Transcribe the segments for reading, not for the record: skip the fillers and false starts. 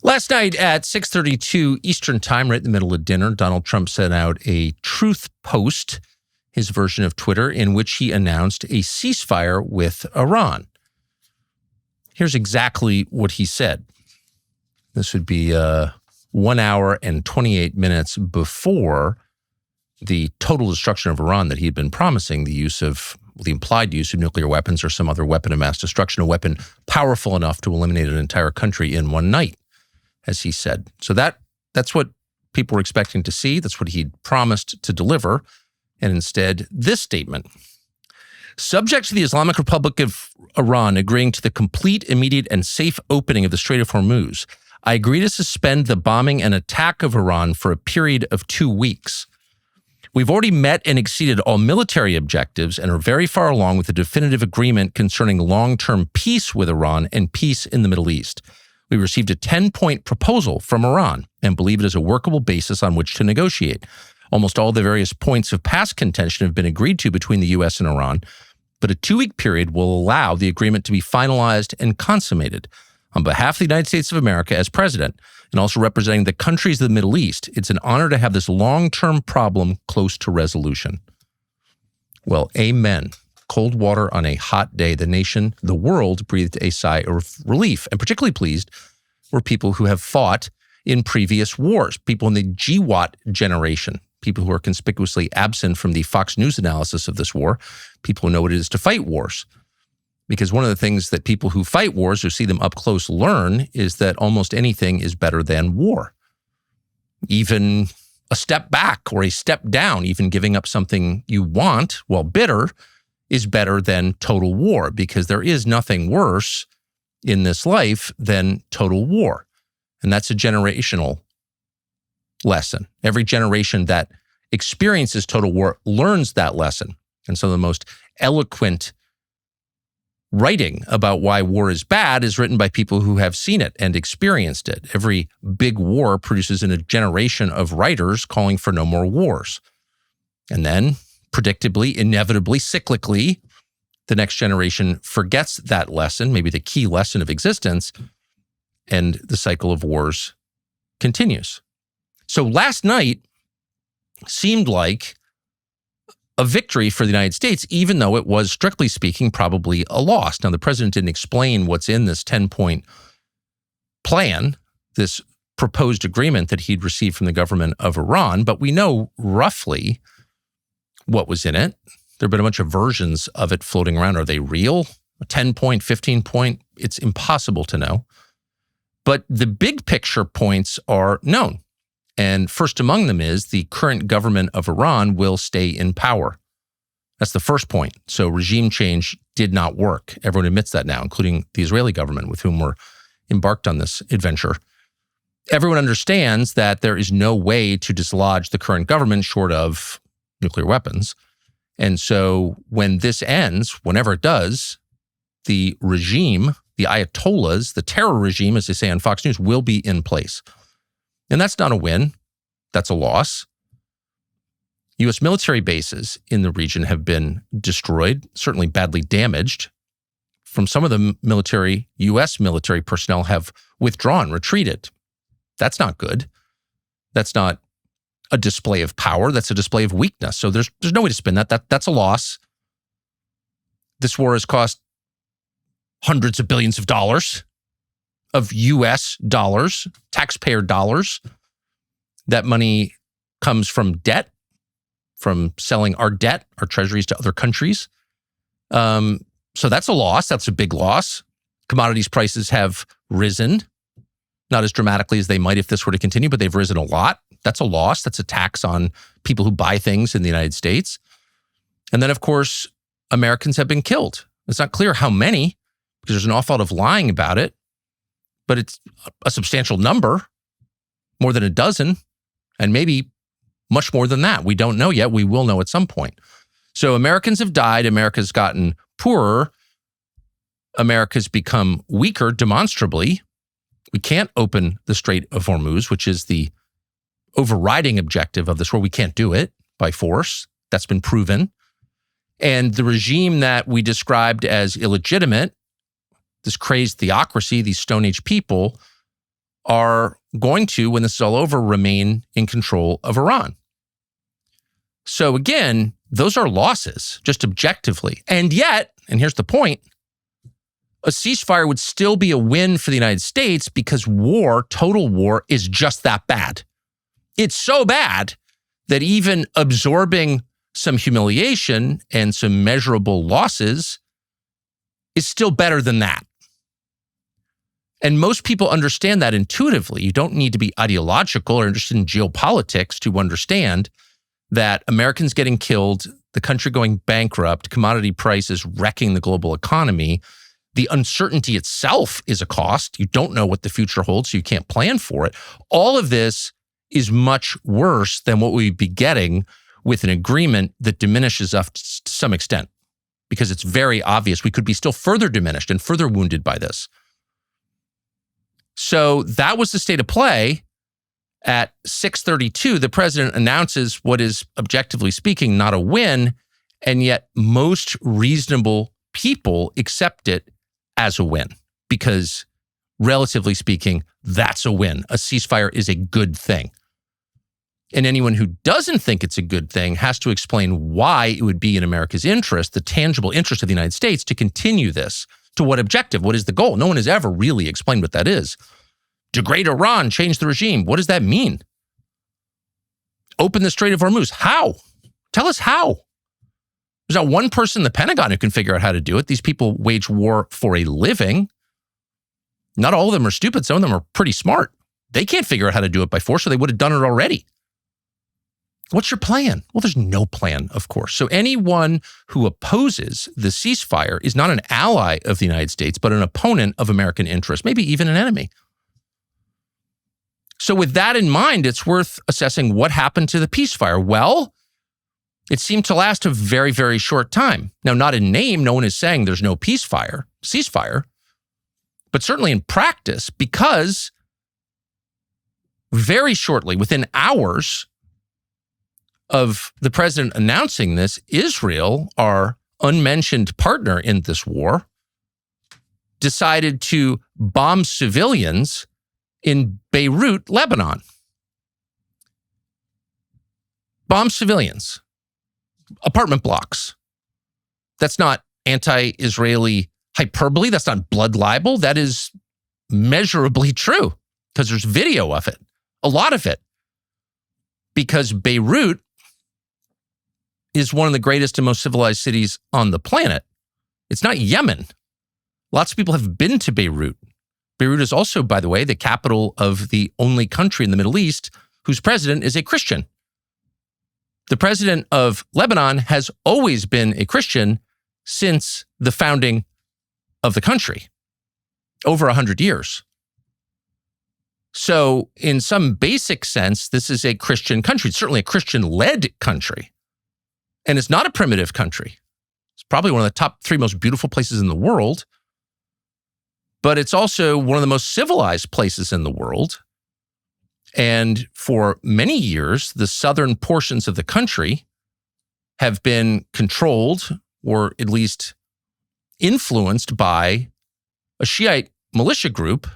Last night at 6:32 Eastern Time, right in the middle of dinner, Donald Trump sent out a truth post, his version of Twitter, in which he announced a ceasefire with Iran. Here's exactly what he said. This would be 1 hour and 28 minutes before the total destruction of Iran that he had been promising, the implied use of nuclear weapons or some other weapon of mass destruction, a weapon powerful enough to eliminate an entire country in one night, as he said. So that's what people were expecting to see. That's what he'd promised to deliver. And instead, this statement: subject to the Islamic Republic of Iran agreeing to the complete, immediate, and safe opening of the Strait of Hormuz, I agree to suspend the bombing and attack of Iran for a period of 2 weeks. We've already met and exceeded all military objectives and are very far along with a definitive agreement concerning long-term peace with Iran and peace in the Middle East. We received a 10-point proposal from Iran and believe it is a workable basis on which to negotiate. Almost all the various points of past contention have been agreed to between the U.S. and Iran, but a 2-week period will allow the agreement to be finalized and consummated. On behalf of the United States of America as president, and also representing the countries of the Middle East, it's an honor to have this long-term problem close to resolution. Well, amen. Cold water on a hot day. The nation, the world, breathed a sigh of relief. And particularly pleased were people who have fought in previous wars, people in the GWAT generation, people who are conspicuously absent from the Fox News analysis of this war, people who know what it is to fight wars. Because one of the things that people who fight wars, who see them up close, learn is that almost anything is better than war. Even a step back or a step down, even giving up something you want while bitter, is better than total war, because there is nothing worse in this life than total war. And that's a generational lesson. Every generation that experiences total war learns that lesson. And so the most eloquent writing about why war is bad is written by people who have seen it and experienced it. Every big war produces a generation of writers calling for no more wars. And then, predictably, inevitably, cyclically, the next generation forgets that lesson, maybe the key lesson of existence, and the cycle of wars continues. So last night seemed like a victory for the United States, even though it was, strictly speaking, probably a loss. Now, the president didn't explain what's in this 10-point plan, this proposed agreement that he'd received from the government of Iran, but we know roughly what was in it. There have been a bunch of versions of it floating around. Are they real? A 10-point, 15-point? It's impossible to know. But the big picture points are known. And first among them is the current government of Iran will stay in power. That's the first point. So regime change did not work. Everyone admits that now, including the Israeli government with whom we're embarked on this adventure. Everyone understands that there is no way to dislodge the current government short of nuclear weapons. And so when this ends, whenever it does, the regime, the Ayatollahs, the terror regime, as they say on Fox News, will be in place. And that's not a win. That's a loss. U.S. military bases in the region have been destroyed, certainly badly damaged. From some of the U.S. military personnel have withdrawn, retreated. That's not good. That's not a display of power. That's a display of weakness. So there's no way to spin that. That's a loss. This war has cost hundreds of billions of dollars. Of U.S. dollars, taxpayer dollars. That money comes from debt, from selling our debt, our treasuries to other countries. So that's a loss. That's a big loss. Commodities prices have risen, not as dramatically as they might if this were to continue, but they've risen a lot. That's a loss. That's a tax on people who buy things in the United States. And then, of course, Americans have been killed. It's not clear how many, because there's an awful lot of lying about it. But it's a substantial number, more than a dozen, and maybe much more than that. We don't know yet. We will know at some point. So Americans have died. America's gotten poorer. America's become weaker demonstrably. We can't open the Strait of Hormuz, which is the overriding objective of this war. We can't do it by force. That's been proven. And the regime that we described as illegitimate, this crazed theocracy, these Stone Age people, are going to, when this is all over, remain in control of Iran. So again, those are losses, just objectively. And yet, and here's the point, a ceasefire would still be a win for the United States because war, total war, is just that bad. It's so bad that even absorbing some humiliation and some measurable losses is still better than that. And most people understand that intuitively. You don't need to be ideological or interested in geopolitics to understand that Americans getting killed, the country going bankrupt, commodity prices wrecking the global economy, the uncertainty itself is a cost. You don't know what the future holds, so you can't plan for it. All of this is much worse than what we'd be getting with an agreement that diminishes us to some extent, because it's very obvious we could be still further diminished and further wounded by this. So that was the state of play. At 6:32, the president announces what is, objectively speaking, not a win, and yet most reasonable people accept it as a win because, relatively speaking, that's a win. A ceasefire is a good thing. And anyone who doesn't think it's a good thing has to explain why it would be in America's interest, the tangible interest of the United States, to continue this. To what objective? What is the goal? No one has ever really explained what that is. Degrade Iran, change the regime. What does that mean? Open the Strait of Hormuz. How? Tell us how. There's not one person in the Pentagon who can figure out how to do it. These people wage war for a living. Not all of them are stupid. Some of them are pretty smart. They can't figure out how to do it by force, or they would have done it already. What's your plan? Well, there's no plan, of course. So anyone who opposes the ceasefire is not an ally of the United States, but an opponent of American interests, maybe even an enemy. So with that in mind, it's worth assessing what happened to the ceasefire. Well, it seemed to last a very, very short time. Now, not in name, no one is saying there's no ceasefire, but certainly in practice, because very shortly, within hours of the president announcing this, Israel, our unmentioned partner in this war, decided to bomb civilians in Beirut, Lebanon. Bomb civilians, apartment blocks. That's not anti-Israeli hyperbole. That's not blood libel. That is measurably true because there's video of it, a lot of it. Because Beirut is one of the greatest and most civilized cities on the planet. It's not Yemen. Lots of people have been to Beirut. Beirut is also, by the way, the capital of the only country in the Middle East whose president is a Christian. The president of Lebanon has always been a Christian since the founding of the country, over 100 years. So in some basic sense, this is a Christian country. It's certainly a Christian-led country. And it's not a primitive country. It's probably one of the top 3 most beautiful places in the world. But it's also one of the most civilized places in the world. And for many years, the southern portions of the country have been controlled, or at least influenced, by a Shiite militia group,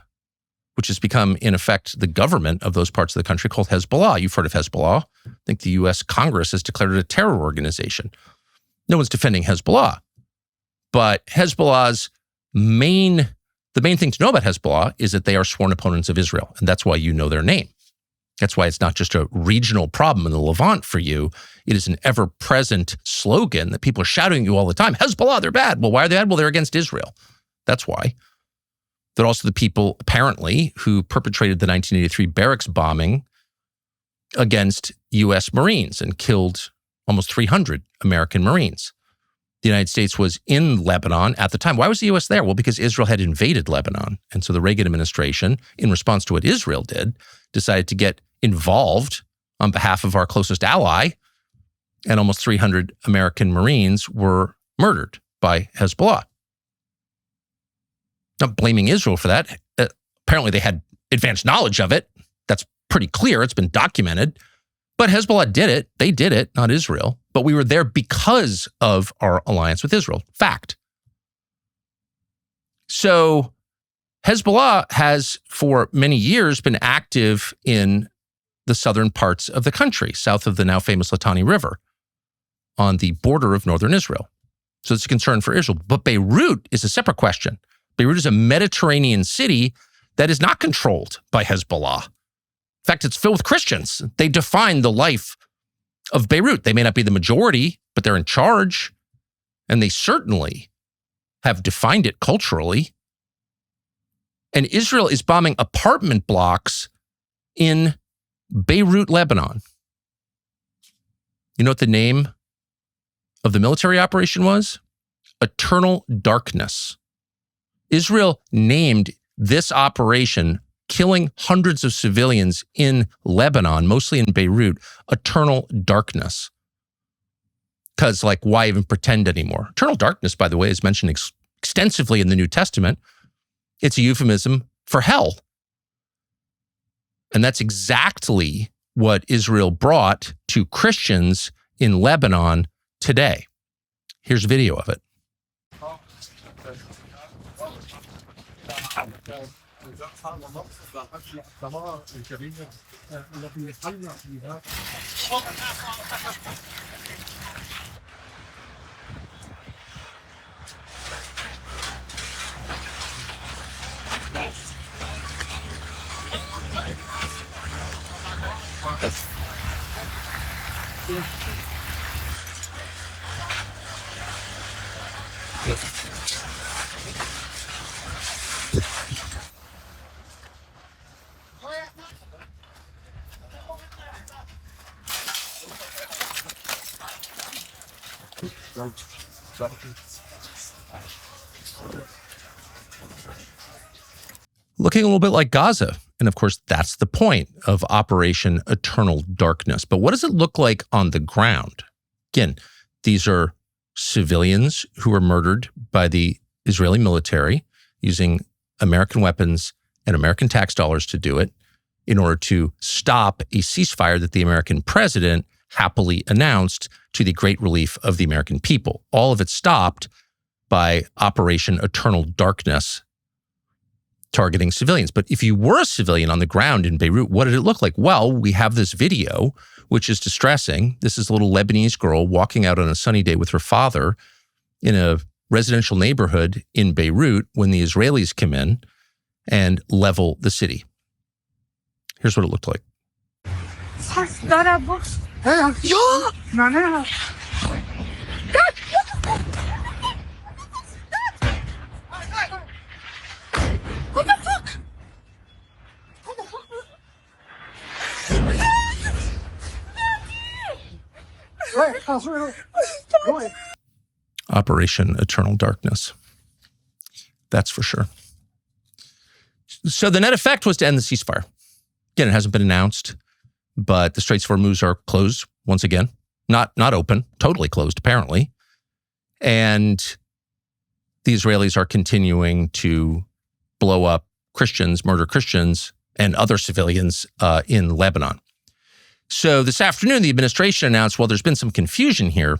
which has become, in effect, the government of those parts of the country, called Hezbollah. You've heard of Hezbollah. I think the U.S. Congress has declared it a terror organization. No one's defending Hezbollah. But Hezbollah's the main thing to know about Hezbollah is that they are sworn opponents of Israel, and that's why you know their name. That's why it's not just a regional problem in the Levant for you. It is an ever-present slogan that people are shouting at you all the time. Hezbollah, they're bad. Well, why are they bad? Well, they're against Israel. That's why. They're also the people, apparently, who perpetrated the 1983 barracks bombing against U.S. Marines and killed almost 300 American Marines. The United States was in Lebanon at the time. Why was the U.S. there? Well, because Israel had invaded Lebanon. And so the Reagan administration, in response to what Israel did, decided to get involved on behalf of our closest ally, and almost 300 American Marines were murdered by Hezbollah. Not blaming Israel for that. Apparently they had advanced knowledge of it. That's pretty clear. It's been documented. But Hezbollah did it. They did it, not Israel. But we were there because of our alliance with Israel. Fact. So Hezbollah has for many years been active in the southern parts of the country, south of the now famous Litani River, on the border of northern Israel. So it's a concern for Israel. But Beirut is a separate question. Beirut is a Mediterranean city that is not controlled by Hezbollah. In fact, it's filled with Christians. They define the life of Beirut. They may not be the majority, but they're in charge. And they certainly have defined it culturally. And Israel is bombing apartment blocks in Beirut, Lebanon. You know what the name of the military operation was? Eternal Darkness. Israel named this operation, killing hundreds of civilians in Lebanon, mostly in Beirut, Eternal Darkness. Because, why even pretend anymore? Eternal darkness, by the way, is mentioned extensively in the New Testament. It's a euphemism for hell. And that's exactly what Israel brought to Christians in Lebanon today. Here's a video of it. Looking a little bit like Gaza. And of course, that's the point of Operation Eternal Darkness. But what does it look like on the ground? Again, these are civilians who were murdered by the Israeli military using American weapons and American tax dollars to do it in order to stop a ceasefire that the American president happily announced to the great relief of the American people. All of it stopped by Operation Eternal Darkness, targeting civilians. But if you were a civilian on the ground in Beirut, what did it look like? Well, we have this video, which is distressing. This is a little Lebanese girl walking out on a sunny day with her father in a residential neighborhood in Beirut when the Israelis come in and level the city. Here's what it looked like. What the fuck? Operation Eternal Darkness. That's for sure. So the net effect was to end the ceasefire. Again, it hasn't been announced, but the Straits of Hormuz are closed once again. Not open, totally closed, apparently. And the Israelis are continuing to blow up Christians, murder Christians, and other civilians in Lebanon. So this afternoon, the administration announced, well, there's been some confusion here.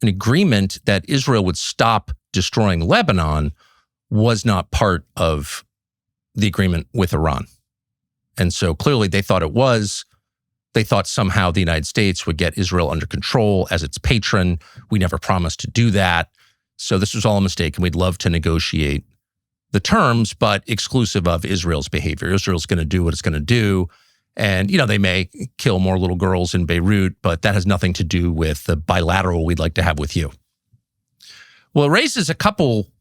An agreement that Israel would stop destroying Lebanon was not part of the agreement with Iran. And so clearly they thought it was. They thought somehow the United States would get Israel under control as its patron. We never promised to do that. So this was all a mistake, and we'd love to negotiate the terms, but exclusive of Israel's behavior. Israel's going to do what it's going to do. And, they may kill more little girls in Beirut, but that has nothing to do with the bilateral we'd like to have with you. Well, it raises a couple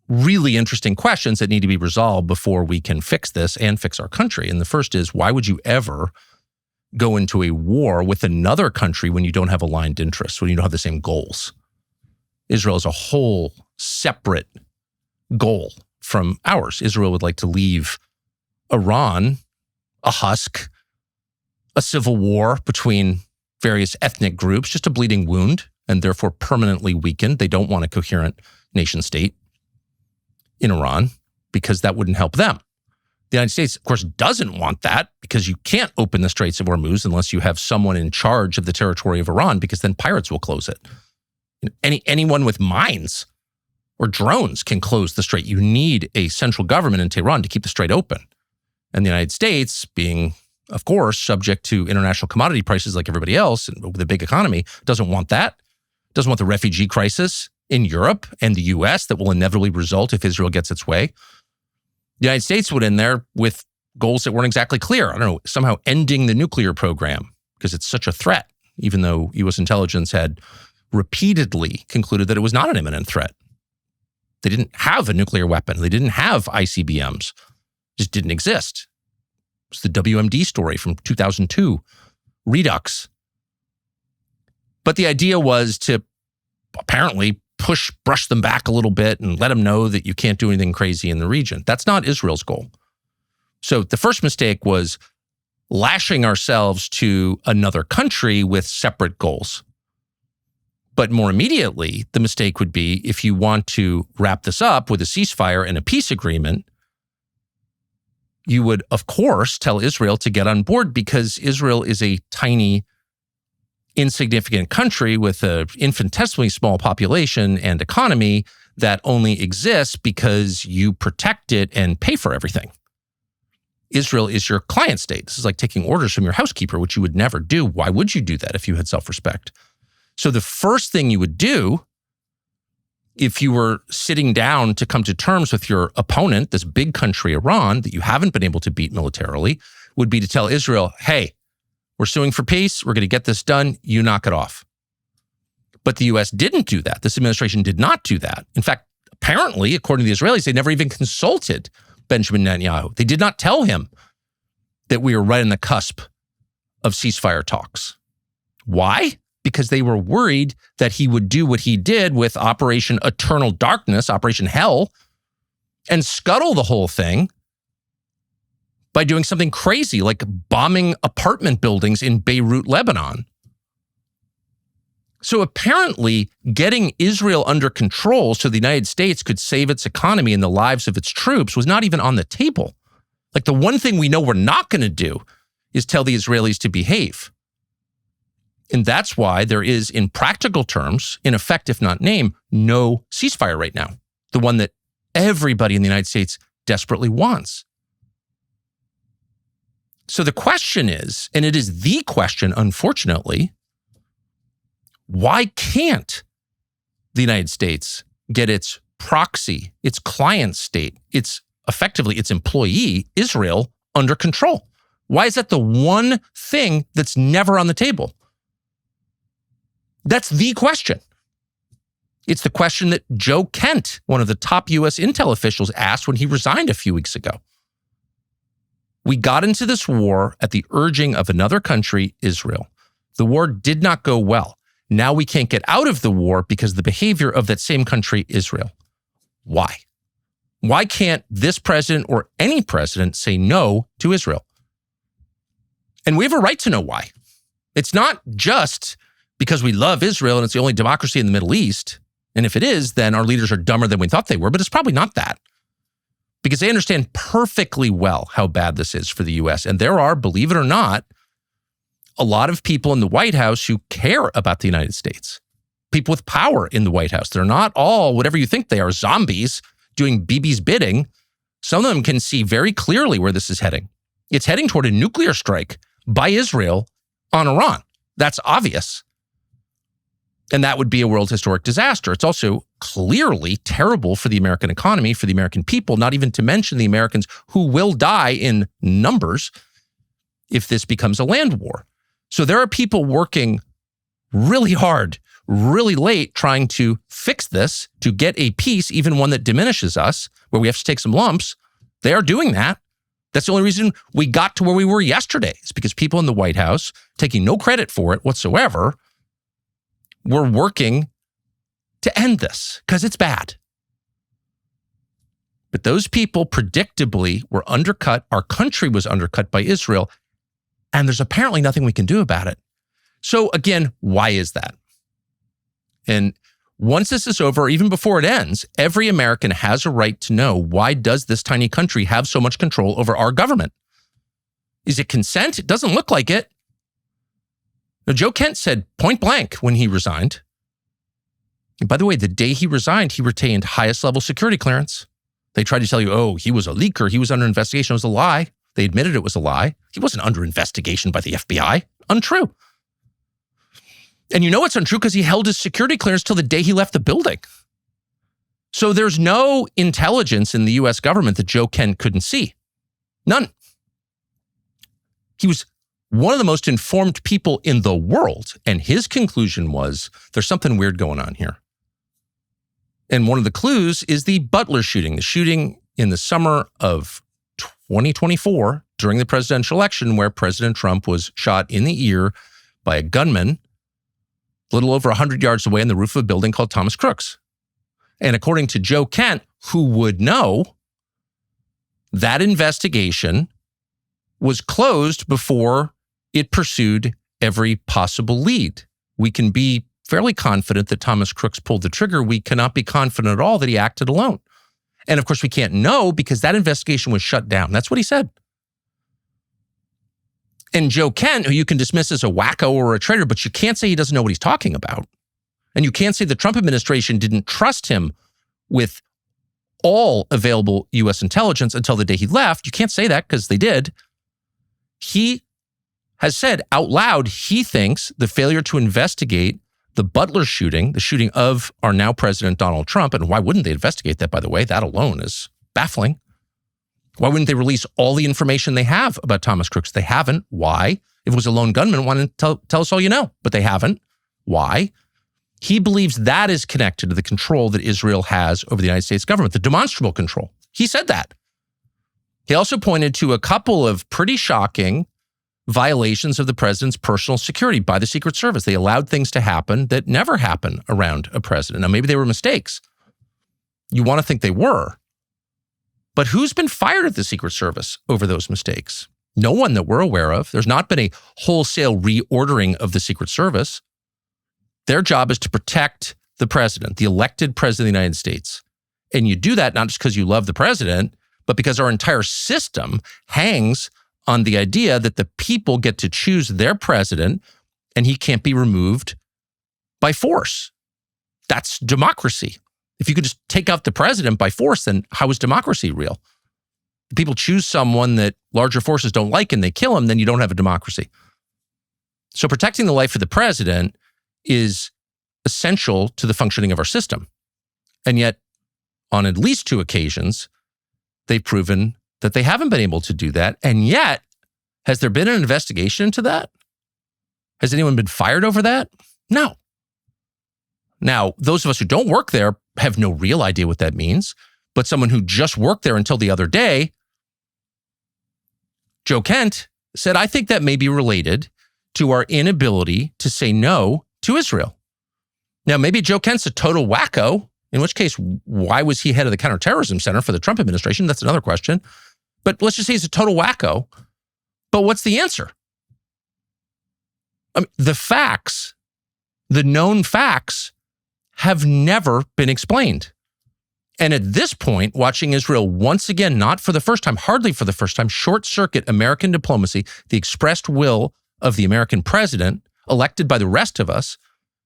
really interesting questions that need to be resolved before we can fix this and fix our country. And the first is, why would you ever go into a war with another country when you don't have aligned interests, when you don't have the same goals? Israel is a whole separate goal from ours. Israel would like to leave Iran a husk, a civil war between various ethnic groups, just a bleeding wound, and therefore permanently weakened. They don't want a coherent nation state in Iran because that wouldn't help them. The United States, of course, doesn't want that because you can't open the Straits of Hormuz unless you have someone in charge of the territory of Iran, because then pirates will close it. Anyone with mines or drones can close the strait. You need a central government in Tehran to keep the strait open. And the United States, being, of course, subject to international commodity prices like everybody else, and with a big economy, doesn't want that. Doesn't want the refugee crisis in Europe and the US that will inevitably result if Israel gets its way. The United States went in there with goals that weren't exactly clear. I don't know, somehow ending the nuclear program because it's such a threat, even though US intelligence had repeatedly concluded that it was not an imminent threat. They didn't have a nuclear weapon. They didn't have ICBMs. It just didn't exist. It's the WMD story from 2002, Redux. But the idea was to apparently brush them back a little bit and let them know that you can't do anything crazy in the region. That's not Israel's goal. So the first mistake was lashing ourselves to another country with separate goals. But more immediately, the mistake would be if you want to wrap this up with a ceasefire and a peace agreement, you would, of course, tell Israel to get on board because Israel is a tiny, insignificant country with an infinitesimally small population and economy that only exists because you protect it and pay for everything. Israel is your client state. This is like taking orders from your housekeeper, which you would never do. Why would you do that if you had self-respect? So the first thing you would do if you were sitting down to come to terms with your opponent, this big country, Iran, that you haven't been able to beat militarily, would be to tell Israel, hey, we're suing for peace. We're going to get this done. You knock it off. But the U.S. didn't do that. This administration did not do that. In fact, apparently, according to the Israelis, they never even consulted Benjamin Netanyahu. They did not tell him that we were right on the cusp of ceasefire talks. Why? Because they were worried that he would do what he did with Operation Eternal Darkness, Operation Hell, and scuttle the whole thing by doing something crazy like bombing apartment buildings in Beirut, Lebanon. So apparently, getting Israel under control so the United States could save its economy and the lives of its troops was not even on the table. Like the one thing we know we're not going to do is tell the Israelis to behave. And that's why there is, in practical terms, in effect, if not name, no ceasefire right now. The one that everybody in the United States desperately wants. So the question is, and it is the question, unfortunately, why can't the United States get its proxy, its client state, its effectively its employee, Israel, under control? Why is that the one thing that's never on the table? That's the question. It's the question that Joe Kent, one of the top U.S. intel officials, asked when he resigned a few weeks ago. We got into this war at the urging of another country, Israel. The war did not go well. Now we can't get out of the war because of the behavior of that same country, Israel. Why? Why can't this president or any president say no to Israel? And we have a right to know why. It's not just because we love Israel and it's the only democracy in the Middle East. And if it is, then our leaders are dumber than we thought they were, but it's probably not that. Because they understand perfectly well how bad this is for the U.S. And there are, believe it or not, a lot of people in the White House who care about the United States. People with power in the White House. They're not all, whatever you think they are, zombies doing Bibi's bidding. Some of them can see very clearly where this is heading. It's heading toward a nuclear strike by Israel on Iran. That's obvious. And that would be a world historic disaster. It's also clearly terrible for the American economy, for the American people, not even to mention the Americans who will die in numbers if this becomes a land war. So there are people working really hard, really late, trying to fix this, to get a peace, even one that diminishes us, where we have to take some lumps. They are doing that. That's the only reason we got to where we were yesterday. It's because people in the White House, taking no credit for it whatsoever, were working to end this because it's bad. But those people predictably were undercut. Our country was undercut by Israel, and there's apparently nothing we can do about it. So again, why is that? And once this is over, or even before it ends, every American has a right to know, why does this tiny country have so much control over our government? Is it consent? It doesn't look like it. Now, Joe Kent said point blank when he resigned, And by the way, the day he resigned, he retained highest level security clearance. They tried to tell you, oh, he was a leaker. He was under investigation. It was a lie. They admitted it was a lie. He wasn't under investigation by the FBI. Untrue. And you know it's untrue because he held his security clearance till the day he left the building. So there's no intelligence in the U.S. government that Joe Kent couldn't see. None. He was one of the most informed people in the world. And his conclusion was, there's something weird going on here. And one of the clues is the Butler shooting, the shooting in the summer of 2024 during the presidential election where President Trump was shot in the ear by a gunman a little over 100 yards away on the roof of a building called Thomas Crookes. And according to Joe Kent, who would know, that investigation was closed before it pursued every possible lead. We can be fairly confident that Thomas Crookes pulled the trigger. We cannot be confident at all that he acted alone. And of course, we can't know because that investigation was shut down. That's what he said. And Joe Kent, who you can dismiss as a wacko or a traitor, but you can't say he doesn't know what he's talking about. And you can't say the Trump administration didn't trust him with all available U.S. intelligence until the day he left. You can't say that because they did. He has said out loud he thinks the failure to investigate the Butler shooting, the shooting of our now president Donald Trump, and why wouldn't they investigate that, by the way? That alone is baffling. Why wouldn't they release all the information they have about Thomas Crookes? They haven't. Why? If it was a lone gunman, why didn't tell us all you know? But they haven't. Why? He believes that is connected to the control that Israel has over the United States government, the demonstrable control. He said that. He also pointed to a couple of pretty shocking violations of the president's personal security by the Secret Service. They allowed things to happen that never happen around a president. Now, maybe they were mistakes. You want to think they were. But who's been fired at the Secret Service over those mistakes? No one that we're aware of. There's not been a wholesale reordering of the Secret Service. Their job is to protect the president, the elected president of the United States. And you do that not just because you love the president, but because our entire system hangs on the idea that the people get to choose their president and he can't be removed by force. That's democracy. If you could just take out the president by force, then how is democracy real? If people choose someone that larger forces don't like and they kill him, then you don't have a democracy. So protecting the life of the president is essential to the functioning of our system. And yet, on at least 2 occasions, they've proven that they haven't been able to do that. And yet, has there been an investigation into that? Has anyone been fired over that? No. Now, those of us who don't work there have no real idea what that means. But someone who just worked there until the other day, Joe Kent, said, I think that may be related to our inability to say no to Israel. Now, maybe Joe Kent's a total wacko, in which case, why was he head of the counterterrorism center for the Trump administration? That's another question. But let's just say he's a total wacko. But what's the answer? I mean, the facts, the known facts, have never been explained. And at this point, watching Israel once again, not for the first time, hardly for the first time, short-circuit American diplomacy, the expressed will of the American president, elected by the rest of us,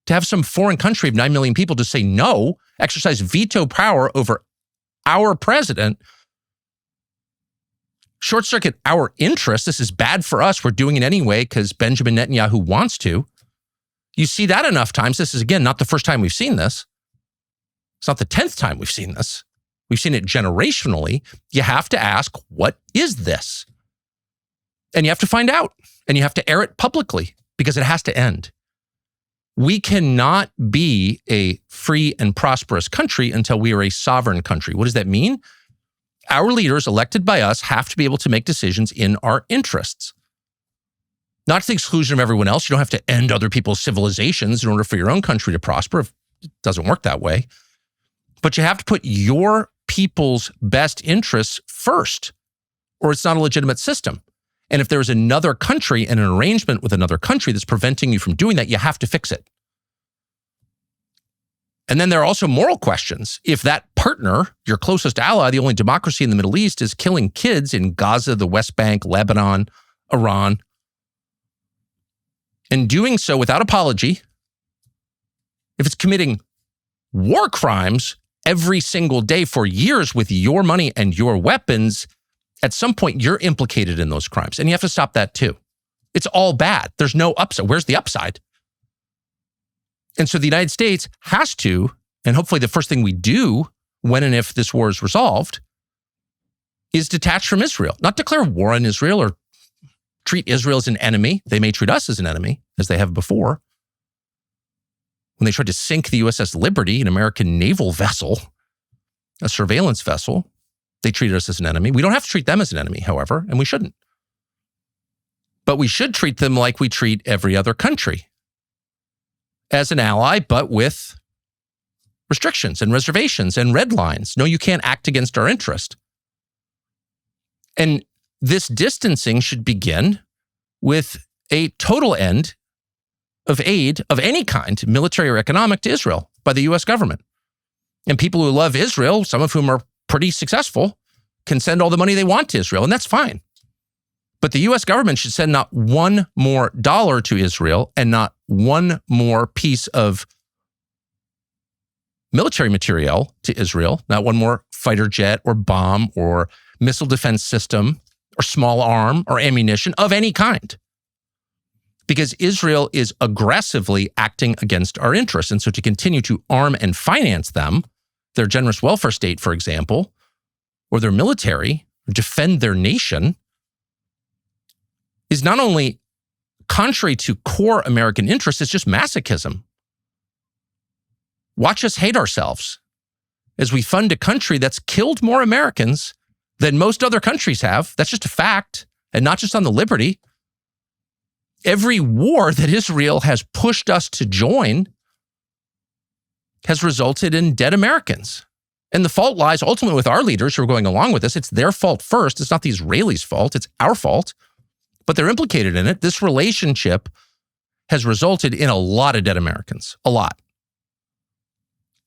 to have some foreign country of 9 million people to say no, exercise veto power over our president, short-circuit our interests. This is bad for us. We're doing it anyway because Benjamin Netanyahu wants to. You see that enough times. This is, again, not the first time we've seen this. It's not the 10th time we've seen this. We've seen it generationally. You have to ask, what is this? And you have to find out. And you have to air it publicly because it has to end. We cannot be a free and prosperous country until we are a sovereign country. What does that mean? Our leaders elected by us have to be able to make decisions in our interests. Not to the exclusion of everyone else. You don't have to end other people's civilizations in order for your own country to prosper. It doesn't work that way. But you have to put your people's best interests first, or it's not a legitimate system. And if there's another country and an arrangement with another country that's preventing you from doing that, you have to fix it. And then there are also moral questions. If that partner, your closest ally, the only democracy in the Middle East, is killing kids in Gaza, the West Bank, Lebanon, Iran, and doing so without apology, if it's committing war crimes every single day for years with your money and your weapons, at some point you're implicated in those crimes. And you have to stop that too. It's all bad. There's no upside. Where's the upside? And so the United States has to, and hopefully the first thing we do when and if this war is resolved, is detach from Israel. Not declare war on Israel or treat Israel as an enemy. They may treat us as an enemy, as they have before. When they tried to sink the USS Liberty, an American naval vessel, a surveillance vessel, they treated us as an enemy. We don't have to treat them as an enemy, however, and we shouldn't. But we should treat them like we treat every other country, as an ally, but with restrictions and reservations and red lines. No, you can't act against our interest. And this distancing should begin with a total end of aid of any kind, military or economic, to Israel by the U.S. government. And people who love Israel, some of whom are pretty successful, can send all the money they want to Israel, and that's fine. But the U.S. government should send not one more dollar to Israel and not one more piece of military material to Israel, not one more fighter jet or bomb or missile defense system or small arm or ammunition of any kind. Because Israel is aggressively acting against our interests. And so to continue to arm and finance them, their generous welfare state, for example, or their military, or defend their nation, is not only contrary to core American interests, it's just masochism. Watch us hate ourselves as we fund a country that's killed more Americans than most other countries have. That's just a fact, and not just on the Liberty. Every war that Israel has pushed us to join has resulted in dead Americans. And the fault lies ultimately with our leaders who are going along with this. It's their fault first. It's not the Israelis' fault. It's our fault. But they're implicated in it. This relationship has resulted in a lot of dead Americans. A lot.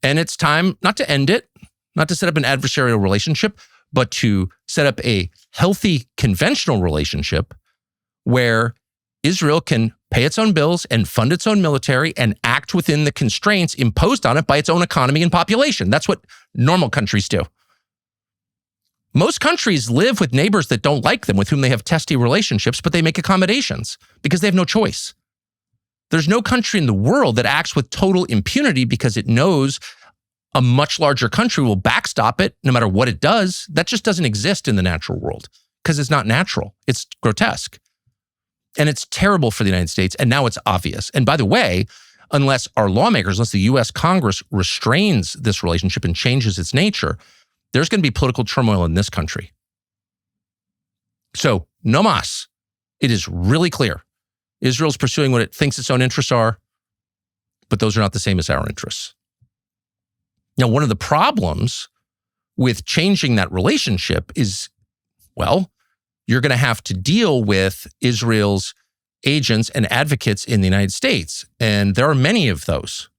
And it's time not to end it, not to set up an adversarial relationship, but to set up a healthy conventional relationship where Israel can pay its own bills and fund its own military and act within the constraints imposed on it by its own economy and population. That's what normal countries do. Most countries live with neighbors that don't like them, with whom they have testy relationships, but they make accommodations because they have no choice. There's no country in the world that acts with total impunity because it knows a much larger country will backstop it no matter what it does. That just doesn't exist in the natural world because it's not natural. It's grotesque. And it's terrible for the United States. And now it's obvious. And by the way, unless our lawmakers, unless the U.S. Congress restrains this relationship and changes its nature, there's going to be political turmoil in this country. So, no mas. It is really clear. Israel's pursuing what it thinks its own interests are, but those are not the same as our interests. Now, one of the problems with changing that relationship is, well, you're going to have to deal with Israel's agents and advocates in the United States. And there are many of those.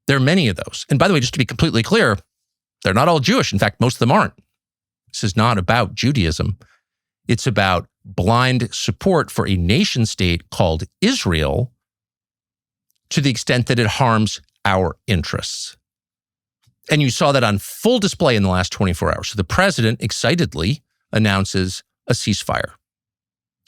There are many of those. And by the way, just to be completely clear, they're not all Jewish. In fact, most of them aren't. This is not about Judaism. It's about blind support for a nation state called Israel to the extent that it harms our interests. And you saw that on full display in the last 24 hours. So the president excitedly announces a ceasefire,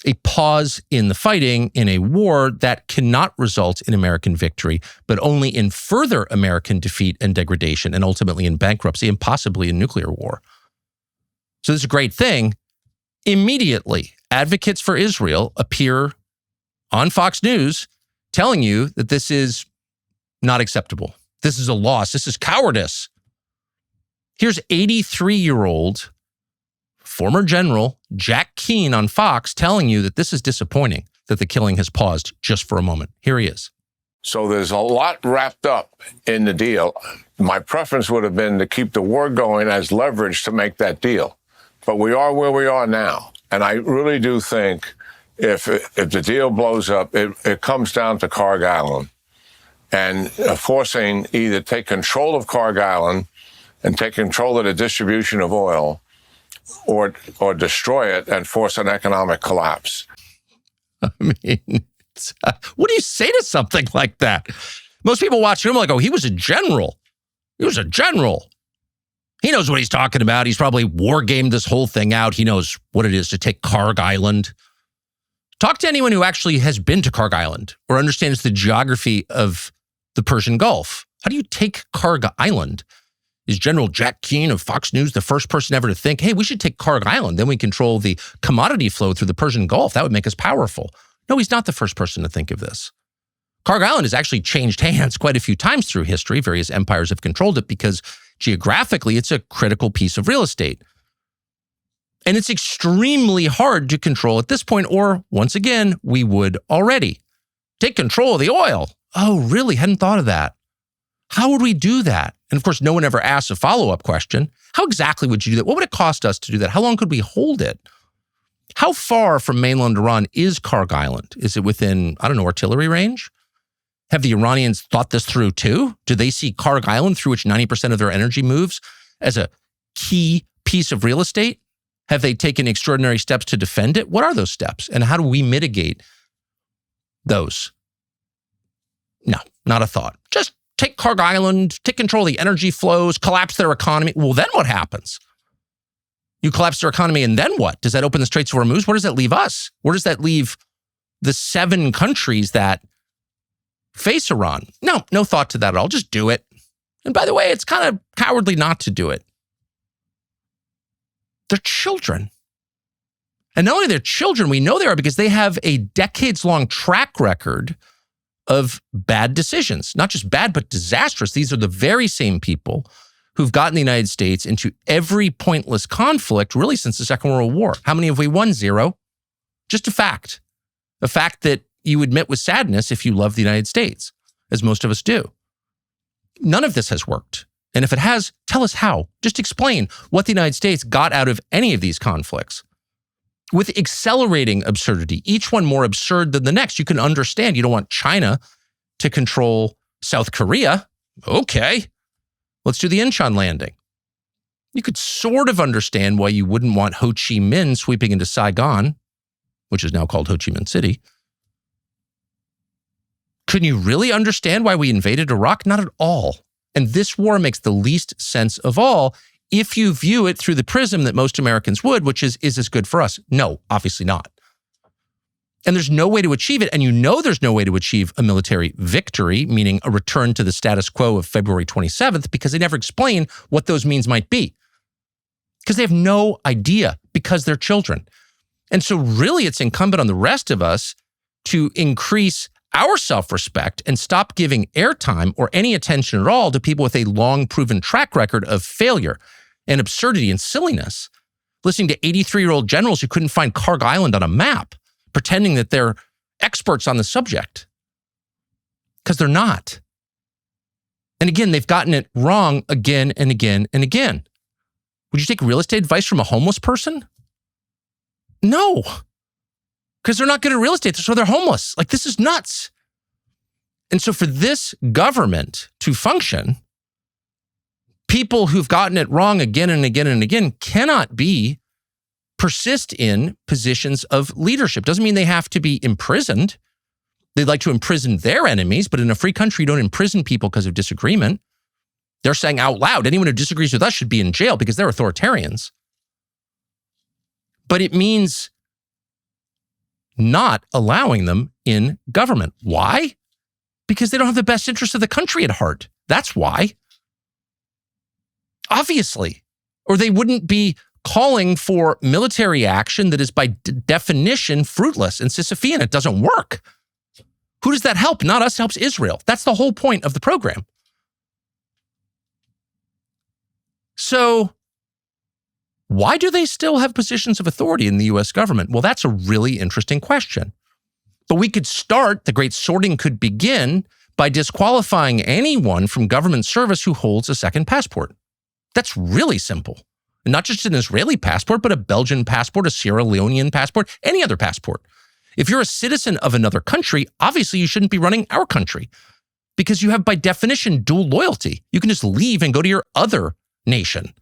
a pause in the fighting in a war that cannot result in American victory, but only in further American defeat and degradation, and ultimately in bankruptcy and possibly in nuclear war. So this is a great thing. Immediately, advocates for Israel appear on Fox News telling you that this is not acceptable. This is a loss. This is cowardice. Here's 83-year-old former general Jack Keane on Fox telling you that this is disappointing, that the killing has paused just for a moment. Here he is. So there's a lot wrapped up in the deal. My preference would have been to keep the war going as leverage to make that deal. But we are where we are now. And I really do think if the deal blows up, it comes down to Carg Island and forcing either take control of Carg Island and take control of the distribution of oil or destroy it and force an economic collapse. I mean, what do you say to something like that? Most people watch him like, oh, he was a general. He was a general. He knows what he's talking about. He's probably war gamed this whole thing out. He knows what it is to take Karg Island. Talk to anyone who actually has been to Karg Island or understands the geography of the Persian Gulf. How do you take Karg Island? Is General Jack Keane of Fox News the first person ever to think, hey, we should take Karg Island, then we control the commodity flow through the Persian Gulf. That would make us powerful. No, he's not the first person to think of this. Karg Island has actually changed hands quite a few times through history. Various empires have controlled it because geographically, it's a critical piece of real estate. And it's extremely hard to control at this point, or once again, we would already. Take control of the oil. Oh, really? Hadn't thought of that. How would we do that? And of course, no one ever asks a follow-up question. How exactly would you do that? What would it cost us to do that? How long could we hold it? How far from mainland Iran is Karg Island? Is it within, artillery range? Have the Iranians thought this through too? Do they see Karg Island, through which 90% of their energy moves, as a key piece of real estate? Have they taken extraordinary steps to defend it? What are those steps? And how do we mitigate those? No, not a thought. Just take Karg Island, take control of the energy flows, collapse their economy. Well, then what happens? You collapse their economy and then what? Does that open the Straits of Hormuz? Where does that leave us? Where does that leave the 7 countries that face Iran? No thought to that at all. Just do it. And by the way, it's kind of cowardly not to do it. They're children. And not only they're children, we know they are because they have a decades-long track record of bad decisions. Not just bad, but disastrous. These are the very same people who've gotten the United States into every pointless conflict really since the Second World War. How many have we won? 0. Just a fact. A fact that you admit with sadness if you love the United States, as most of us do. None of this has worked. And if it has, tell us how. Just explain what the United States got out of any of these conflicts. With accelerating absurdity, each one more absurd than the next. You can understand you don't want China to control South Korea. Okay, let's do the Incheon landing. You could sort of understand why you wouldn't want Ho Chi Minh sweeping into Saigon, which is now called Ho Chi Minh City. Couldn't you really understand why we invaded Iraq? Not at all. And this war makes the least sense of all if you view it through the prism that most Americans would, which is this good for us? No, obviously not. And there's no way to achieve it. And you know there's no way to achieve a military victory, meaning a return to the status quo of February 27th, because they never explain what those means might be. Because they have no idea, because they're children. And so really it's incumbent on the rest of us to increase our self-respect and stop giving airtime or any attention at all to people with a long proven track record of failure and absurdity and silliness. Listening to 83-year-old generals who couldn't find Karg Island on a map, pretending that they're experts on the subject. Because they're not. And again, they've gotten it wrong again and again and again. Would you take real estate advice from a homeless person? No. Because they're not good at real estate, so they're homeless. Like, this is nuts. And so for this government to function, people who've gotten it wrong again and again and again cannot persist in positions of leadership. Doesn't mean they have to be imprisoned. They'd like to imprison their enemies, but in a free country, you don't imprison people because of disagreement. They're saying out loud, anyone who disagrees with us should be in jail because they're authoritarians. But it means not allowing them in government. Why? Because they don't have the best interest of the country at heart. That's why. Obviously. Or they wouldn't be calling for military action that is by definition fruitless and Sisyphean. It doesn't work. Who does that help? Not us, it helps Israel. That's the whole point of the program. So why do they still have positions of authority in the US government? Well, that's a really interesting question. But we could start, the great sorting could begin by disqualifying anyone from government service who holds a second passport. That's really simple. And not just an Israeli passport, but a Belgian passport, a Sierra Leonean passport, any other passport. If you're a citizen of another country, obviously you shouldn't be running our country because you have by definition dual loyalty. You can just leave and go to your other nation.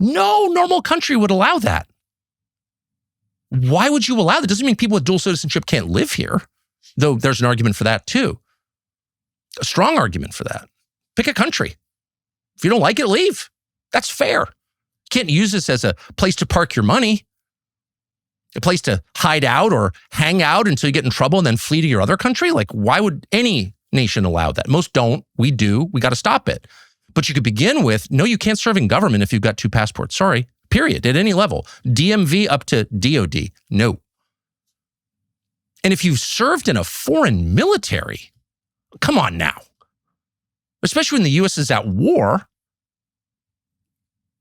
No normal country would allow that. Why would you allow that? Doesn't mean people with dual citizenship can't live here, though there's an argument for that too. A strong argument for that. Pick a country. If you don't like it, leave. That's fair. You can't use this as a place to park your money, a place to hide out or hang out until you get in trouble and then flee to your other country. Like, why would any nation allow that? Most don't. We do. We got to stop it. But you could begin with, no, you can't serve in government if you've got 2 passports. Sorry, period, at any level. DMV up to DOD. No. And if you've served in a foreign military, come on now. Especially when the U.S. is at war,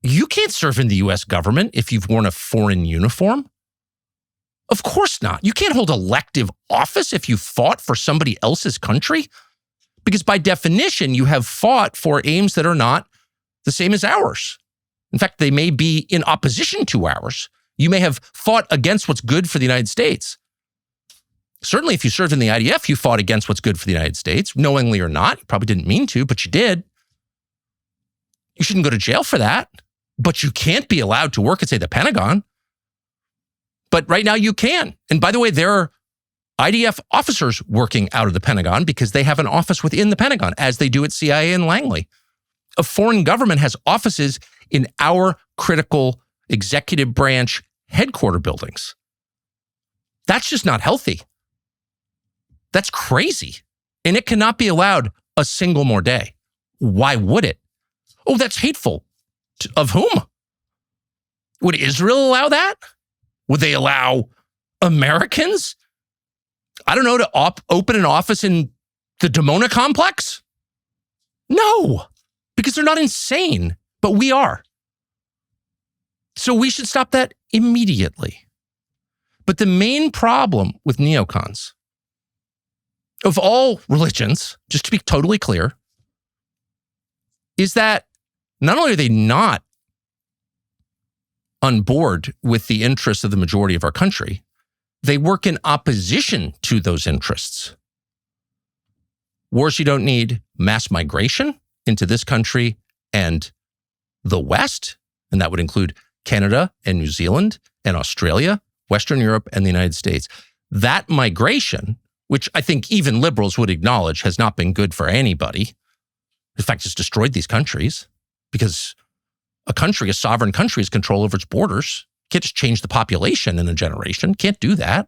you can't serve in the U.S. government if you've worn a foreign uniform. Of course not. You can't hold elective office if you fought for somebody else's country, because by definition, you have fought for aims that are not the same as ours. In fact, they may be in opposition to ours. You may have fought against what's good for the United States. Certainly, if you served in the IDF, you fought against what's good for the United States, knowingly or not. You probably didn't mean to, but you did. You shouldn't go to jail for that, but you can't be allowed to work at, say, the Pentagon. But right now you can. And by the way, there are IDF officers working out of the Pentagon because they have an office within the Pentagon, as they do at CIA in Langley. A foreign government has offices in our critical executive branch headquarter buildings. That's just not healthy. That's crazy. And it cannot be allowed a single more day. Why would it? Oh, that's hateful. Of whom? Would Israel allow that? Would they allow Americans, I don't know, to open an office in the Dimona complex? No, because they're not insane, but we are. So we should stop that immediately. But the main problem with neocons, of all religions, just to be totally clear, is that not only are they not on board with the interests of the majority of our country, they work in opposition to those interests. Wars you don't need, mass migration into this country and the West, and that would include Canada and New Zealand and Australia, Western Europe and the United States. That migration, which I think even liberals would acknowledge has not been good for anybody. In fact, it's destroyed these countries because a country, a sovereign country, has control over its borders. Can't just change the population in a generation. Can't do that.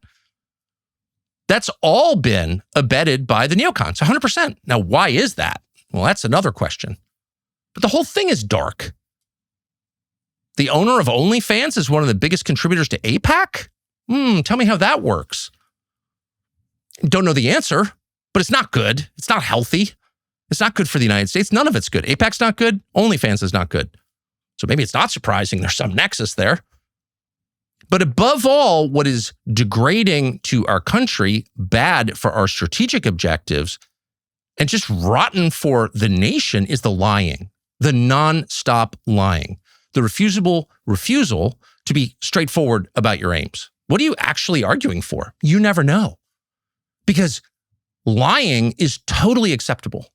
That's all been abetted by the neocons, 100%. Now, why is that? Well, that's another question. But the whole thing is dark. The owner of OnlyFans is one of the biggest contributors to AIPAC? Tell me how that works. Don't know the answer, but it's not good. It's not healthy. It's not good for the United States. None of it's good. AIPAC's not good. OnlyFans is not good. So maybe it's not surprising there's some nexus there. But above all, what is degrading to our country, bad for our strategic objectives, and just rotten for the nation is the lying, the nonstop lying, the refusal to be straightforward about your aims. What are you actually arguing for? You never know. Because lying is totally acceptable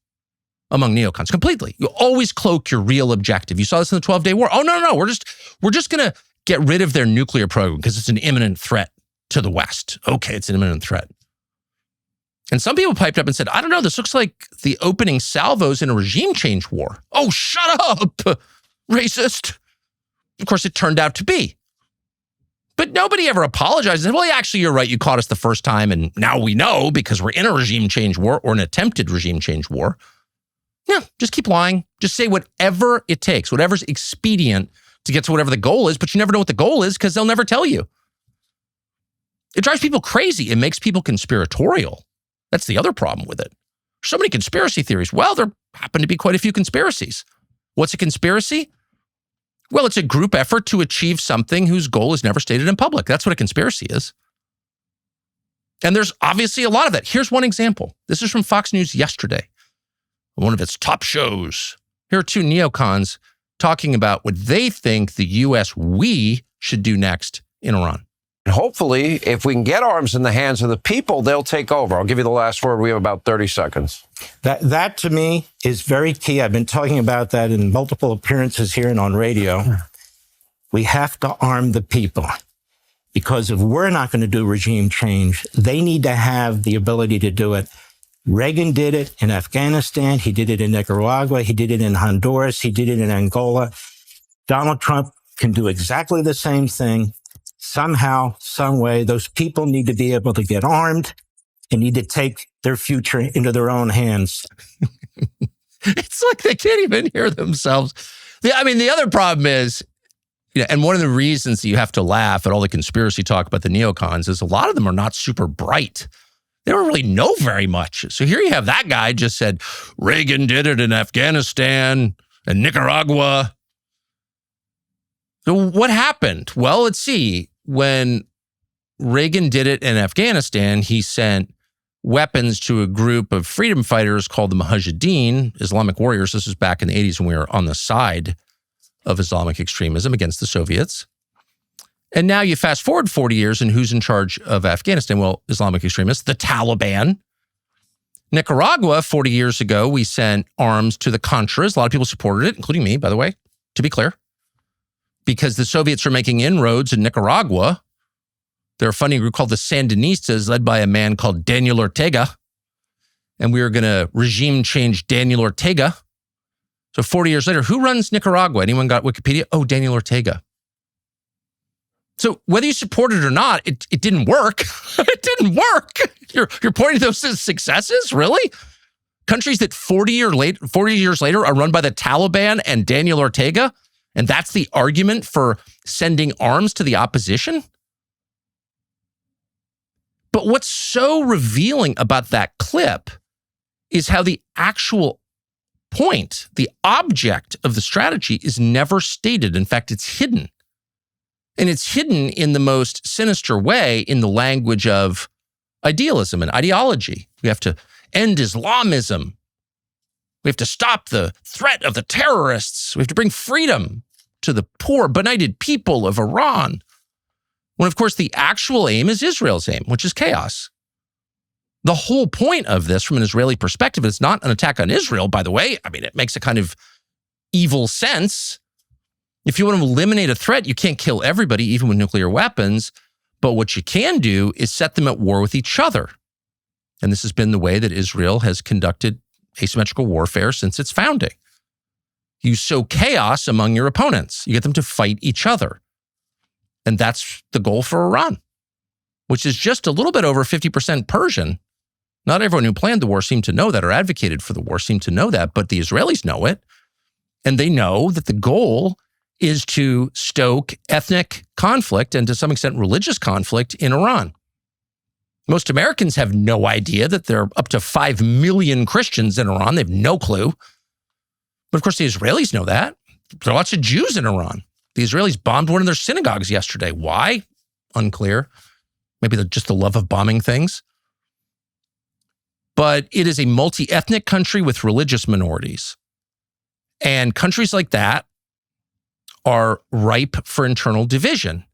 among neocons, completely. You always cloak your real objective. You saw this in the 12-day war. Oh, no, we're just going to get rid of their nuclear program because it's an imminent threat to the West. Okay, it's an imminent threat. And some people piped up and said, I don't know, this looks like the opening salvos in a regime change war. Oh, shut up, racist. Of course, it turned out to be. But nobody ever apologizes. Well, actually, you're right. You caught us the first time, and now we know because we're in a regime change war or an attempted regime change war. No, just keep lying. Just say whatever it takes, whatever's expedient to get to whatever the goal is, but you never know what the goal is because they'll never tell you. It drives people crazy. It makes people conspiratorial. That's the other problem with it. So many conspiracy theories. Well, there happen to be quite a few conspiracies. What's a conspiracy? Well, it's a group effort to achieve something whose goal is never stated in public. That's what a conspiracy is. And there's obviously a lot of that. Here's one example. This is from Fox News yesterday, one of its top shows. Here are two neocons talking about what they think the U.S. we should do next in Iran. Hopefully, if we can get arms in the hands of the people, they'll take over. I'll give you the last word. We have about 30 seconds. That to me is very key. I've been talking about that in multiple appearances here and on radio. We have to arm the people because if we're not going to do regime change, they need to have the ability to do it. Reagan did it in Afghanistan. He did it in Nicaragua. He did it in Honduras. He did it in Angola. Donald Trump can do exactly the same thing. Somehow, some way, those people need to be able to get armed and need to take their future into their own hands. It's like they can't even hear themselves. The other problem is, and one of the reasons that you have to laugh at all the conspiracy talk about the neocons is a lot of them are not super bright. They don't really know very much. So here you have that guy just said, Reagan did it in Afghanistan and Nicaragua. So what happened? Well, let's see. When Reagan did it in Afghanistan, he sent weapons to a group of freedom fighters called the Mujahideen, Islamic warriors. This was back in the 80s when we were on the side of Islamic extremism against the Soviets. And now you fast forward 40 years, and who's in charge of Afghanistan? Well, Islamic extremists, the Taliban. Nicaragua, 40 years ago, we sent arms to the Contras. A lot of people supported it, including me, by the way, to be clear, because the Soviets are making inroads in Nicaragua. They're funding a group called the Sandinistas, led by a man called Daniel Ortega. And we are going to regime change Daniel Ortega. So 40 years later, who runs Nicaragua? Anyone got Wikipedia? Oh, Daniel Ortega. So whether you support it or not, it didn't work. It didn't work. You're pointing to those as successes? Really? Countries that 40 years later are run by the Taliban and Daniel Ortega? And that's the argument for sending arms to the opposition? But what's so revealing about that clip is how the actual point, the object of the strategy is never stated. In fact, it's hidden. And it's hidden in the most sinister way in the language of idealism and ideology. We have to end Islamism. We have to stop the threat of the terrorists. We have to bring freedom to the poor, benighted people of Iran. When, of course, the actual aim is Israel's aim, which is chaos. The whole point of this from an Israeli perspective is not an attack on Israel, by the way. It makes a kind of evil sense. If you want to eliminate a threat, you can't kill everybody, even with nuclear weapons. But what you can do is set them at war with each other. And this has been the way that Israel has conducted asymmetrical warfare since its founding. You sow chaos among your opponents. You get them to fight each other. And that's the goal for Iran, which is just a little bit over 50% Persian. Not everyone who planned the war seemed to know that or advocated for the war seemed to know that, but the Israelis know it. And they know that the goal is to stoke ethnic conflict and to some extent religious conflict in Iran. Most Americans have no idea that there are up to 5 million Christians in Iran. They have no clue. But of course, the Israelis know that. There are lots of Jews in Iran. The Israelis bombed one of their synagogues yesterday. Why? Unclear. Maybe just the love of bombing things. But it is a multi-ethnic country with religious minorities. And countries like that are ripe for internal division.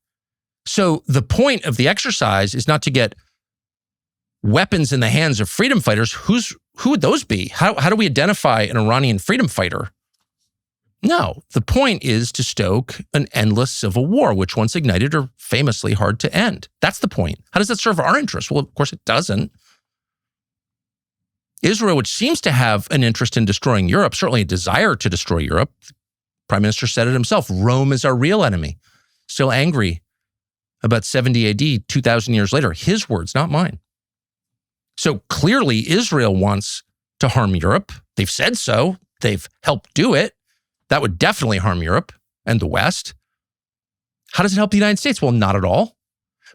So the point of the exercise is not to get weapons in the hands of freedom fighters. Who would those be? How do we identify an Iranian freedom fighter? No, the point is to stoke an endless civil war, which once ignited are famously hard to end. That's the point. How does that serve our interests? Well, of course it doesn't. Israel, which seems to have an interest in destroying Europe, certainly a desire to destroy Europe. The Prime Minister said it himself, Rome is our real enemy. Still angry about 70 AD, 2,000 years later. His words, not mine. So clearly Israel wants to harm Europe. They've said so. They've helped do it. That would definitely harm Europe and the West. How does it help the United States? Well, not at all.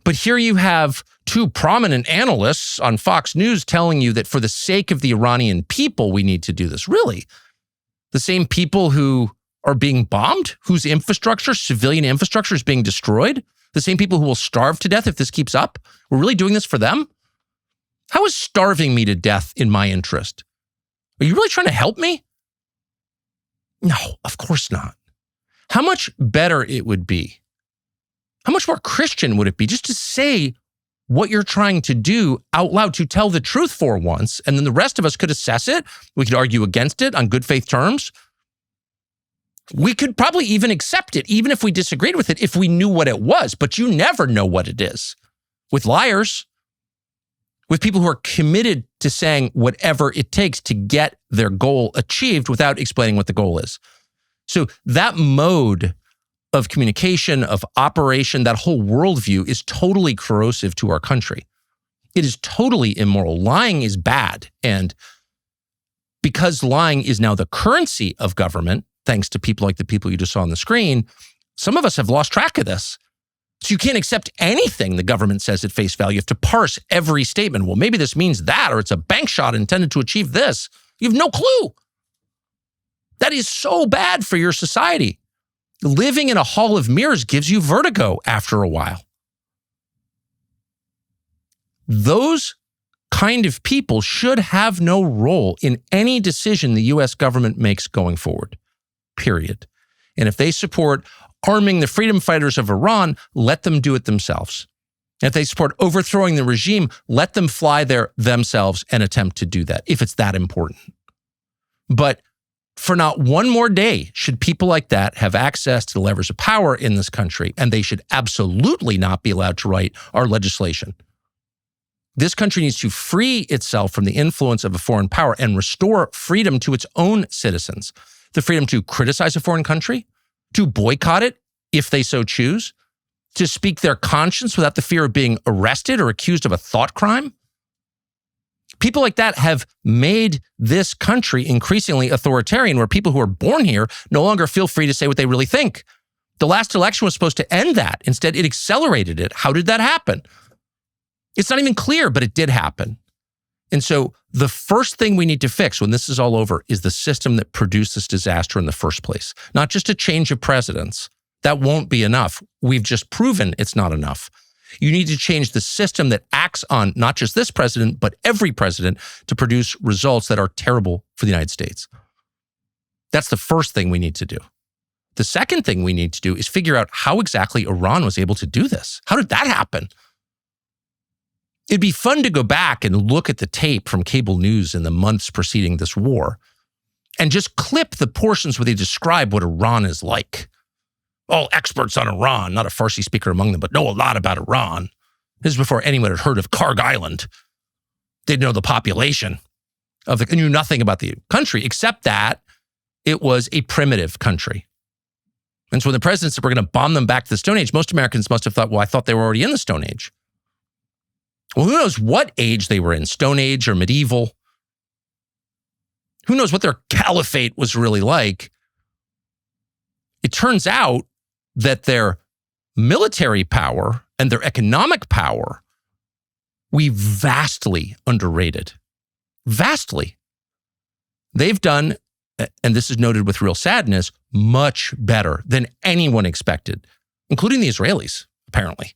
But here you have two prominent analysts on Fox News telling you that for the sake of the Iranian people, we need to do this. Really? The same people who are being bombed, whose infrastructure, civilian infrastructure is being destroyed? The same people who will starve to death if this keeps up? We're really doing this for them? How is starving me to death in my interest? Are you really trying to help me? No, of course not. How much better it would be, how much more Christian would it be just to say what you're trying to do out loud, to tell the truth for once, and then the rest of us could assess it. We could argue against it on good faith terms. We could probably even accept it, even if we disagreed with it, if we knew what it was. But you never know what it is with liars. with people who are committed to saying whatever it takes to get their goal achieved without explaining what the goal is. So that mode of communication, of operation, that whole worldview is totally corrosive to our country. It is totally immoral. Lying is bad. And because lying is now the currency of government, thanks to people like the people you just saw on the screen, some of us have lost track of this. So you can't accept anything the government says at face value. You have to parse every statement. Well, maybe this means that, or it's a bank shot intended to achieve this. You have no clue. That is so bad for your society. Living in a hall of mirrors gives you vertigo after a while. Those kind of people should have no role in any decision the U.S. government makes going forward, period. And if they support arming the freedom fighters of Iran, let them do it themselves. If they support overthrowing the regime, let them fly there themselves and attempt to do that, if it's that important. But for not one more day should people like that have access to the levers of power in this country, and they should absolutely not be allowed to write our legislation. This country needs to free itself from the influence of a foreign power and restore freedom to its own citizens. The freedom to criticize a foreign country, to boycott it if they so choose, to speak their conscience without the fear of being arrested or accused of a thought crime. People like that have made this country increasingly authoritarian, where people who are born here no longer feel free to say what they really think. The last election was supposed to end that. Instead, it accelerated it. How did that happen? It's not even clear, but it did happen. And so the first thing we need to fix when this is all over is the system that produced this disaster in the first place. Not just a change of presidents. That won't be enough. We've just proven it's not enough. You need to change the system that acts on not just this president, but every president to produce results that are terrible for the United States. That's the first thing we need to do. The second thing we need to do is figure out how exactly Iran was able to do this. How did that happen? It'd be fun to go back and look at the tape from cable news in the months preceding this war and just clip the portions where they describe what Iran is like. All experts on Iran, not a Farsi speaker among them, but know a lot about Iran. This is before anyone had heard of Karg Island. They didn't know the population of the, knew nothing about the country except that it was a primitive country. And so when the president said we're going to bomb them back to the Stone Age, most Americans must have thought, well, I thought they were already in the Stone Age. Well, who knows what age they were in, Stone Age or medieval? Who knows what their caliphate was really like? It turns out that their military power and their economic power, we vastly underrated. Vastly. They've done, and this is noted with real sadness, much better than anyone expected, including the Israelis, apparently.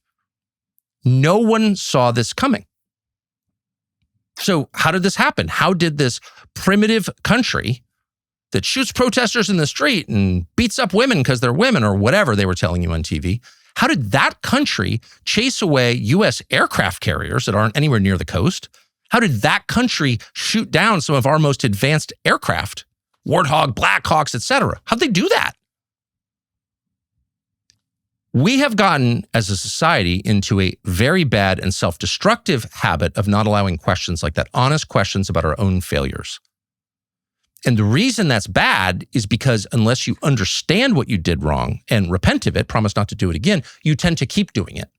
No one saw this coming. So how did this happen? How did this primitive country that shoots protesters in the street and beats up women because they're women or whatever they were telling you on TV, how did that country chase away U.S. aircraft carriers that aren't anywhere near the coast? How did that country shoot down some of our most advanced aircraft, Warthog, Blackhawks, etc.? How'd they do that? We have gotten, as a society, into a very bad and self-destructive habit of not allowing questions like that, honest questions about our own failures. And the reason that's bad is because unless you understand what you did wrong and repent of it, promise not to do it again, you tend to keep doing it.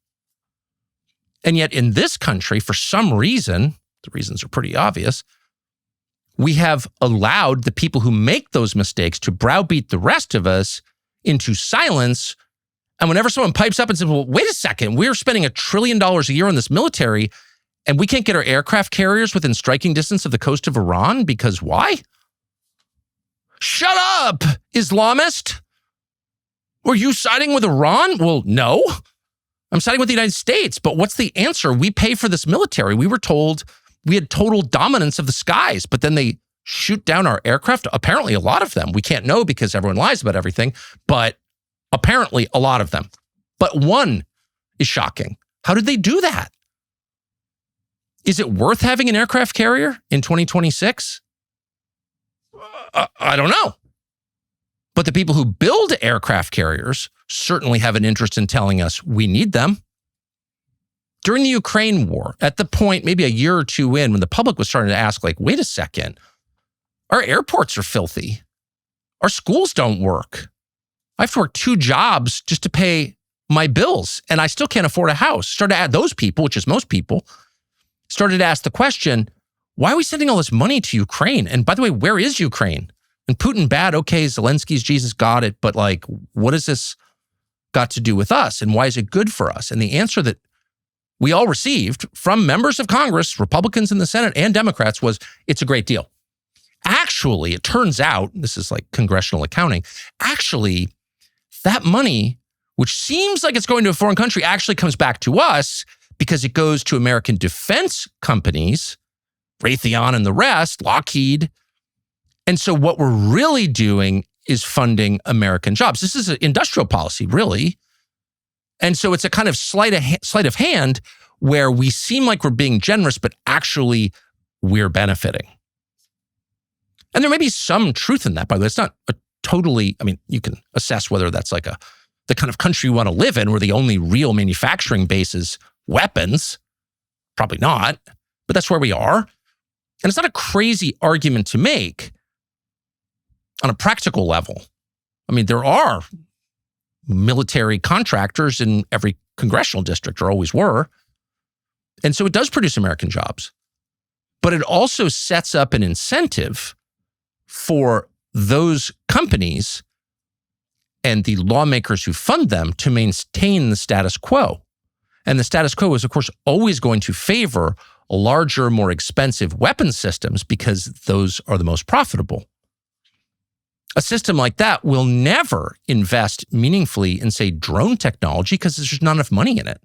And yet in this country, for some reason, the reasons are pretty obvious, we have allowed the people who make those mistakes to browbeat the rest of us into silence. And whenever someone pipes up and says, well, wait a second, we're spending $1 trillion a year on this military and we can't get our aircraft carriers within striking distance of the coast of Iran because why? Shut up, Islamist. Were you siding with Iran? Well, no. I'm siding with the United States. But what's the answer? We pay for this military. We were told we had total dominance of the skies, but then they shoot down our aircraft. Apparently, a lot of them. We can't know because everyone lies about everything, but apparently a lot of them. But one is shocking. How did they do that? Is it worth having an aircraft carrier in 2026? I don't know. But the people who build aircraft carriers certainly have an interest in telling us we need them. During the Ukraine war, at the point, maybe a year or two in, when the public was starting to ask, like, wait a second, our airports are filthy. Our schools don't work. I have to work 2 jobs just to pay my bills, and I still can't afford a house. Started to add those people, which is most people, started to ask the question, why are we sending all this money to Ukraine? And by the way, where is Ukraine? And Putin bad, okay, Zelensky's Jesus, got it, but like, what has this got to do with us? And why is it good for us? And the answer that we all received from members of Congress, Republicans in the Senate and Democrats, was it's a great deal. Actually, it turns out, this is like congressional accounting, actually, that money, which seems like it's going to a foreign country, actually comes back to us because it goes to American defense companies, Raytheon and the rest, Lockheed. And so what we're really doing is funding American jobs. This is an industrial policy, really. And so it's a kind of sleight of hand where we seem like we're being generous, but actually we're benefiting. And there may be some truth in that, by the way. It's not a totally, I mean, you can assess whether that's like the kind of country you want to live in where the only real manufacturing base is weapons. Probably not, but that's where we are. And it's not a crazy argument to make on a practical level. I mean, there are military contractors in every congressional district, or always were. And so it does produce American jobs. But it also sets up an incentive for those companies and the lawmakers who fund them to maintain the status quo. And the status quo is, of course, always going to favor larger, more expensive weapon systems because those are the most profitable. A system like that will never invest meaningfully in, say, drone technology because there's just not enough money in it.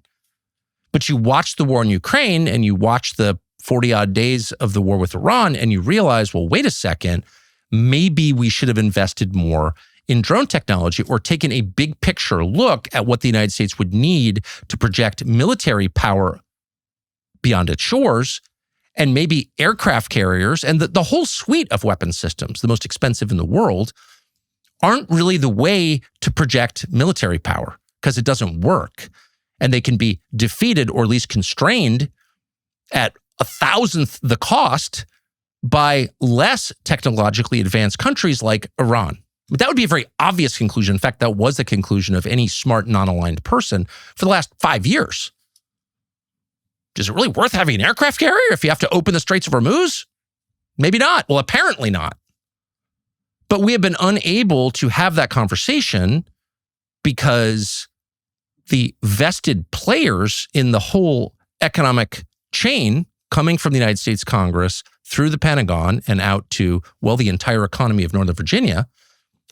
But you watch the war in Ukraine and you watch the 40-odd days of the war with Iran and you realize, well, wait a second, maybe we should have invested more in drone technology or taken a big picture look at what the United States would need to project military power beyond its shores, and maybe aircraft carriers and the whole suite of weapon systems, the most expensive in the world, aren't really the way to project military power because it doesn't work. And they can be defeated or at least constrained at 1,000th the cost by less technologically advanced countries like Iran. But that would be a very obvious conclusion. In fact, that was the conclusion of any smart, non-aligned person for the last 5 years. Is it really worth having an aircraft carrier if you have to open the Straits of Hormuz? Maybe not. Well, apparently not. But we have been unable to have that conversation because the vested players in the whole economic chain coming from the United States Congress through the Pentagon and out to, well, the entire economy of Northern Virginia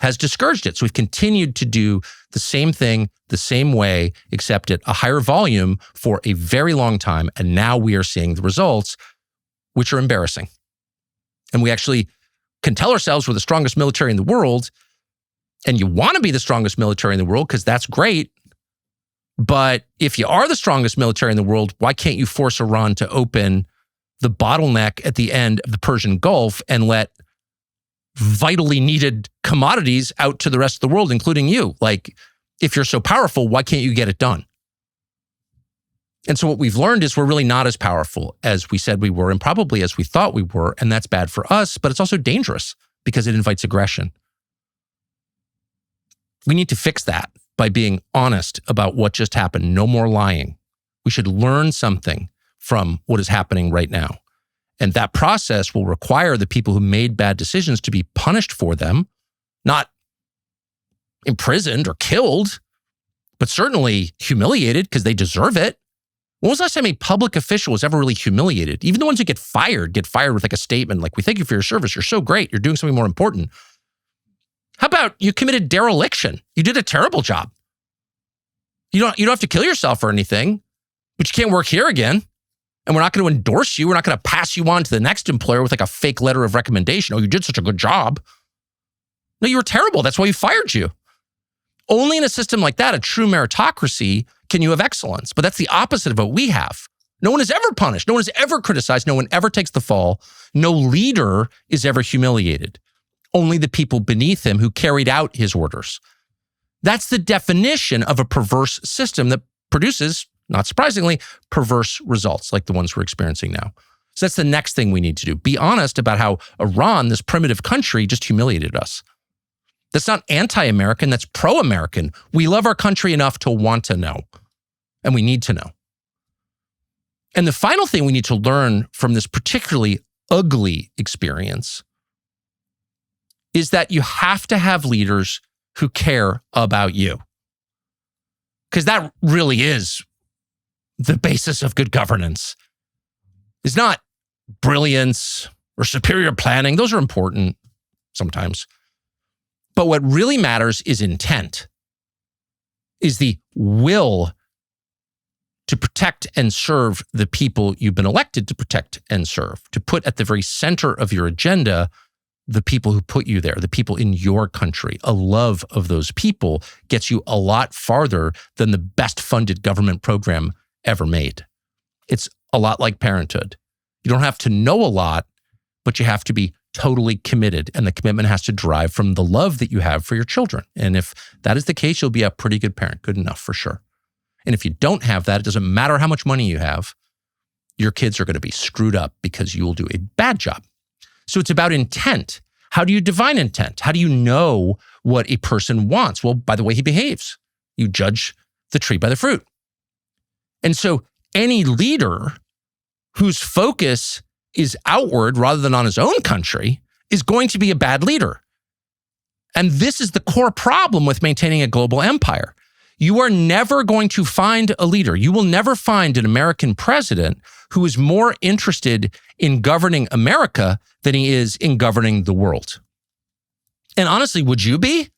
has discouraged it. So we've continued to do the same thing, the same way, except at a higher volume for a very long time. And now we are seeing the results, which are embarrassing. And we actually can tell ourselves we're the strongest military in the world. And you want to be the strongest military in the world because that's great. But if you are the strongest military in the world, why can't you force Iran to open the bottleneck at the end of the Persian Gulf and let vitally needed commodities out to the rest of the world, including you? Like, if you're so powerful, why can't you get it done? And so what we've learned is we're really not as powerful as we said we were and probably as we thought we were. And that's bad for us, but it's also dangerous because it invites aggression. We need to fix that by being honest about what just happened. No more lying. We should learn something from what is happening right now. And that process will require the people who made bad decisions to be punished for them, not imprisoned or killed, but certainly humiliated because they deserve it. When was the last time a public official was ever really humiliated? Even the ones who get fired with like a statement like, we thank you for your service. You're so great. You're doing something more important. How about you committed dereliction? You did a terrible job. You don't have to kill yourself or anything, but you can't work here again. And we're not going to endorse you. We're not going to pass you on to the next employer with like a fake letter of recommendation. Oh, you did such a good job. No, you were terrible. That's why we fired you. Only in a system like that, a true meritocracy, can you have excellence. But that's the opposite of what we have. No one is ever punished. No one is ever criticized. No one ever takes the fall. No leader is ever humiliated. Only the people beneath him who carried out his orders. That's the definition of a perverse system that produces not surprisingly, perverse results like the ones we're experiencing now. So that's the next thing we need to do. Be honest about how Iran, this primitive country, just humiliated us. That's not anti-American, that's pro-American. We love our country enough to want to know, and we need to know. And the final thing we need to learn from this particularly ugly experience is that you have to have leaders who care about you. Because that really is the basis of good governance. It's not brilliance or superior planning. Those are important sometimes. But what really matters is intent, is the will to protect and serve the people you've been elected to protect and serve, to put at the very center of your agenda the people who put you there, the people in your country. A love of those people gets you a lot farther than the best funded government program ever made. It's a lot like parenthood. You don't have to know a lot, but you have to be totally committed. And the commitment has to derive from the love that you have for your children. And if that is the case, you'll be a pretty good parent, good enough for sure. And if you don't have that, it doesn't matter how much money you have, your kids are going to be screwed up because you will do a bad job. So it's about intent. How do you divine intent? How do you know what a person wants? Well, by the way he behaves. You judge the tree by the fruit. And so any leader whose focus is outward rather than on his own country is going to be a bad leader. And this is the core problem with maintaining a global empire. You are never going to find a leader. You will never find an American president who is more interested in governing America than he is in governing the world. And honestly, would you be?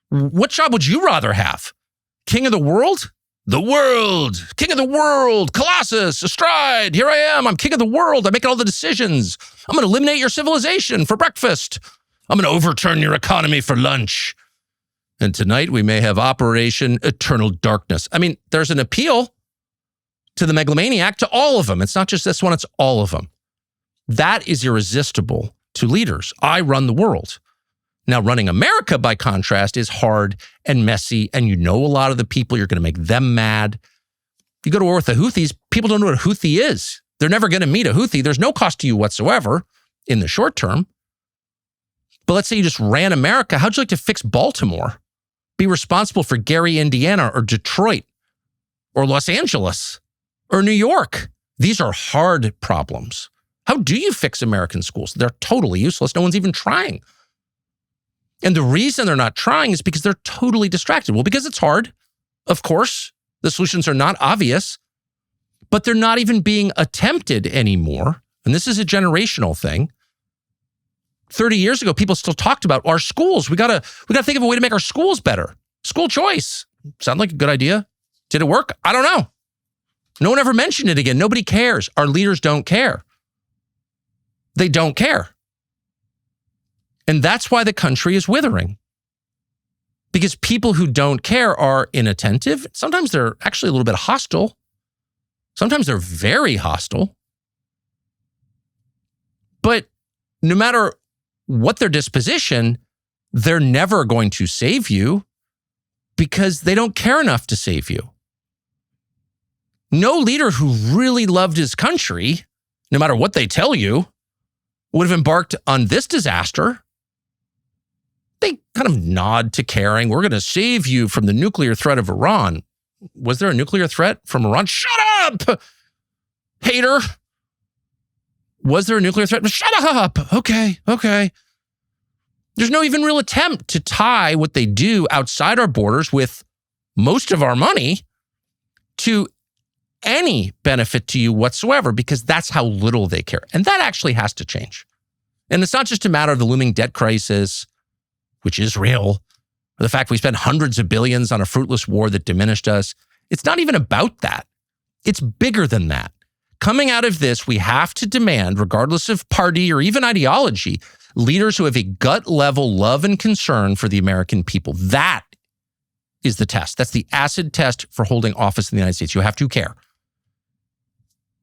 What job would you rather have? King of the world? The world, king of the world, Colossus, astride, here I am, I'm king of the world, I'm making all the decisions. I'm going to eliminate your civilization for breakfast. I'm going to overturn your economy for lunch. And tonight we may have Operation Eternal Darkness. I mean, there's an appeal to the megalomaniac, to all of them. It's not just this one, it's all of them. That is irresistible to leaders. I run the world. Now, running America, by contrast, is hard and messy, and you know a lot of the people, you're going to make them mad. You go to war with the Houthis, people don't know what a Houthi is. They're never going to meet a Houthi. There's no cost to you whatsoever in the short term. But let's say you just ran America. How'd you like to fix Baltimore? Be responsible for Gary, Indiana, or Detroit, or Los Angeles, or New York. These are hard problems. How do you fix American schools? They're totally useless. No one's even trying. And the reason they're not trying is because they're totally distracted. Well, because it's hard, of course. The solutions are not obvious, but they're not even being attempted anymore. And this is a generational thing. 30 years ago, people still talked about our schools. We gotta think of a way to make our schools better. School choice. Sound like a good idea? Did it work? I don't know. No one ever mentioned it again. Nobody cares. Our leaders don't care. They don't care. And that's why the country is withering. Because people who don't care are inattentive. Sometimes they're actually a little bit hostile. Sometimes they're very hostile. But no matter what their disposition, they're never going to save you because they don't care enough to save you. No leader who really loved his country, no matter what they tell you, would have embarked on this disaster. They kind of nod to caring. We're going to save you from the nuclear threat of Iran. Was there a nuclear threat from Iran? Shut up, hater. Was there a nuclear threat? Shut up. Okay. There's no even real attempt to tie what they do outside our borders with most of our money to any benefit to you whatsoever, because that's how little they care. And that actually has to change. And it's not just a matter of the looming debt crisis, which is real, or the fact we spent hundreds of billions on a fruitless war that diminished us. It's not even about that. It's bigger than that. Coming out of this, we have to demand, regardless of party or even ideology, leaders who have a gut-level love and concern for the American people. That is the test. That's the acid test for holding office in the United States. You have to care.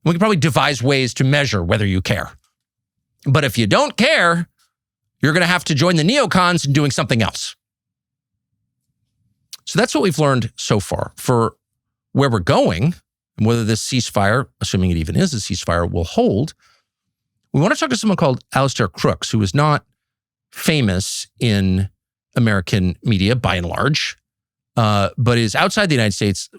We can probably devise ways to measure whether you care. But if you don't care, you're going to have to join the neocons in doing something else. So that's what we've learned so far. For where we're going and whether this ceasefire, assuming it even is a ceasefire, will hold, we want to talk to someone called Alastair Crooke, who is not famous in American media by and large, but is outside the United States,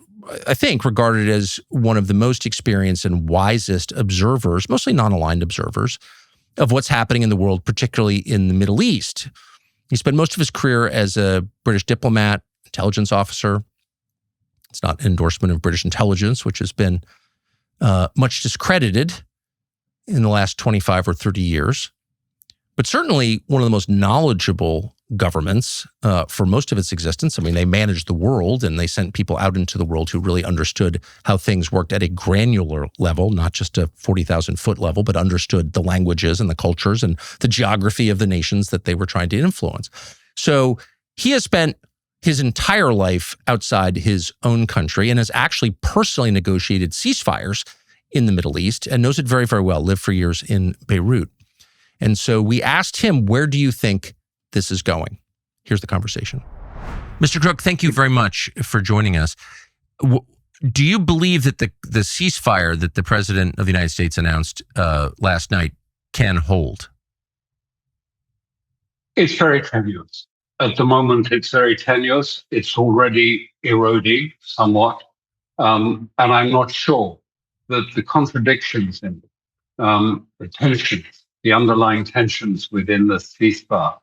I think, regarded as one of the most experienced and wisest observers, mostly non-aligned observers, of what's happening in the world, particularly in the Middle East. He spent most of his career as a British diplomat, intelligence officer. It's not an endorsement of British intelligence, which has been much discredited in the last 25 or 30 years. But certainly one of the most knowledgeable governments for most of its existence. I mean, they managed the world and they sent people out into the world who really understood how things worked at a granular level, not just a 40,000 foot level, but understood the languages and the cultures and the geography of the nations that they were trying to influence. So he has spent his entire life outside his own country and has actually personally negotiated ceasefires in the Middle East and knows it very, very well, lived for years in Beirut. And so we asked him, where do you think this is going? Here's the conversation. Mr. Crooke, thank you very much for joining us. Do you believe that the ceasefire that the President of the United States announced last night can hold? It's very tenuous. At the moment, it's very tenuous. It's already eroding somewhat. And I'm not sure that the contradictions in the tensions, the underlying tensions within the ceasefire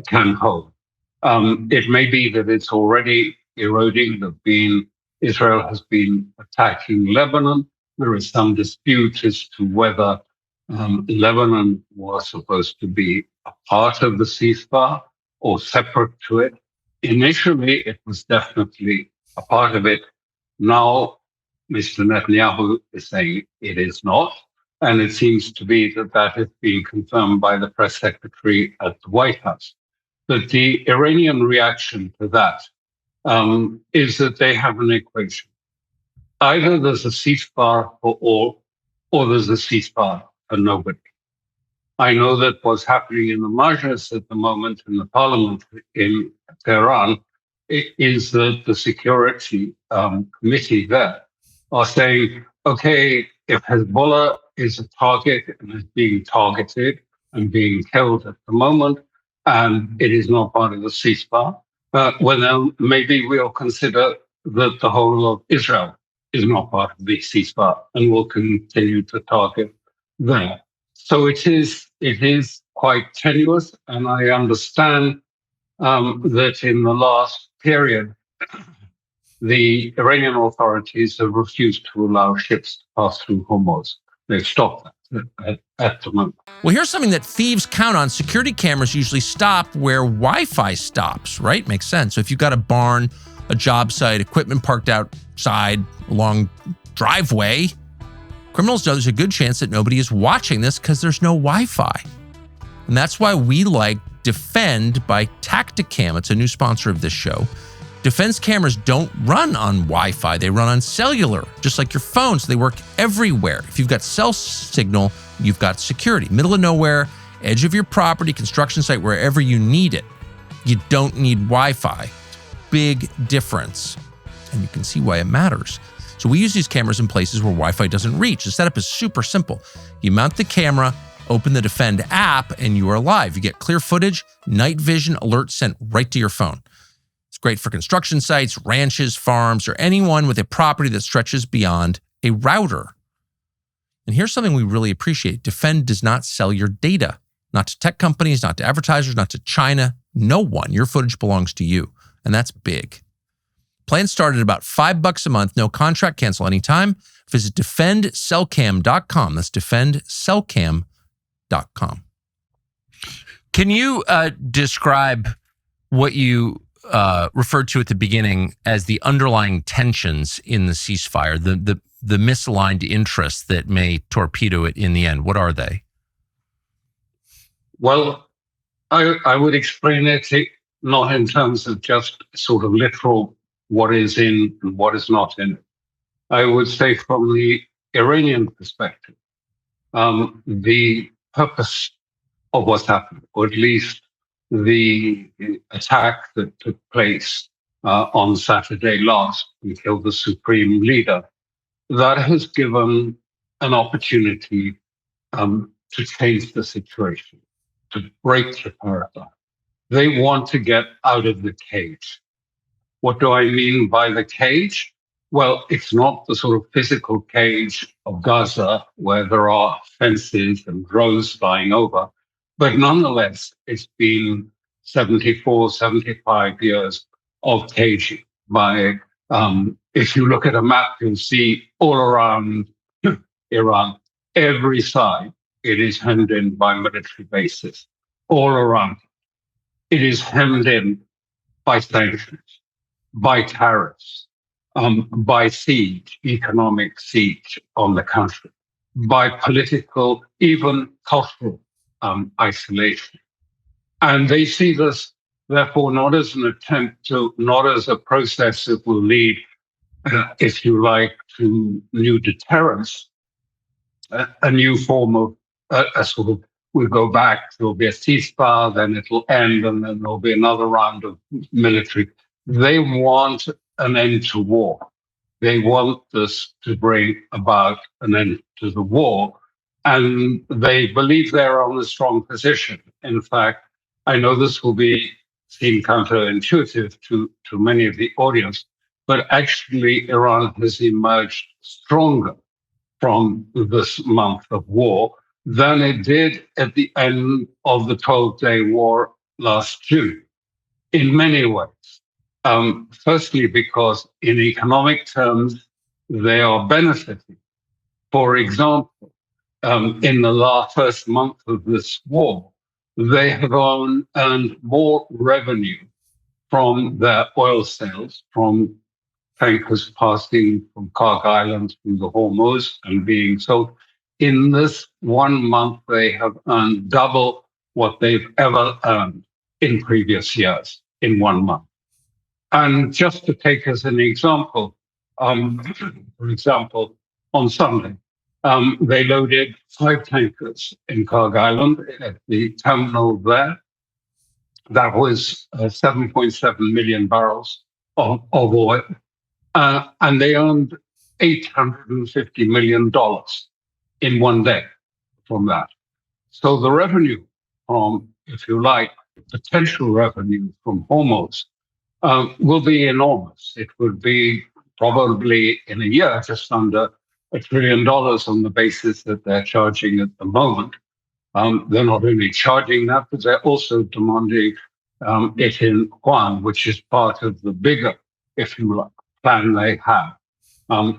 can hold. It may be that it's already eroding. Israel has been attacking Lebanon. There is some dispute as to whether Lebanon was supposed to be a part of the ceasefire or separate to it. Initially, it was definitely a part of it. Now, Mr. Netanyahu is saying it is not. And it seems to be that has been confirmed by the press secretary at the White House. But the Iranian reaction to that is that they have an equation. Either there's a ceasefire for all, or there's a ceasefire for nobody. I know that what's happening in the Majlis at the moment in the parliament in Tehran is that the security committee there are saying, okay, if Hezbollah is a target and is being targeted and being killed at the moment, and it is not part of the ceasefire, well, then maybe we'll consider that the whole of Israel is not part of the ceasefire and will continue to target there. So it is quite tenuous, and I understand that in the last period, the Iranian authorities have refused to allow ships to pass through Hormuz. They've stopped that at the moment. Well, here's something that thieves count on. Security cameras usually stop where Wi-Fi stops, right? Makes sense. So if you've got a barn, a job site, equipment parked outside along driveway, criminals know there's a good chance that nobody is watching this because there's no Wi-Fi. And that's why we like Defend by Tacticam. It's a new sponsor of this show. Defense cameras don't run on Wi-Fi. They run on cellular, just like your phone. So they work everywhere. If you've got cell signal, you've got security. Middle of nowhere, edge of your property, construction site, wherever you need it. You don't need Wi-Fi. Big difference. And you can see why it matters. So we use these cameras in places where Wi-Fi doesn't reach. The setup is super simple. You mount the camera, open the Defend app, and you are live. You get clear footage, night vision alerts sent right to your phone. It's great for construction sites, ranches, farms, or anyone with a property that stretches beyond a router. And here's something we really appreciate. Defend does not sell your data, not to tech companies, not to advertisers, not to China, no one. Your footage belongs to you, and that's big. Plans start at about $5 a month, no contract, cancel anytime. Visit defendcellcam.com. That's defendcellcam.com. Can you describe what you referred to at the beginning as the underlying tensions in the ceasefire, the misaligned interests that may torpedo it in the end? What are they? Well, I would explain it not in terms of just sort of literal what is in and what is not in it. I would say from the Iranian perspective, the purpose of what's happened, or at least the attack that took place on Saturday last and killed the supreme leader. That has given an opportunity to change the situation, to break the paradigm. They want to get out of the cage. What do I mean by the cage? Well, it's not the sort of physical cage of Gaza where there are fences and drones flying over, but nonetheless, it's been 74, 75 years of caging. If you look at a map, you'll see all around Iran, every side, it is hemmed in by military bases. All around, it is hemmed in by sanctions, by tariffs, by siege, economic siege on the country, by political, even cultural isolation. And they see this, therefore, not as an attempt to, not as a process that will lead, if you like, to new deterrence, a new form of a sort of, we'll go back, there'll be a ceasefire, then it'll end, and then there'll be another round of military. They want an end to war. They want this to bring about an end to the war. And they believe they're on a strong position. In fact, I know this will seem counterintuitive to many of the audience, but actually Iran has emerged stronger from this month of war than it did at the end of the 12-day war last June, in many ways. Firstly, because in economic terms, they are benefiting. For example, in the first month of this war, they have earned more revenue from their oil sales, from tankers passing from Karg Island through the Hormuz and being sold. In this 1 month, they have earned double what they've ever earned in previous years in 1 month. And just to take as an example, for example, on Sunday, they loaded 5 tankers in Karg Island at the terminal there. That was 7.7 million barrels of oil. And they earned $850 million in 1 day from that. So the revenue from, if you like, potential revenue from Hormuz will be enormous. It would be probably in a year just under $1 trillion on the basis that they're charging at the moment. They're not only charging that, but they're also demanding it in yuan, which is part of the bigger, if you like, plan they have,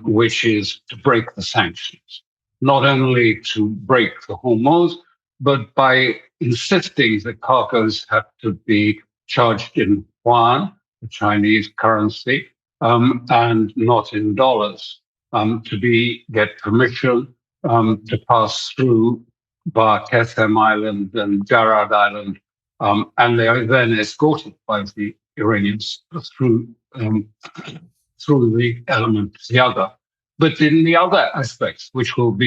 which is to break the sanctions. Not only to break the Hormuz, but by insisting that cargoes have to be charged in yuan, the Chinese currency, and not in dollars, to get permission to pass through Bar Kesem Island and Jarad Island, and they are then escorted by the Iranians through the element Ziada. But in the other aspects, which will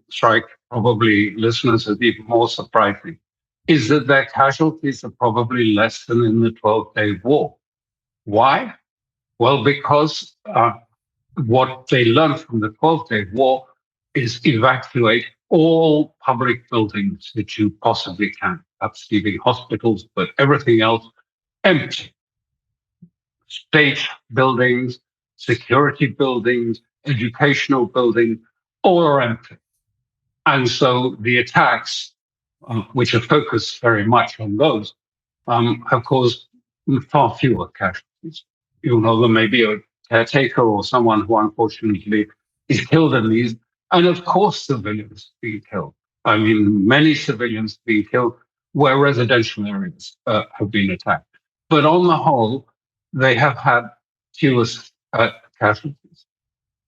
strike probably listeners as even more surprising, is that their casualties are probably less than in the 12-day war. Why? Well, because what they learned from the 12-day war is evacuate all public buildings that you possibly can, perhaps leaving hospitals, but everything else empty. State buildings, security buildings, educational buildings, all are empty. And so the attacks, which are focused very much on those, have caused far fewer casualties. You know, there may be a caretaker or someone who unfortunately is killed in these, and of course civilians being killed. I mean, many civilians being killed where residential areas have been attacked. But on the whole, they have had fewest casualties.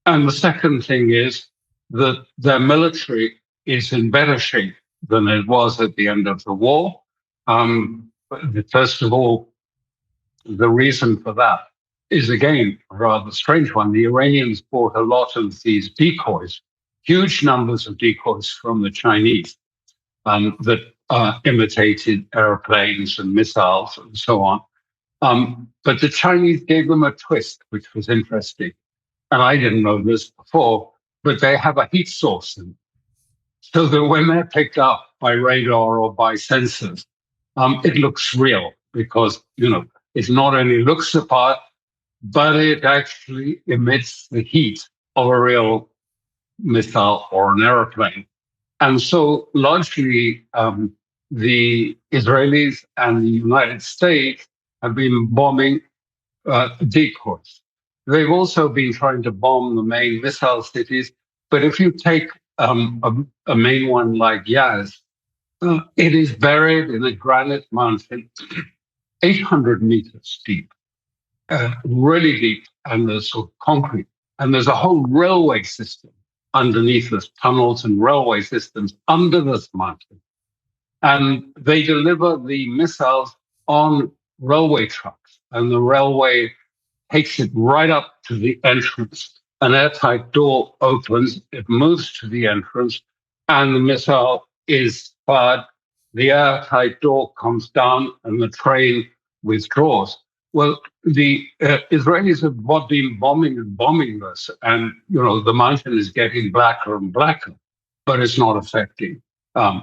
And the second thing is that their military is in better shape than it was at the end of the war. First of all, the reason for that is, again, a rather strange one. The Iranians bought a lot of these decoys, huge numbers of decoys from the Chinese that imitated airplanes and missiles and so on. But the Chinese gave them a twist, which was interesting. And I didn't know this before, but they have a heat source in it. So that when they're picked up by radar or by sensors, it looks real because, it not only looks the part, but it actually emits the heat of a real missile or an airplane. And so largely, the Israelis and the United States have been bombing decoys. They've also been trying to bomb the main missile cities. But if you take a main one like Yaz, it is buried in a granite mountain, 800 meters deep, really deep, and there's sort of concrete. And there's a whole railway system underneath this, tunnels and railway systems under this mountain. And they deliver the missiles on railway trucks, and the railway takes it right up to the entrance. An airtight door opens, it moves to the entrance, and the missile is fired. The airtight door comes down, and the train withdraws. Well, the Israelis have been bombing this, and the mountain is getting blacker and blacker, but it's not affecting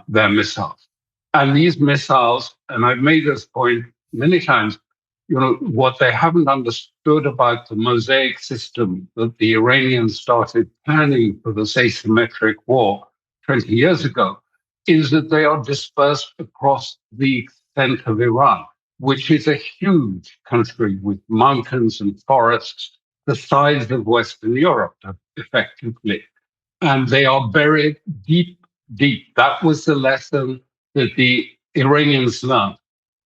their missiles. And these missiles, and I've made this point many times, what they haven't understood about the mosaic system that the Iranians started planning for this asymmetric war 20 years ago is that they are dispersed across the extent of Iran, which is a huge country with mountains and forests, the size of Western Europe, effectively. And they are buried deep, deep. That was the lesson that the Iranians learned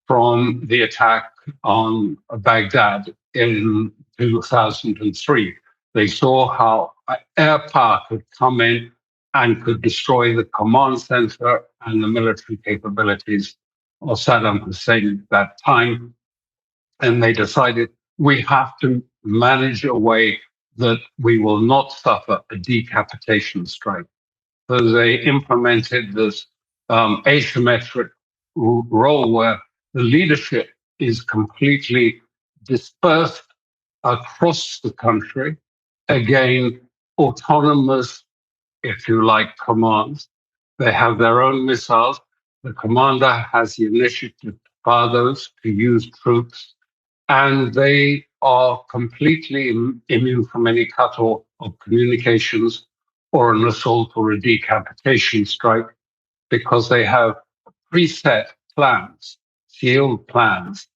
from the attack on Baghdad in 2003. They saw how air power could come in and could destroy the command center and the military capabilities of Saddam Hussein at that time. And they decided we have to manage a way that we will not suffer a decapitation strike. So they implemented this asymmetric role where the leadership is completely dispersed across the country. Again, autonomous, if you like, commands. They have their own missiles. The commander has the initiative to fire those, to use troops, and they are completely immune from any cutoff of communications or an assault or a decapitation strike because they have preset plans, sealed plans.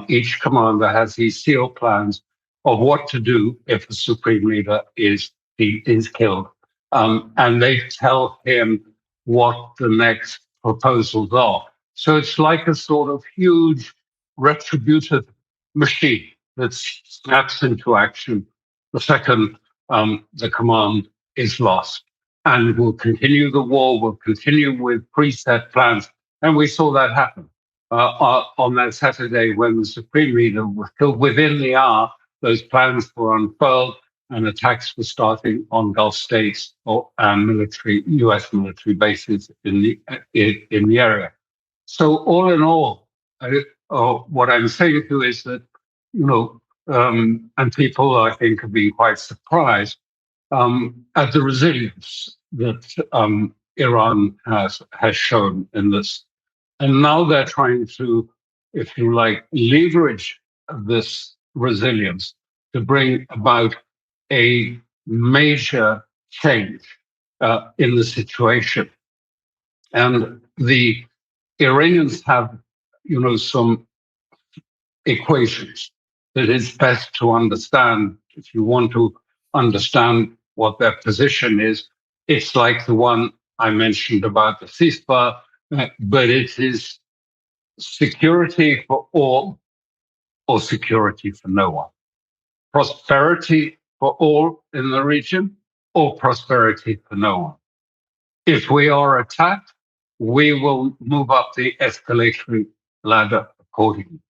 Each commander has these sealed plans of what to do if the supreme leader is killed. And they tell him what the next proposals are. So it's like a sort of huge retributive machine that snaps into action the second the command is lost. And will continue the war, will continue with preset plans. And we saw that happen on that Saturday when the Supreme Leader was killed. Within the hour, those plans were unfurled and attacks were starting on Gulf states or U.S. military bases in the area. So all in all, what I'm saying to you is that, and people I think have been quite surprised at the resilience that Iran has shown in this. And now they're trying to, if you like, leverage this resilience to bring about a major change in the situation. And the Iranians have, some equations that it's best to understand if you want to understand what their position is. It's like the one I mentioned about the ceasefire, but it is security for all or security for no one. Prosperity for all in the region or prosperity for no one. If we are attacked, we will move up the escalatory ladder accordingly.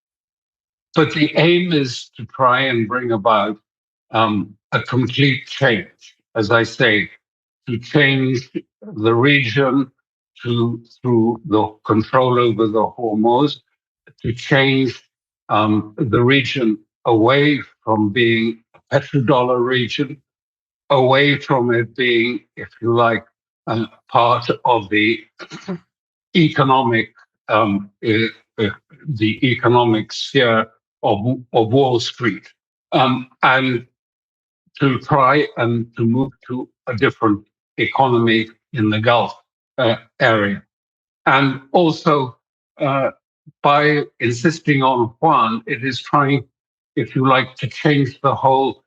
But the aim is to try and bring about a complete change, as I say, to change the region through the control over the Hormuz, to change the region away from being a petrodollar region, away from it being, if you like, part of the economic the economic sphere of Wall Street, and to try and to move to a different economy in the Gulf area. And also, by insisting on Juan, it is trying, if you like, to change the whole,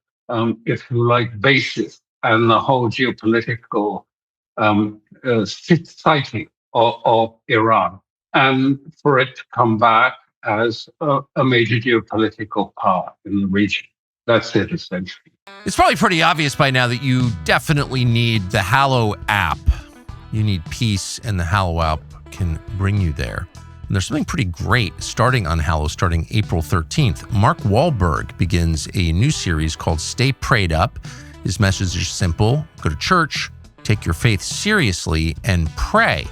if you like, basis and the whole geopolitical psyche of Iran, and for it to come back as a major geopolitical power in the region. That's it, essentially. It's probably pretty obvious by now that you definitely need the Hallow app. You need peace, and the Hallow app can bring you there. And there's something pretty great starting on Hallow, starting April 13th. Mark Wahlberg begins a new series called Stay Prayed Up. His message is simple: go to church, take your faith seriously, and pray.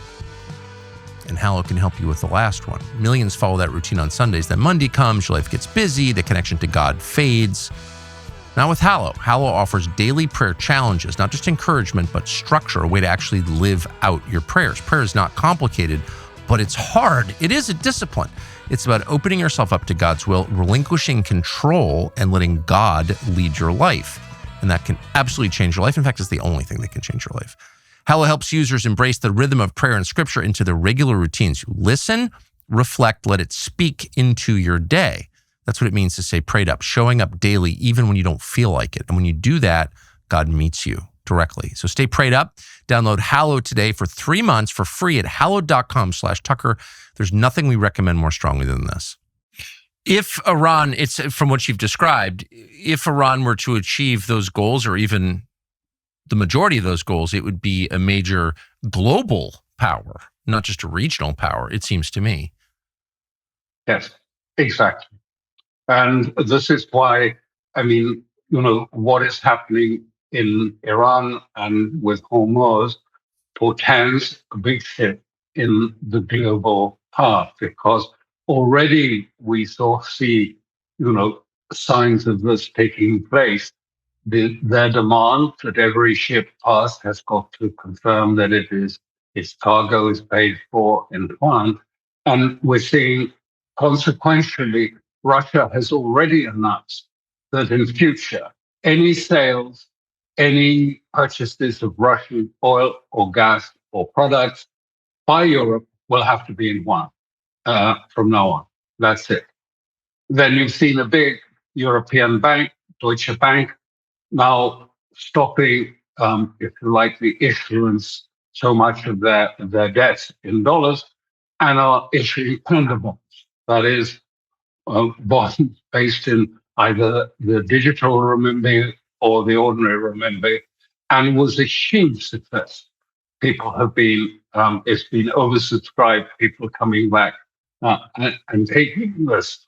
And Hallow can help you with the last one. Millions follow that routine on Sundays. Then Monday comes, your life gets busy, the connection to God fades. Not with Hallow. Hallow offers daily prayer challenges, not just encouragement, but structure, a way to actually live out your prayers. Prayer is not complicated, but it's hard. It is a discipline. It's about opening yourself up to God's will, relinquishing control, and letting God lead your life. And that can absolutely change your life. In fact, it's the only thing that can change your life. Hallow helps users embrace the rhythm of prayer and scripture into their regular routines. You listen, reflect, let it speak into your day. That's what it means to say prayed up, showing up daily, even when you don't feel like it. And when you do that, God meets you directly. So stay prayed up. Download Hallow today for 3 months for free at hallow.com/Tucker. There's nothing we recommend more strongly than this. If Iran, it's from what you've described, if Iran were to achieve those goals, or even the majority of those goals, it would be a major global power, not just a regional power, it seems to me. Yes, exactly. And this is why, I mean, what is happening in Iran and with Hormuz portends a big shift in the global path, because already we see, signs of this taking place. Their demand that every ship passed has got to confirm that its cargo is paid for in yuan. And we're seeing, consequentially, Russia has already announced that in future, any sales, any purchases of Russian oil or gas or products by Europe will have to be in yuan from now on. That's it. Then you've seen a big European bank, Deutsche Bank, now stopping, if you like, the issuance so much of their debts in dollars, and are issuing pound bonds. That is, bonds based in either the digital renminbi or the ordinary renminbi, and was a huge success. People have been, it's been oversubscribed, people coming back and taking risks.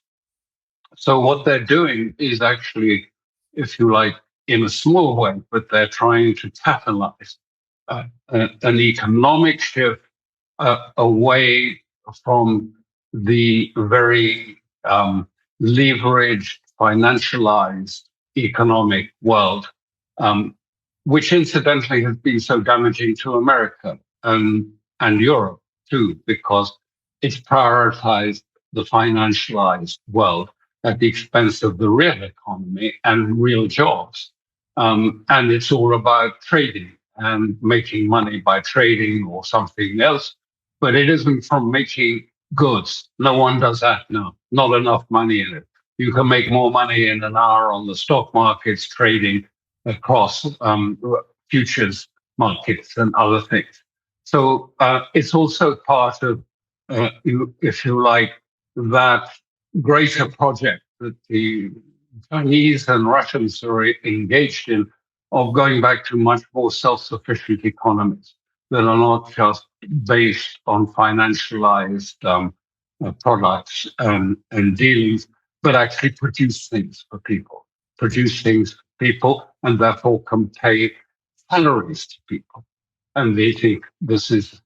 So what they're doing is actually, if you like, in a small way, but they're trying to catalyze an economic shift away from the very leveraged, financialized economic world, which incidentally has been so damaging to America and Europe too, because it's prioritized the financialized world at the expense of the real economy and real jobs. And it's all about trading and making money by trading or something else, but it isn't from making goods. No one does that now. Not enough money in it. You can make more money in an hour on the stock markets trading across futures markets and other things. So it's also part of, if you like, that greater project that the Chinese and Russians are engaged in, of going back to much more self-sufficient economies that are not just based on financialized products and dealings, but actually produce things for people, and therefore can pay salaries to people. And they think this is,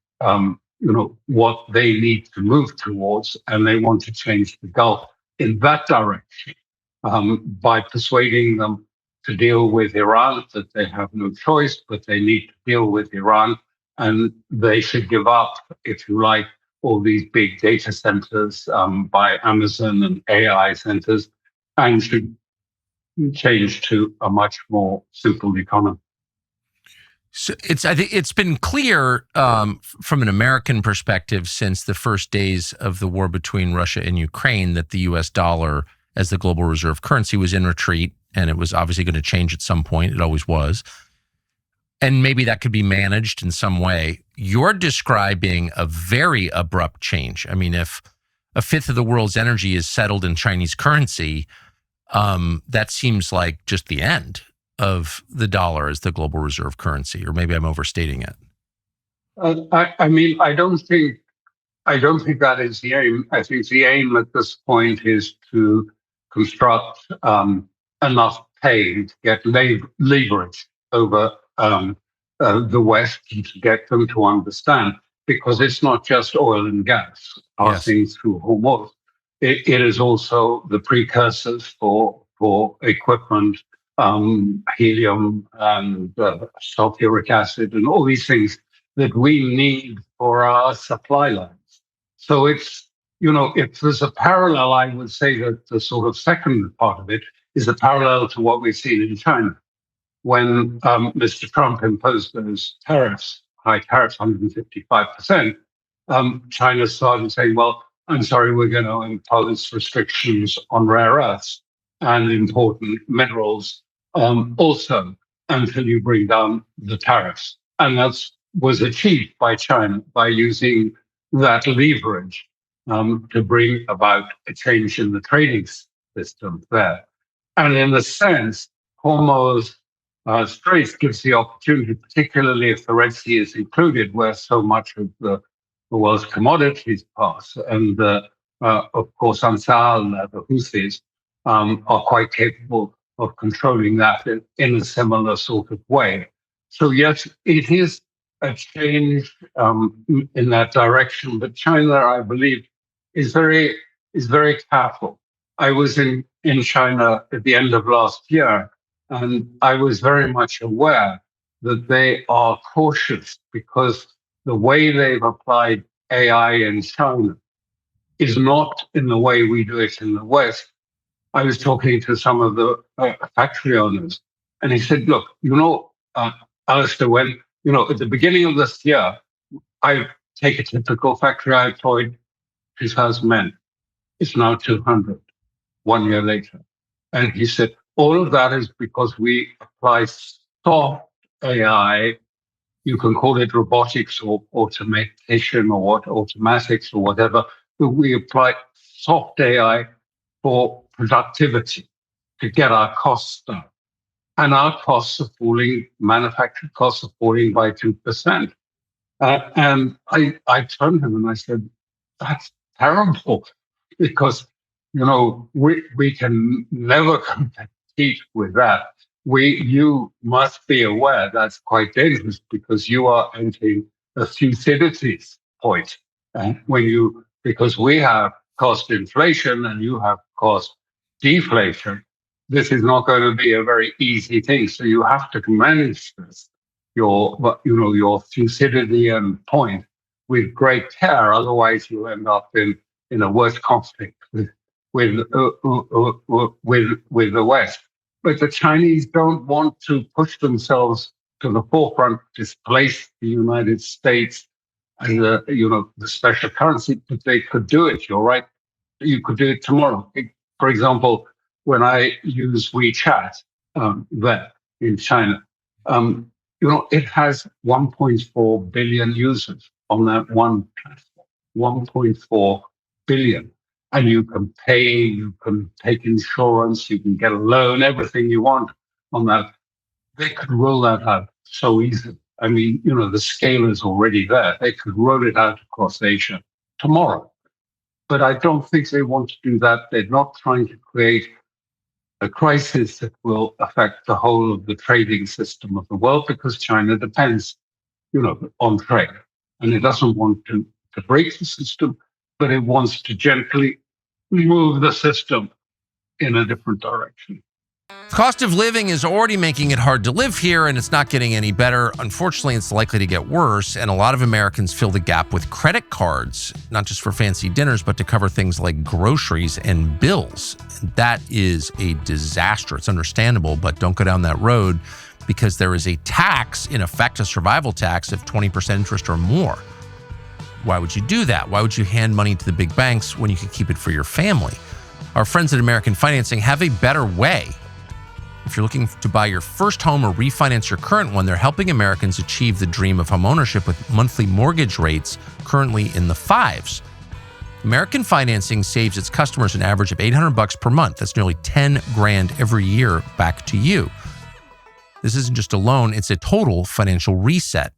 what they need to move towards, and they want to change the Gulf in that direction by persuading them to deal with Iran, that they have no choice, but they need to deal with Iran, and they should give up, if you like, all these big data centers by Amazon and AI centers, and should change to a much more simple economy. So I think it's been clear from an American perspective since the first days of the war between Russia and Ukraine that the U.S. dollar as the global reserve currency was in retreat, and it was obviously going to change at some point. It always was. And maybe that could be managed in some way. You're describing a very abrupt change. I mean, if a fifth of the world's energy is settled in Chinese currency, that seems like just the end of the dollar as the global reserve currency, or maybe I'm overstating it. I mean, I don't think that is the aim. I think the aim at this point is to construct enough pain to get leverage over the West and to get them to understand, because it's not just oil and gas passing through Hormuz. It is also the precursors for equipment, helium and sulfuric acid and all these things that we need for our supply lines. So it's, if there's a parallel, I would say that the sort of second part of it is a parallel to what we've seen in China. When Mr. Trump imposed those tariffs, high tariffs, 155%, China started saying, well, I'm sorry, we're going to impose restrictions on rare earths and important minerals also until you bring down the tariffs. And that was achieved by China by using that leverage to bring about a change in the trading system there. And in a sense, Hormuz Straits gives the opportunity, particularly if the Red Sea is included, where so much of the world's commodities pass. And of course, Ansar, the Houthis, are quite capable of controlling that in a similar sort of way. So yes, it is a change in that direction. But China, I believe, is very careful. I was in China at the end of last year, and I was very much aware that they are cautious because the way they've applied AI in China is not in the way we do it in the West. I was talking to some of the factory owners, and he said, look, Alastair, when, at the beginning of this year, I take a typical factory, I employed 2,000 men. It's now 200, 1 year later. And he said, all of that is because we apply soft AI. You can call it robotics or automation or automatics or whatever, but we apply soft AI for productivity to get our costs down. And our costs are falling, manufactured costs are falling by 2%. And I turned to him and I said, that's terrible, because, we can never compete with that. You must be aware that's quite dangerous, because you are entering a Thucydides point. Because we have cost inflation and you have cost deflation, this is not going to be a very easy thing. So you have to manage this, your Thucydidean point, with great care. Otherwise, you end up in a worse conflict with the West. But the Chinese don't want to push themselves to the forefront, displace the United States and the special currency, but they could do it. You're right. You could do it tomorrow. For example, when I use WeChat there in China, it has 1.4 billion users on that one platform. 1.4 billion. And you can pay, you can take insurance, you can get a loan, everything you want on that. They could roll that out so easily. I mean, the scale is already there. They could roll it out across Asia tomorrow. But I don't think they want to do that. They're not trying to create a crisis that will affect the whole of the trading system of the world, because China depends, on trade. And it doesn't want to break the system, but it wants to gently move the system in a different direction. Cost of living is already making it hard to live here, and it's not getting any better. Unfortunately, it's likely to get worse, and a lot of Americans fill the gap with credit cards, not just for fancy dinners, but to cover things like groceries and bills. And that is a disaster. It's understandable, but don't go down that road because there is a tax, in effect, a survival tax of 20% interest or more. Why would you do that? Why would you hand money to the big banks when you could keep it for your family? Our friends at American Financing have a better way. If you're looking to buy your first home or refinance your current one, they're helping Americans achieve the dream of homeownership with monthly mortgage rates currently in the fives. American Financing saves its customers an average of $800 per month. That's nearly 10 grand every year back to you. This isn't just a loan, it's a total financial reset.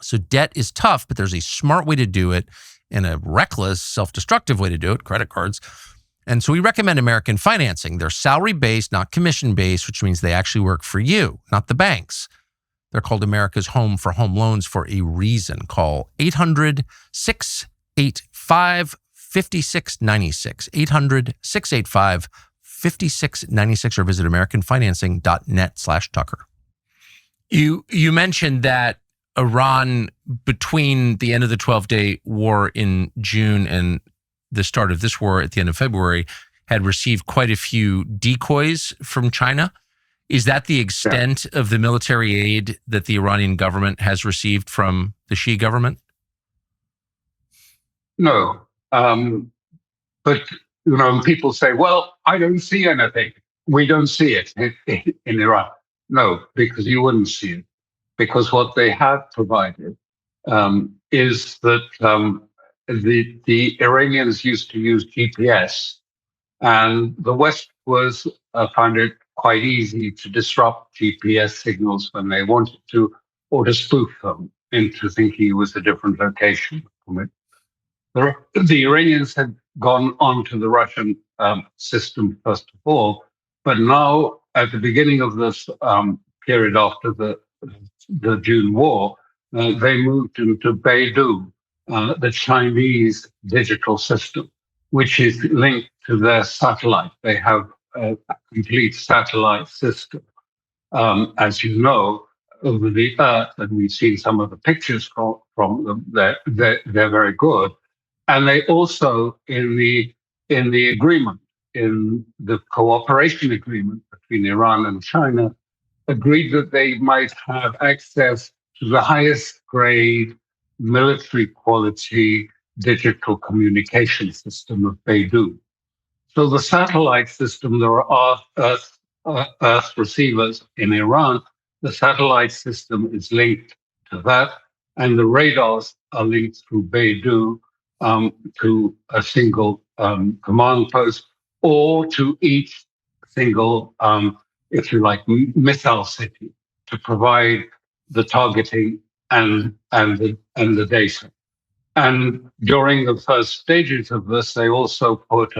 So debt is tough, but there's a smart way to do it and a reckless, self-destructive way to do it, credit cards. And so we recommend American Financing. They're salary-based, not commission-based, which means they actually work for you, not the banks. They're called America's Home for Home Loans for a reason. Call 800-685-5696, 800-685-5696, or visit americanfinancing.net/Tucker. You mentioned that Iran, between the end of the 12-day war in June and the start of this war at the end of February, had received quite a few decoys from China. Is that the extent of the military aid that the Iranian government has received from the Shia government? No. But, people say, well, I don't see anything. We don't see it in Iran. No, because you wouldn't see it. Because what they have provided is that the Iranians used to use GPS, and the West found it quite easy to disrupt GPS signals when they wanted to, or to spoof them into thinking it was a different location from it. The Iranians had gone on to the Russian system first of all, but now at the beginning of this period after the June war, they moved into Beirut, the Chinese digital system, which is linked to their satellite. They have a complete satellite system, as you know, over the Earth, and we've seen some of the pictures from them. They're very good, and they also in the agreement, in the cooperation agreement between Iran and China, agreed that they might have access to the highest grade military quality digital communication system of Beirut. So the satellite system, there are Earth receivers in Iran. The satellite system is linked to that, and the radars are linked through Beirut to a single command post, or to each single, if you like, missile city to provide the targeting and the data. And during the first stages of this, they also put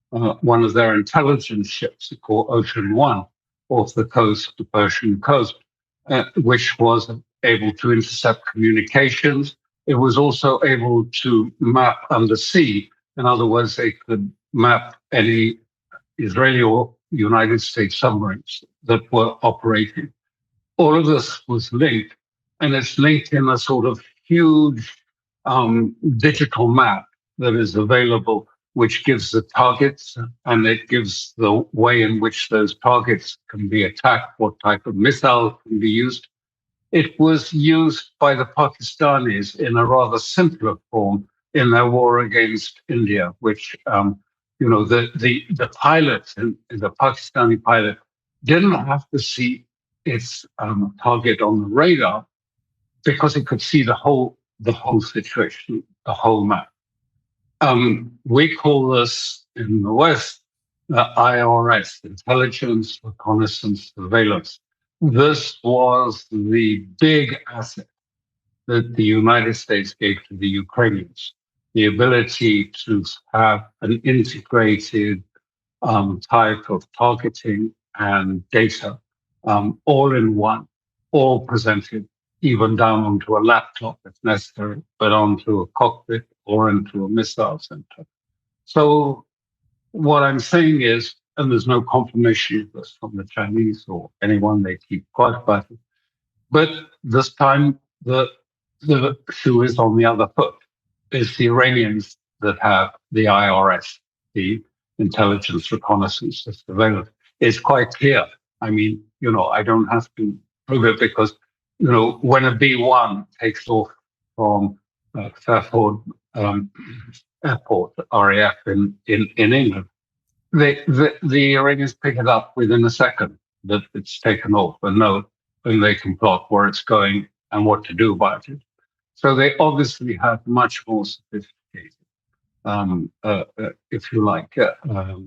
one of their intelligence ships called Ocean One off the coast, the Persian coast, which was able to intercept communications. It was also able to map undersea. In other words, they could map any Israeli or United States submarines that were operating. All of this was linked, and it's linked in a sort of huge digital map that is available, which gives the targets, and it gives the way in which those targets can be attacked, what type of missile can be used. It was used by the Pakistanis in a rather simpler form in their war against India, which the pilot, the Pakistani pilot, didn't have to see its target on the radar because it could see the whole situation, the whole map. We call this in the West the IRS, Intelligence, Reconnaissance, Surveillance. This was the big asset that the United States gave to the Ukrainians, the ability to have an integrated type of targeting and data, all in one, all presented, even down onto a laptop if necessary, but onto a cockpit or into a missile center. So what I'm saying is, and there's no confirmation of this from the Chinese or anyone, they keep quiet about it, but this time the shoe is on the other foot. It's the Iranians that have the IRS, the intelligence reconnaissance surveillance. It's quite clear. I mean, I don't have to prove it because, when a B-1 takes off from Fairford Airport, RAF in England, the Iranians pick it up within a second that it's taken off and they can plot where it's going and what to do about it. So they obviously have much more sophisticated, if you like,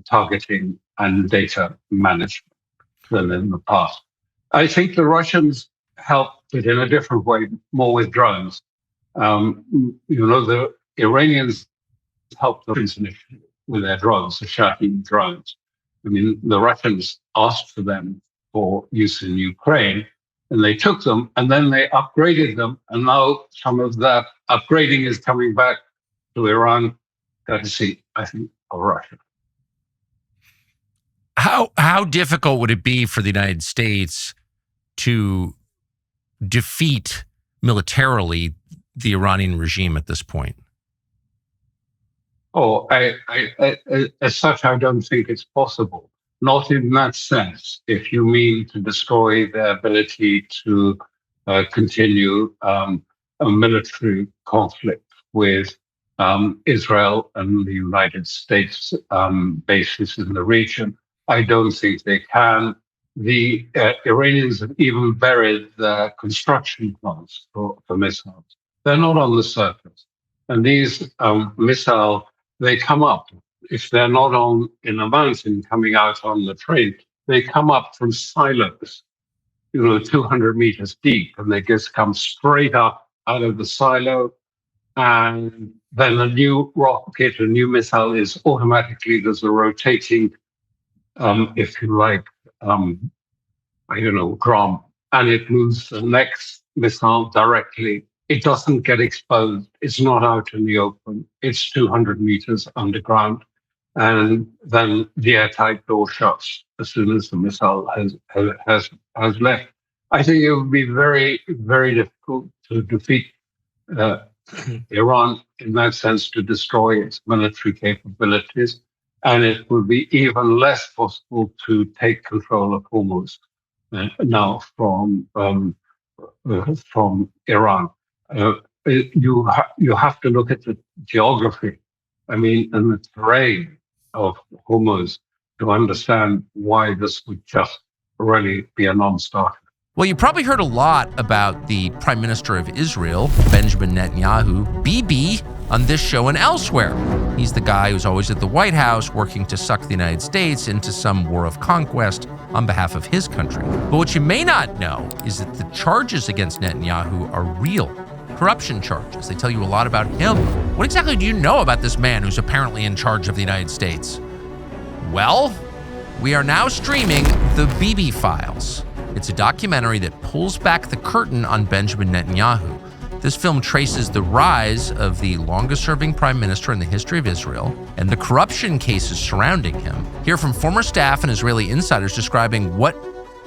targeting and data management than in the past. I think the Russians helped, but in a different way, more with drones. The Iranians helped the Russians initially with their drones, the Shahin drones. I mean, the Russians asked for them for use in Ukraine, and they took them, and then they upgraded them, and now some of that upgrading is coming back to Iran, courtesy, I think, of Russia. How difficult would it be for the United States to defeat militarily the Iranian regime at this point? Oh, as such, I don't think it's possible. Not in that sense. If you mean to destroy their ability to continue a military conflict with Israel and the United States bases in the region, I don't think they can. The Iranians have even buried their construction plants for missiles. They're not on the surface. And these missiles, they come up. If they're not in a mountain coming out on the train, they come up from silos, 200 meters deep, and they just come straight up out of the silo. And then a new rocket, a new missile is automatically, there's a rotating, if you like, drum, and it moves the next missile directly. It doesn't get exposed. It's not out in the open. It's 200 meters underground. And then the airtight door shuts as soon as the missile has left. I think it would be very, very difficult to defeat Iran in that sense, to destroy its military capabilities. And it would be even less possible to take control of Hormuz now from Iran. You have to look at the geography, and the terrain of Hormuz to understand why this would just really be a non-starter. Well, you probably heard a lot about the Prime Minister of Israel, Benjamin Netanyahu, Bibi, on this show and elsewhere. He's the guy who's always at the White House working to suck the United States into some war of conquest on behalf of his country. But what you may not know is that the charges against Netanyahu are real. Corruption charges. They tell you a lot about him. What exactly do you know about this man who's apparently in charge of the United States? Well, we are now streaming The Bibi Files. It's a documentary that pulls back the curtain on Benjamin Netanyahu. This film traces the rise of the longest-serving prime minister in the history of Israel and the corruption cases surrounding him. Hear from former staff and Israeli insiders describing what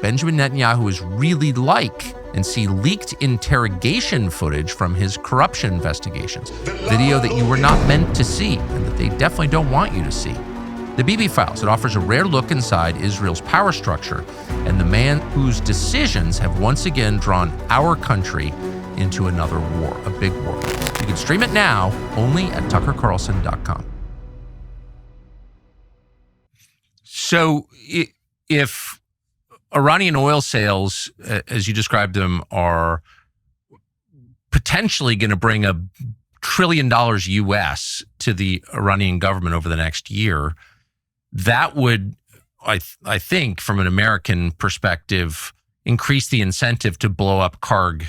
Benjamin Netanyahu is really like, and see leaked interrogation footage from his corruption investigations. Video that you were not meant to see and that they definitely don't want you to see. The Bibi Files, it offers a rare look inside Israel's power structure and the man whose decisions have once again drawn our country into another war, a big war. You can stream it now only at tuckercarlson.com. So if Iranian oil sales, as you described them, are potentially going to bring $1 trillion US to the Iranian government over the next year, that would, I think, from an American perspective, increase the incentive to blow up Karg,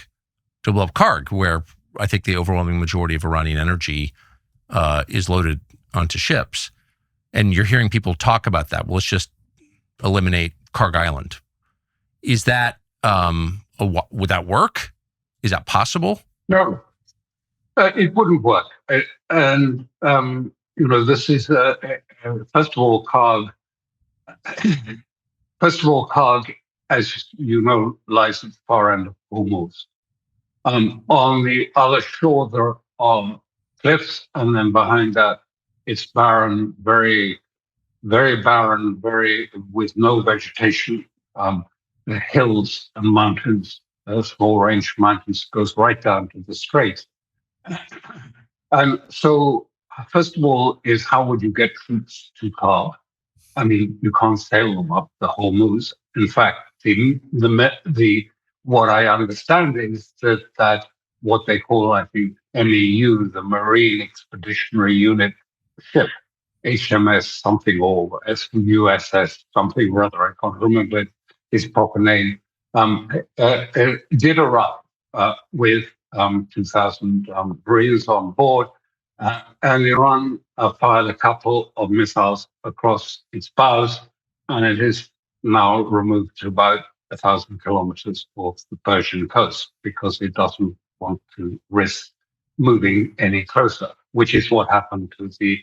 where I think the overwhelming majority of Iranian energy is loaded onto ships. And you're hearing people talk about that. Well, let's just eliminate Karg Island. Is that, would that work? Is that possible? No, it wouldn't work. this is first of all, Karg, as you know, lies at the far end of Hormuz. On the other shore, there are cliffs, and then behind that, it's barren, very, very barren, with no vegetation. The hills and mountains, small range mountains, goes right down to the strait. And so, first of all, is how would you get troops to Karg? I mean, you can't sail them up the Hormuz. In fact, what I understand is that what they call, I think, MEU, the Marine Expeditionary Unit ship, HMS something or USS something or other, I can't remember his proper name, did arrive with 2,000 Marines on board. And Iran fired a couple of missiles across its bows, and it is now removed to about 1,000 kilometers off the Persian coast because it doesn't want to risk moving any closer, which is what happened to the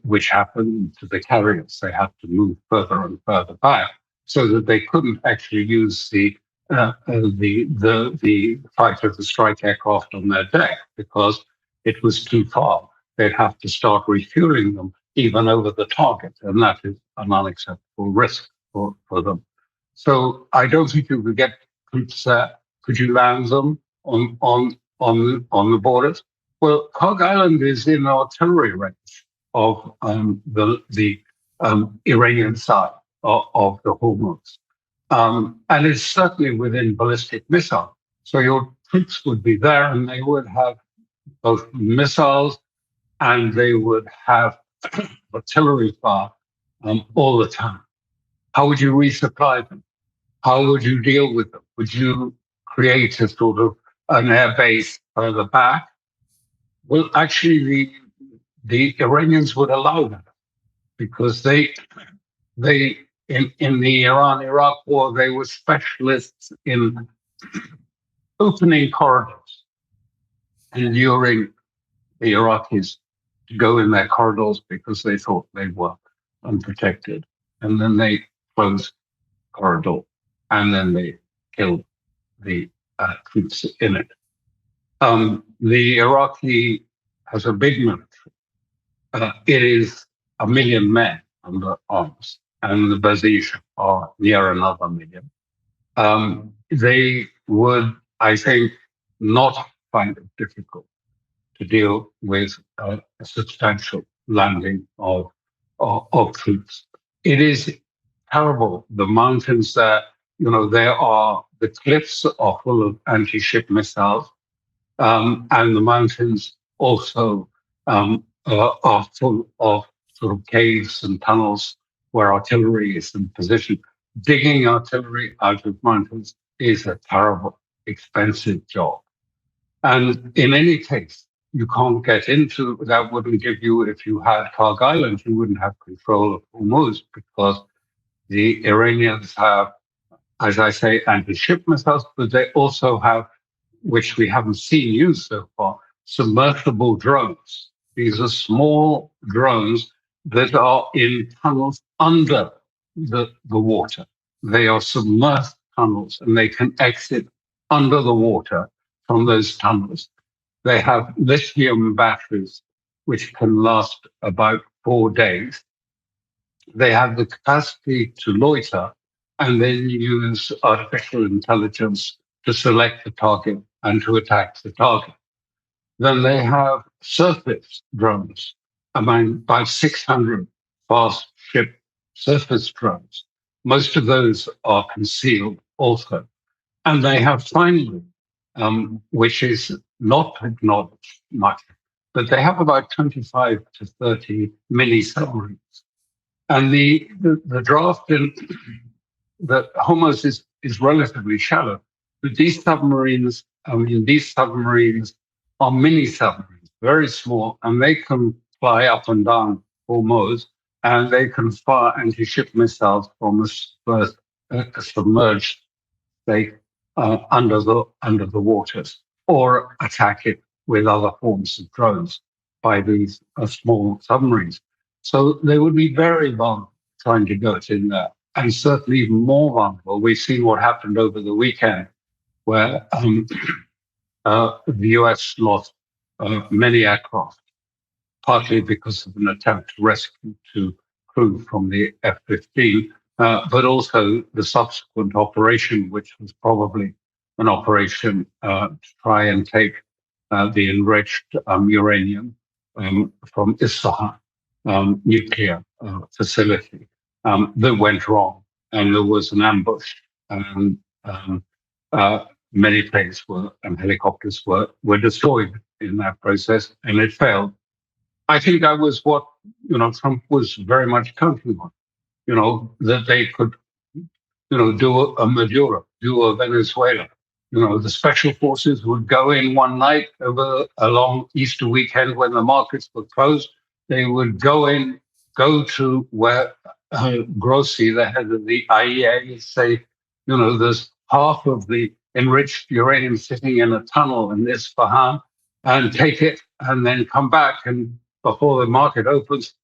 which happened to the carriers. They had to move further and further back so that they couldn't actually use the fighter, the strike aircraft on their deck because it was too far. They'd have to start refueling them even over the target, and that is an unacceptable risk for them. So I don't think you could get troops there. Could you land them on the borders? Well, Karg Island is in artillery range of the Iranian side of the Hormuz. And it's certainly within ballistic missile. So your troops would be there and they would have both missiles and they would have artillery fire all the time. How would you resupply them? How would you deal with them? Would you create a sort of an air base further back? Well, actually, the Iranians would allow that because they in the Iran-Iraq war, they were specialists in opening corridors and luring the Iraqis to go in their corridors because they thought they were unprotected. And then they closed the corridor and then they killed the troops in it. The Iraqi has a big military. It is 1 million men under arms, and the Basij are near another million. They would, I think, not find it difficult to deal with a substantial landing of troops. It is terrible. The mountains there, the cliffs are full of anti-ship missiles. And the mountains also are full of sort of caves and tunnels where artillery is in position. Digging artillery out of mountains is a terrible, expensive job. And in any case, you can't get into that. Wouldn't give you, if you had Karg Island, you wouldn't have control of Hormuz because the Iranians have, as I say, anti-ship missiles, but they also have, which we haven't seen used so far, submersible drones. These are small drones that are in tunnels under the water. They are submerged tunnels and they can exit under the water from those tunnels. They have lithium batteries which can last about 4 days. They have the capacity to loiter and then use artificial intelligence to select the target and to attack the target. Then they have surface drones, about 600 fast ship surface drones. Most of those are concealed also. And they have finally, which is not acknowledged much, but they have about 25 to 30 mini submarines. And the draft in the Hormuz is relatively shallow. But these submarines are mini submarines, very small, and they can fly up and down Hormuz, and they can fire anti-ship missiles from a submerged state under the waters, or attack it with other forms of drones. by these small submarines. So they would be very vulnerable trying to get in there, and certainly even more vulnerable. We've seen what happened over the weekend, where the US lost many aircraft, partly because of an attempt to rescue two crew from the F-15, but also the subsequent operation, which was probably an operation to try and take the enriched uranium from Isfahan nuclear facility that went wrong, and there was an ambush, and many planes and helicopters were destroyed in that process, and it failed. I think that was what Trump was very much counting on. That they could do a Maduro, do a Venezuela. The special forces would go in one night over a long Easter weekend when the markets were closed. They would go to where Grossi, the head of the IEA, say, there's half of the enriched uranium sitting in a tunnel in Isfahan, and take it and then come back. And before the market opens,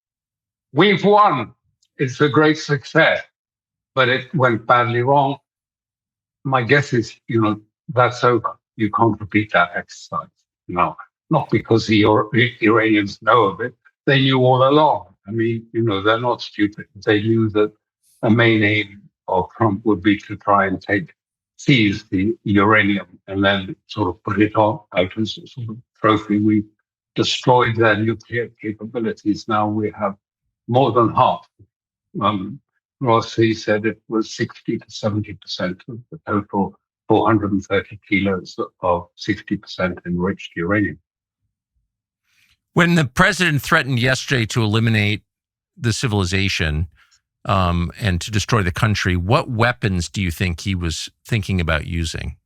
we've won. It's a great success. But it went badly wrong. My guess is, that's over. You can't repeat that exercise. No, not because the Iranians know of it. They knew all along. I mean, they're not stupid. They knew that a main aim of Trump would be to try and seize the uranium and then sort of put it out as a sort of trophy. We destroyed their nuclear capabilities. Now we have more than half. Rossi said it was 60 to 70% of the total 430 kilos of 60% enriched uranium. When the president threatened yesterday to eliminate the civilization and to destroy the country, what weapons do you think he was thinking about using?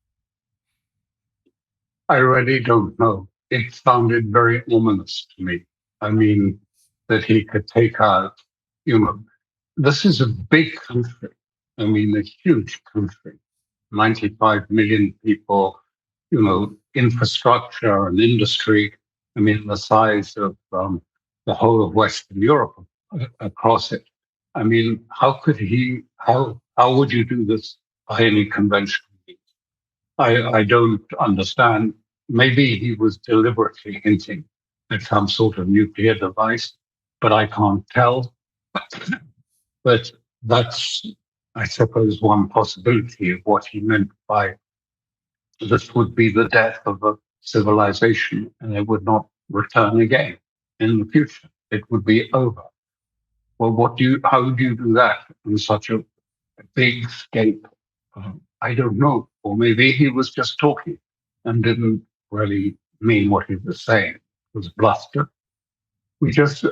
I really don't know. It sounded very ominous to me. I mean, that he could take out, this is a big country. I mean, a huge country, 95 million people, infrastructure and industry. I mean, the size of the whole of Western Europe across it. I mean, how would you do this by any conventional means? I don't understand. Maybe he was deliberately hinting at some sort of nuclear device, but I can't tell. But that's, I suppose, one possibility of what he meant by this would be the death of a civilization and it would not return again in the future. It would be over. Well, how do you do that in such a big scale? I don't know. Or maybe he was just talking and didn't really mean what he was saying. It was bluster. We just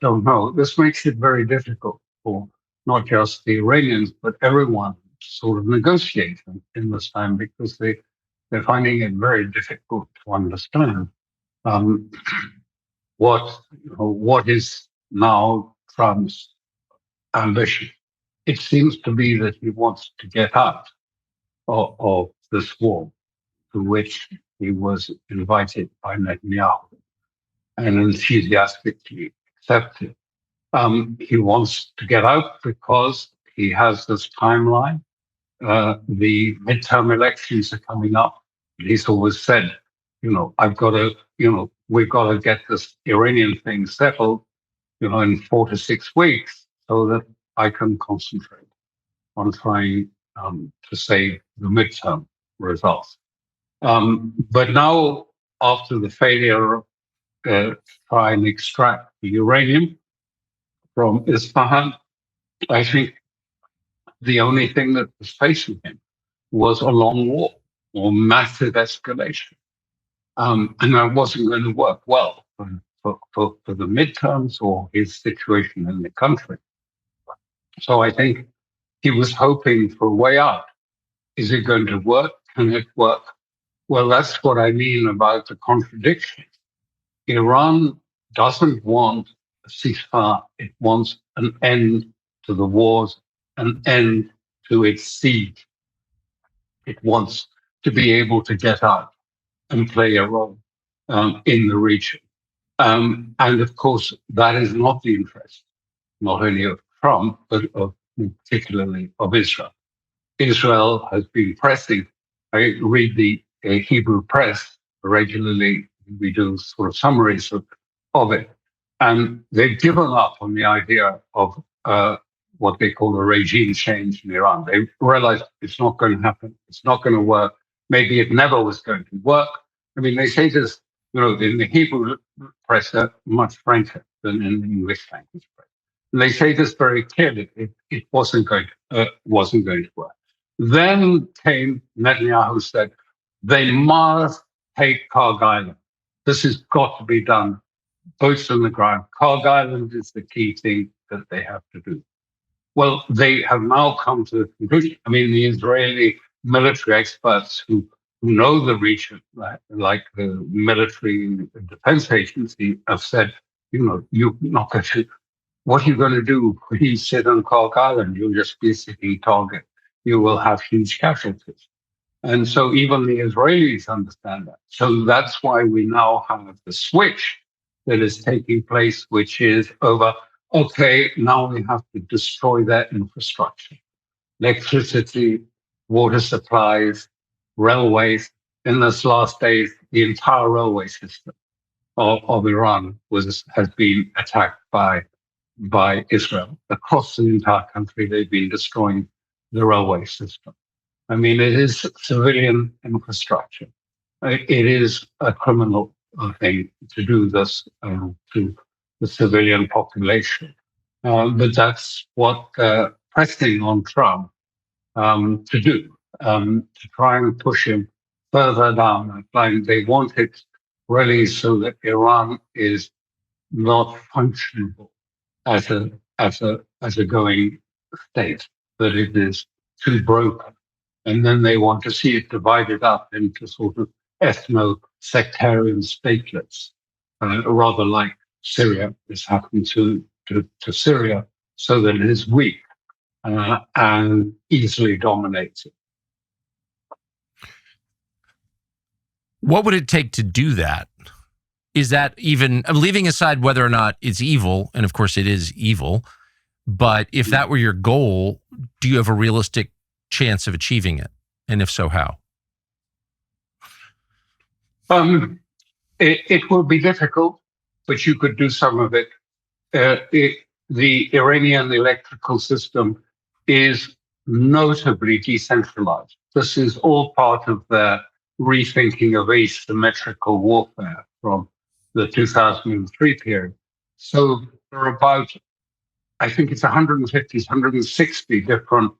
don't know. This makes it very difficult for not just the Iranians, but everyone to sort of negotiate in this time because they're finding it very difficult to understand what is now Trump's ambition. It seems to be that he wants to get out of this war to which he was invited by Netanyahu and enthusiastically accepted. He wants to get out because he has this timeline. The midterm elections are coming up. He's always said, we've got to get this Iranian thing settled, in 4 to 6 weeks so that I can concentrate on trying to save the midterm results. But now, after the failure to try and extract the uranium from Isfahan, I think the only thing that was facing him was a long war or massive escalation. And that wasn't going to work well for the midterms or his situation in the country. So I think he was hoping for a way out. Is it going to work? Can it work? Well, that's what I mean about the contradiction. Iran doesn't want a ceasefire. It wants an end to the wars, an end to its siege. It wants to be able to get out and play a role in the region. And of course, that is not the interest, not only of Trump, but particularly of Israel. Israel has been pressing. I read the Hebrew press regularly. We do sort of summaries of it. And they've given up on the idea of what they call a regime change in Iran. They realize it's not going to happen. It's not going to work. Maybe it never was going to work. I mean, they say this, in the Hebrew press, much franker than in the English language press. And they say this very clearly. It wasn't going to work. Then came Netanyahu, who said they must take Karg Island. This has got to be done. Boots on the ground. Karg Island is the key thing that they have to do. Well, they have now come to the conclusion. I mean, the Israeli military experts who know the region, like the military defense agency, have said, you're not going to. What are you going to do when you sit on Karg Island? You'll just be a sitting target. You will have huge casualties. And so even the Israelis understand that. So that's why we now have the switch that is taking place, which is over, okay, now we have to destroy their infrastructure. Electricity, water supplies, railways. In this last days, the entire railway system of Iran has been attacked by Israel. Across the entire country, they've been destroying the railway system. I mean, it is civilian infrastructure. It is a criminal thing to do this to the civilian population. But that's what they're pressing on Trump to do, to try and push him further down that line. They want it really so that Iran is not functionable as a going state, that it is too broken. And then they want to see it divided up into sort of ethno-sectarian statelets, rather like Syria has happened to Syria, so that it is weak and easily dominated. What would it take to do that? Is that even, leaving aside whether or not it's evil, and of course it is evil, but if that were your goal, do you have a realistic chance of achieving it? And if so, how? It will be difficult, but you could do some of it. The Iranian electrical system is notably decentralized. This is all part of their rethinking of asymmetrical warfare from the 2003 period. So there are about, I think it's 150, 160 different,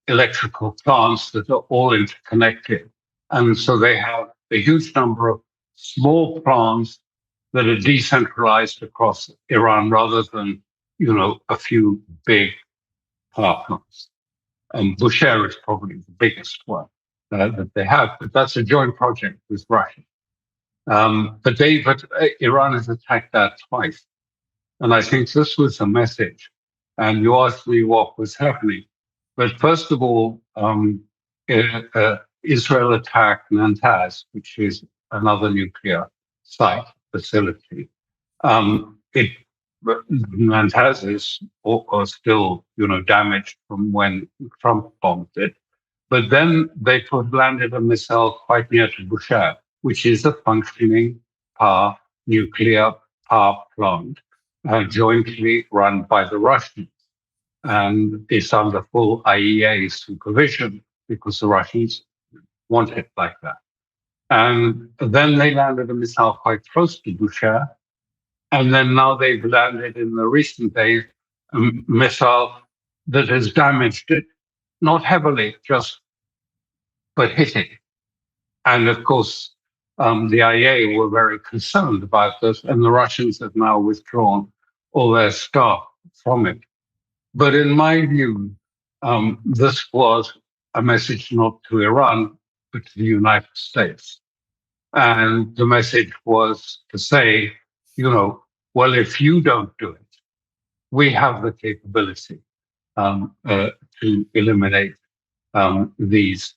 electrical plants that are all interconnected. And so they have a huge number of small plants that are decentralized across Iran rather than, a few big power plants. And Bushehr is probably the biggest one that they have, but that's a joint project with Russia. But Iran has attacked that twice. And I think this was a message. And you asked me what was happening. But first of all, Israel attacked Natanz, which is another nuclear site facility. Natanz is still, damaged from when Trump bombed it. But then they landed a missile quite near to Bushehr, which is a functioning nuclear power plant, jointly run by the Russians. And it's under full IEA supervision because the Russians want it like that. And then they landed a missile quite close to Bushehr. And then now they've landed in the recent days a missile that has damaged it, not heavily, but hitting. And of course, the IEA were very concerned about this, and the Russians have now withdrawn all their staff from it. But in my view, this was a message not to Iran, but to the United States. And the message was to say, well, if you don't do it, we have the capability to eliminate these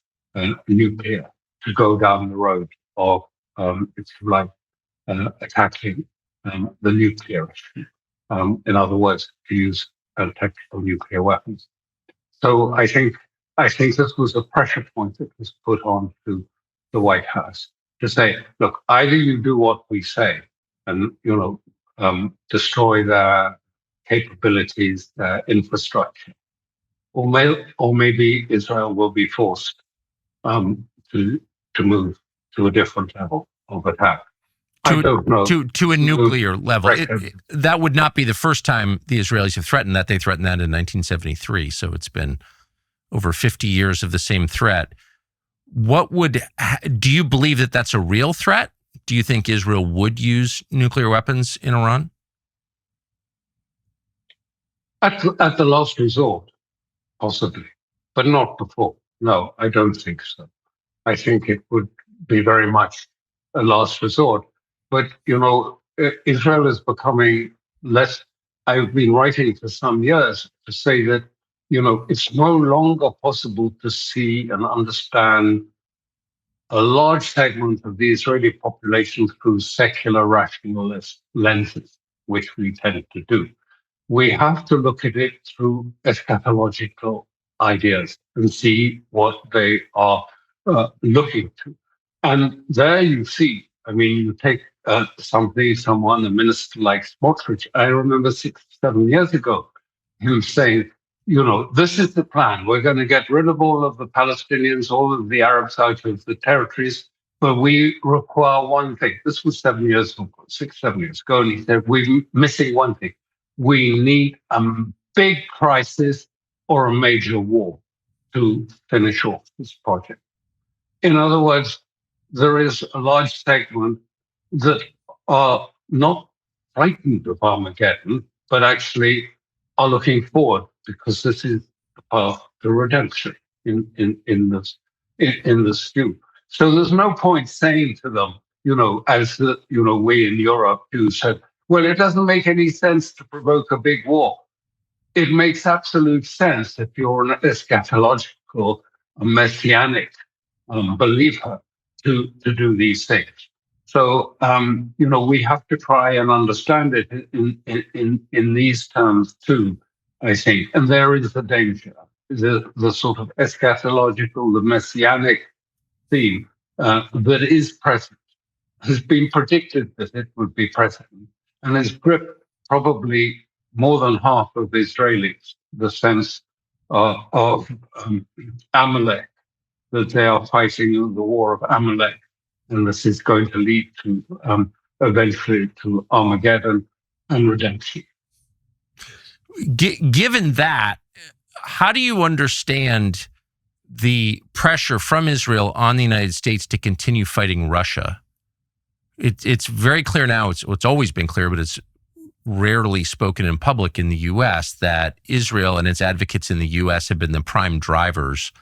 nuclear, to go down the road of, attacking the nuclear issue. In other words, to use tactical nuclear weapons. So I think this was a pressure point that was put on to the White House to say, look, either you do what we say and destroy their capabilities, their infrastructure, or maybe Israel will be forced to move to a different level of attack. I don't know. To a nuclear level. That would not be the first time the Israelis have threatened that. They threatened that in 1973. So it's been over 50 years of the same threat. Do you believe that that's a real threat? Do you think Israel would use nuclear weapons in Iran? At the last resort, possibly, but not before. No, I don't think so. I think it would be very much a last resort. But, Israel is becoming less. I've been writing for some years to say that, it's no longer possible to see and understand a large segment of the Israeli population through secular rationalist lenses, which we tend to do. We have to look at it through eschatological ideas and see what they are looking to. And there you see, you take a minister like Smotrich. I remember 6-7 years ago, him saying, this is the plan. We're going to get rid of all of the Palestinians, all of the Arabs out of the territories, but we require one thing. This was 7 years ago, 6-7 years ago, and he said, we're missing one thing. We need a big crisis or a major war to finish off this project. In other words, there is a large segment that are not frightened of Armageddon, but actually are looking forward because this is the path to redemption in this view. So there's no point saying to them, as we in Europe do said, well, it doesn't make any sense to provoke a big war. It makes absolute sense if you're an eschatological, a messianic believer to do these things. So, we have to try and understand it in these terms too, I think. And there is the danger, the sort of eschatological, the messianic theme that is present, has been predicted that it would be present, and has gripped probably more than half of Israelis, the sense of Amalek, that they are fighting the war of Amalek. And this is going to lead to eventually to Armageddon and redemption. Given that, how do you understand the pressure from Israel on the United States to continue fighting Russia? It's very clear now, it's always been clear, but it's rarely spoken in public in the U.S. that Israel and its advocates in the U.S. have been the prime drivers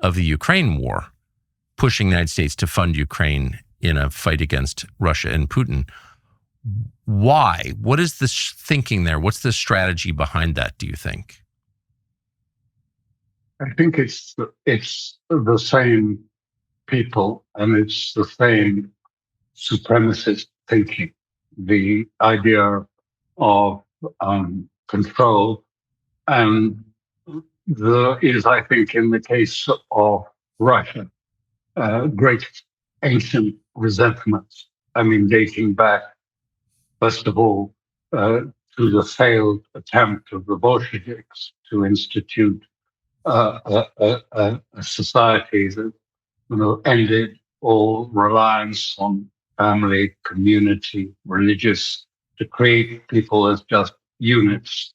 of the Ukraine war, pushing the United States to fund Ukraine in a fight against Russia and Putin. Why? What is the thinking there? What's the strategy behind that, do you think? I think it's the same people, and it's the same supremacist thinking. The idea of control, and there is, I think, in the case of Russia, great ancient resentments. Dating back, first of all, to the failed attempt of the Bolsheviks to institute a society that ended all reliance on family, community, religious, to create people as just units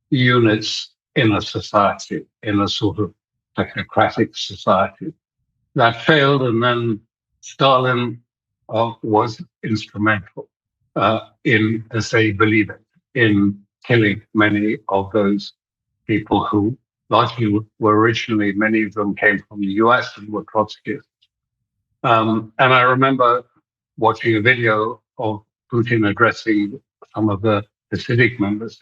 in a society, in a sort of technocratic society. That failed, and then Stalin was instrumental in, as they believe it, in killing many of those people who largely were originally, many of them came from the US and were Trotskyists. And I remember watching a video of Putin addressing some of the Hasidic members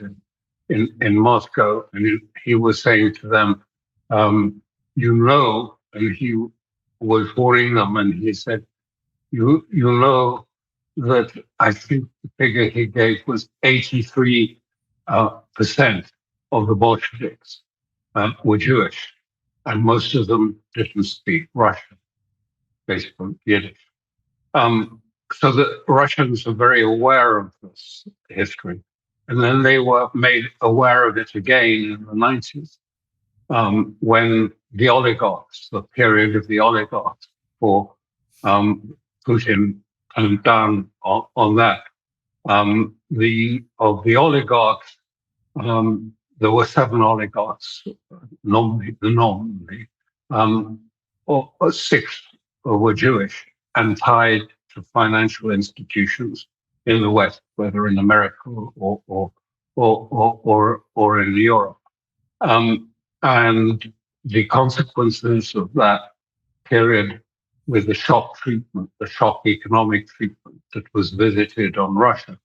in Moscow, and he was saying to them, and he was warning them, and he said, you know that I think the figure he gave was 83% of the Bolsheviks were Jewish, and most of them didn't speak Russian, they spoke Yiddish. So the Russians are very aware of this history. And then they were made aware of it again in the 90s, when the oligarchs, the period of the oligarchs, for Putin clamped down on that. Of the oligarchs, there were 7 oligarchs, nominally, or 6 were Jewish and tied to financial institutions in the West, whether in America or in Europe. And the consequences of that period, with the shock treatment, the shock economic treatment that was visited on Russia,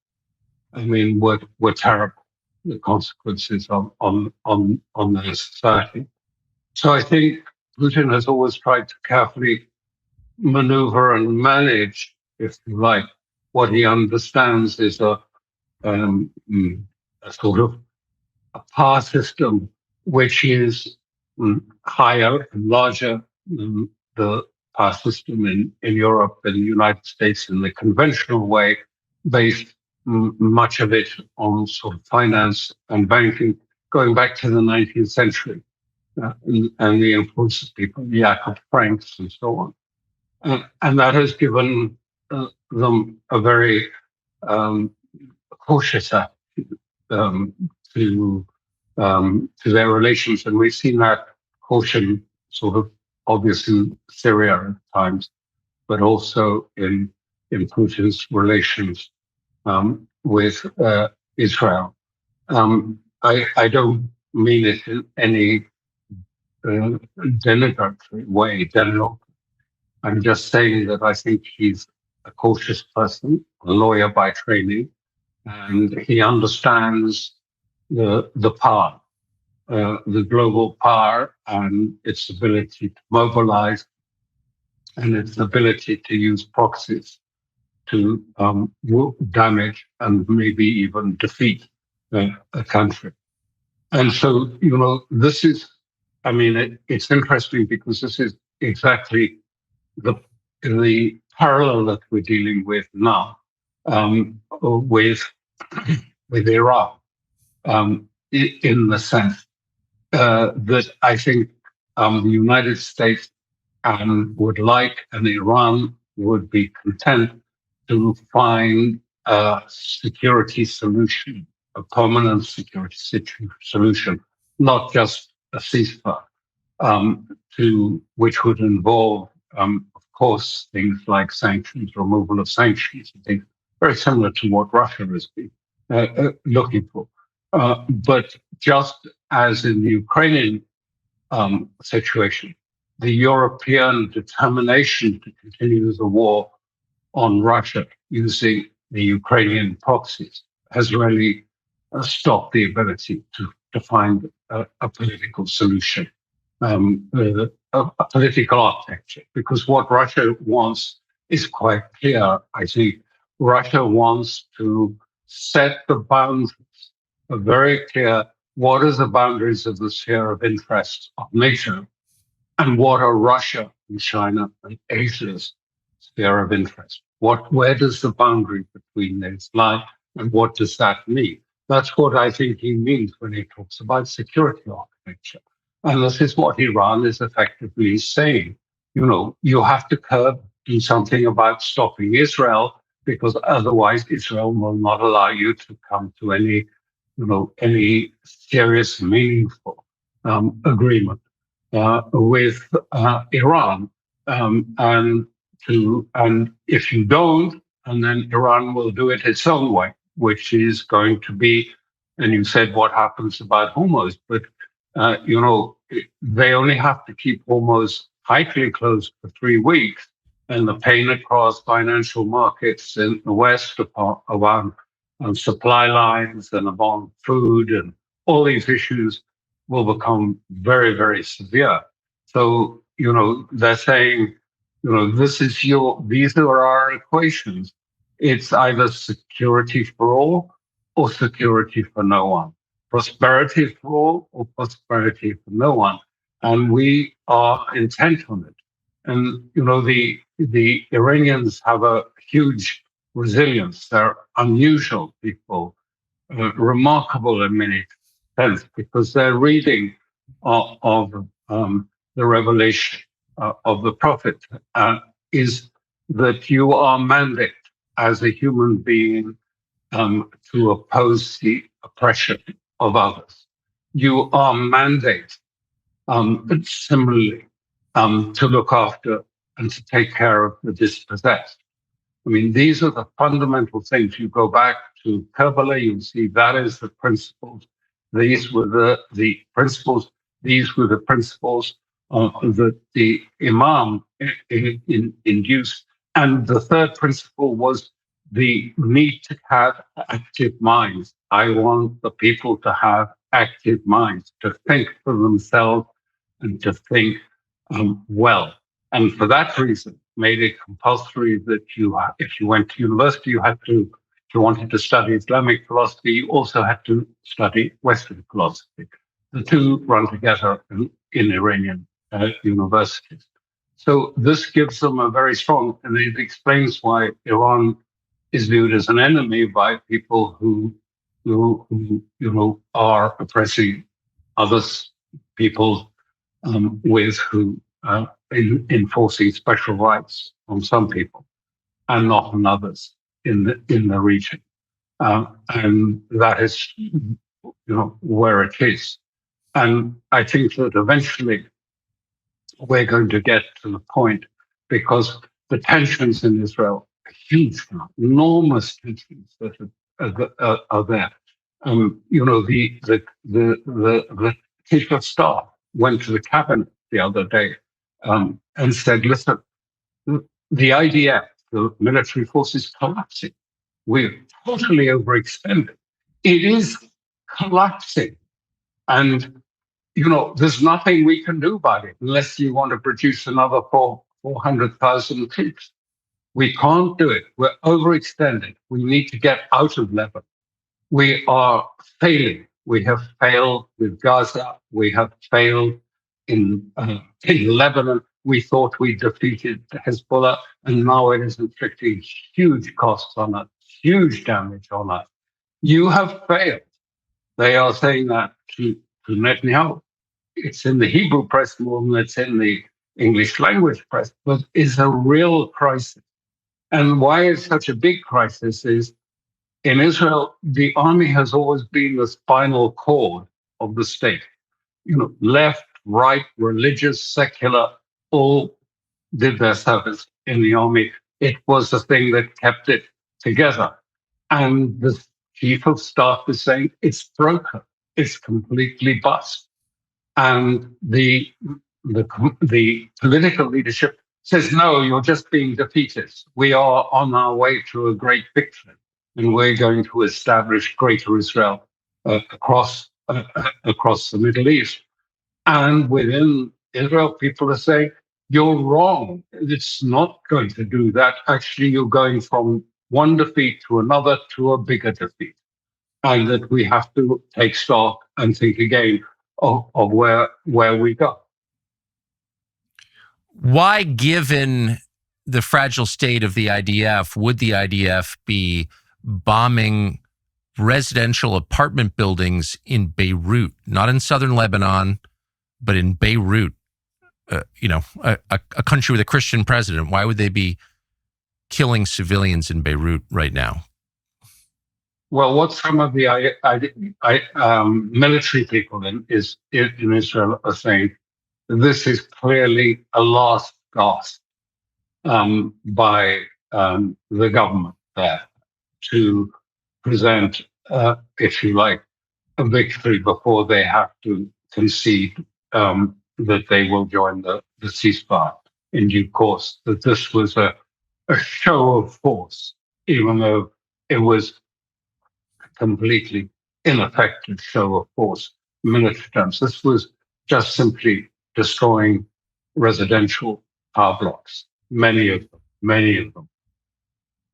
I mean, were terrible. The consequences on their society. So I think Putin has always tried to carefully maneuver and manage, if you like, what he understands is a sort of a power system which is higher and larger than the power system in Europe and the United States in the conventional way, based much of it on sort of finance and banking, going back to the 19th century, and the influence of people, Jacob Franks and so on. And that has given them a very cautious attitude to their relations. And we've seen that caution sort of obvious in Syria at times, but also in Putin's relations with Israel. I don't mean it in any denigratory way, general. I'm just saying that I think he's a cautious person, a lawyer by training, and he understands the power, the global power, and its ability to mobilize, and its ability to use proxies to damage and maybe even defeat a country. And so, this is, I mean, it's interesting because this is exactly the parallel that we're dealing with now with Iran, in the sense that I think the United States would like, and Iran would be content to find a security solution, a permanent security solution, not just a ceasefire, which would involve, of course, things like sanctions, removal of sanctions, and things very similar to what Russia has been looking for. But just as in the Ukrainian situation, the European determination to continue the war on Russia using the Ukrainian proxies has really stopped the ability to find a political solution, a political architecture. Because what Russia wants is quite clear. I think Russia wants to set the boundaries, very clear, what are the boundaries of the sphere of interest of NATO, and what are Russia and China and Asia's sphere of interest? Where does the boundary between those lie, and what does that mean? That's what I think he means when he talks about security architecture. And this is what Iran is effectively saying. You have to do something about stopping Israel, because otherwise Israel will not allow you to come to any serious, meaningful agreement with Iran. And if you don't, and then Iran will do it its own way, which is going to be, and you said what happens about Hormuz, but they only have to keep Hormuz tightly closed for 3 weeks, and the pain across financial markets in the West around supply lines and about food and all these issues will become very, very severe. So, they're saying, these are our equations. It's either security for all or security for no one, prosperity for all or prosperity for no one. And we are intent on it. And, the Iranians have a huge resilience. They're unusual people, remarkable in many sense, because they're reading of the revelation of the prophet is that you are mandated as a human being to oppose the oppression of others. You are mandated similarly to look after and to take care of the dispossessed. I mean, these are the fundamental things. You go back to Kabbalah, you see that is the principles. These were the principles. These were the principles that the Imam induced. And the third principle was the need to have active minds. I want the people to have active minds, to think for themselves and to think well. And for that reason, made it compulsory that if you went to university, if you wanted to study Islamic philosophy, you also had to study Western philosophy. The two run together in Iranian universities. So this gives them a very strong, and it explains why Iran is viewed as an enemy by people who are oppressing others, people with who enforcing special rights on some people and not on others in the region, and that is where it is. And I think that eventually we're going to get to the point, because the tensions in Israel are huge now, enormous tensions that are there. The chief of staff went to the cabinet the other day and said, listen, the IDF, the military force, is collapsing. We're totally overextended. It is collapsing. And, there's nothing we can do about it unless you want to produce another 400,000 troops. We can't do it. We're overextended. We need to get out of Lebanon. We are failing. We have failed with Gaza. We have failed in Lebanon. We thought we defeated Hezbollah, and now it is inflicting huge costs on us, huge damage on us. You have failed. They are saying that to Netanyahu. It's in the Hebrew press more than it's in the English language press, but it's a real crisis. And why it's such a big crisis is, in Israel, the army has always been the spinal cord of the state. Left, right, religious, secular, all did their service in the army. It was the thing that kept it together. And the chief of staff is saying it's broken. It's completely bust. And the political leadership says, no, you're just being defeated. We are on our way to a great victory, and we're going to establish Greater Israel across the Middle East. And within Israel, people are saying, you're wrong. It's not going to do that. Actually, you're going from one defeat to another to a bigger defeat. And that we have to take stock and think again of where we go. Why, given the fragile state of the IDF, would the IDF be bombing residential apartment buildings in Beirut, not in southern Lebanon, but in Beirut, a country with a Christian president? Why would they be killing civilians in Beirut right now? Well, what some of the military people in Israel are saying, this is clearly a last gasp by the government there to present, if you like, a victory before they have to concede that they will join the ceasefire in due course. That this was a show of force, even though it was completely ineffective show of force in military terms. This was just simply destroying residential power blocks, many of them.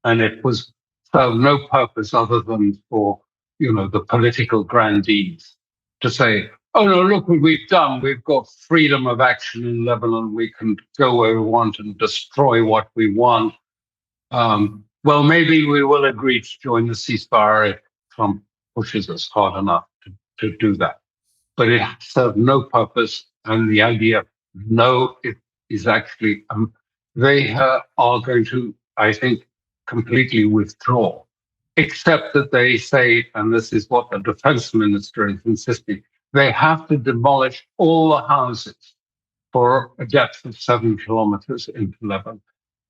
and it was served no purpose other than for, the political grandees to say, oh no, look what we've done. We've got freedom of action in Lebanon. We can go where we want and destroy what we want. Well, maybe we will agree to join the ceasefire if Trump pushes us hard enough to do that. But it served no purpose. And the idea, no, it is actually, they are going to, I think, completely withdraw, except that they say, and this is what the defense minister is insisting, they have to demolish all the houses for a depth of 7 kilometers into Lebanon.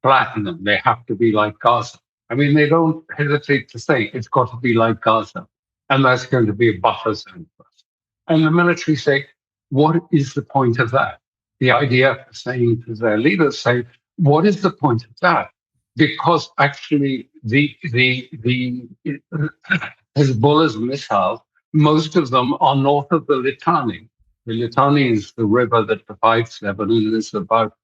Flatten them. They have to be like Gaza. I mean, they don't hesitate to say it's got to be like Gaza. And that's going to be a buffer zone for us. And the military say, what is the point of that? The idea of saying to their leaders, say, what is the point of that? Because actually the Hezbollah's missiles, most of them are north of the Litani. The Litani is the river that divides Lebanon. It's about,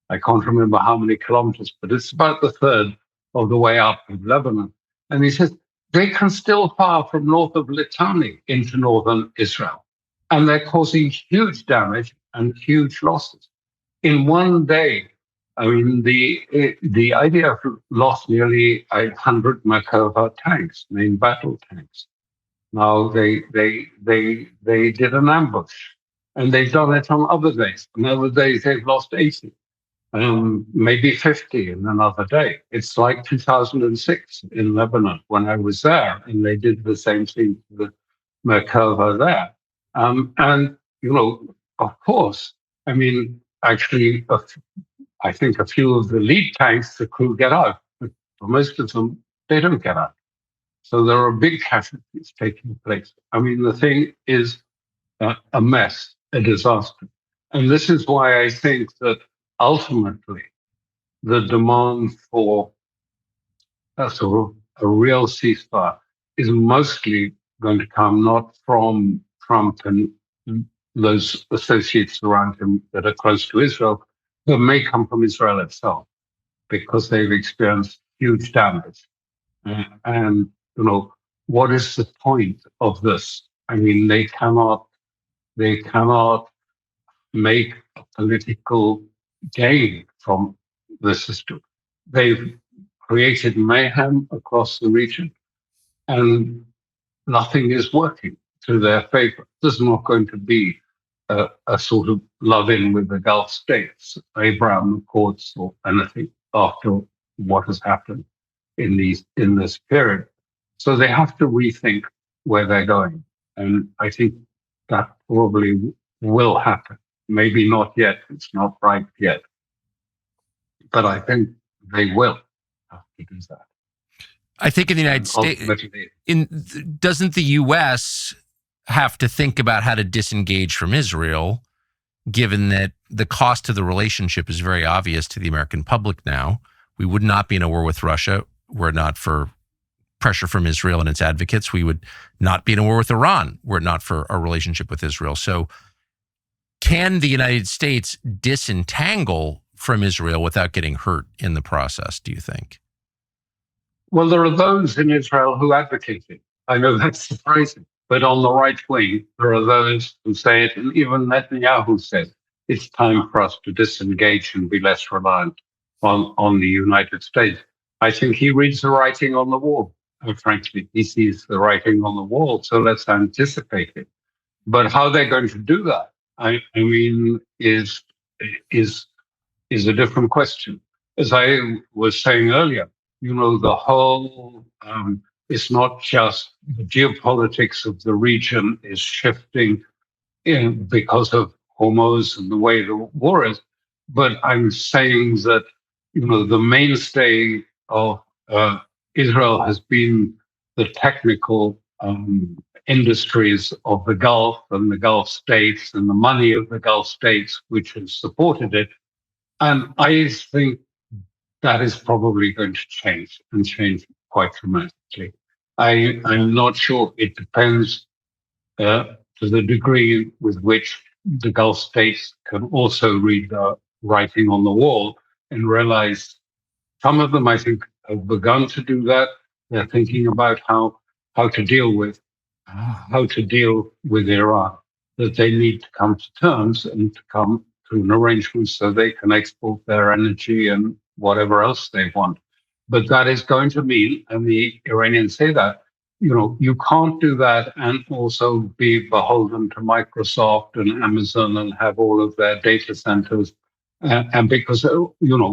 I can't remember how many kilometers, but it's about the third of the way up of Lebanon. And he says, they can still fire from north of Litani into northern Israel. And they're causing huge damage and huge losses. In one day, I mean, the IDF lost nearly 100 Merkava tanks, main battle tanks. Now they did an ambush, and they've done it on other days. On other days they've lost 80, maybe 50 in another day. It's like 2006 in Lebanon when I was there, and they did the same thing to the Merkava there. And of course, I mean, actually, I think a few of the lead tanks, the crew get out, but for most of them, they don't get out. So there are big casualties taking place. I mean, the thing is a mess, a disaster. And this is why I think that ultimately the demand for a sort of a real ceasefire is mostly going to come not from Trump and those associates around him that are close to Israel, but may come from Israel itself, because they've experienced huge damage. And, what is the point of this? I mean, they cannot make a political gain from the system. They've created mayhem across the region, and nothing is working to their favor. There's not going to be a sort of love-in with the Gulf states, Abraham Accords or anything after what has happened in this period. So they have to rethink where they're going. And I think that probably will happen. Maybe not yet. It's not right yet. But I think they will have to do that. I think in the United States, doesn't the U.S. have to think about how to disengage from Israel, given that the cost of the relationship is very obvious to the American public now? We would not be in a war with Russia were it not for pressure from Israel and its advocates. We would not be in a war with Iran were it not for our relationship with Israel. So can the United States disentangle from Israel without getting hurt in the process, do you think? Well, there are those in Israel who advocate it. I know that's surprising. But on the right wing, there are those who say it, and even Netanyahu says it's time for us to disengage and be less reliant on the United States. I think he reads the writing on the wall. Frankly, he sees the writing on the wall, so let's anticipate it. But how they're going to do that, I mean, is a different question. As I was saying earlier, the whole, it's not just the geopolitics of the region is shifting because of Hormuz and the way the war is, but I'm saying that, the mainstay of Israel has been the technical industries of the Gulf and the Gulf states and the money of the Gulf states, which has supported it. And I think that is probably going to change and change quite dramatically. I'm not sure. It depends to the degree with which the Gulf states can also read the writing on the wall and realize some of them, I think, have begun to do that. They're thinking about how to deal with Iran. That they need to come to terms and to come to an arrangement so they can export their energy and whatever else they want. But that is going to mean, and the Iranians say that, you can't do that and also be beholden to Microsoft and Amazon and have all of their data centers. And because,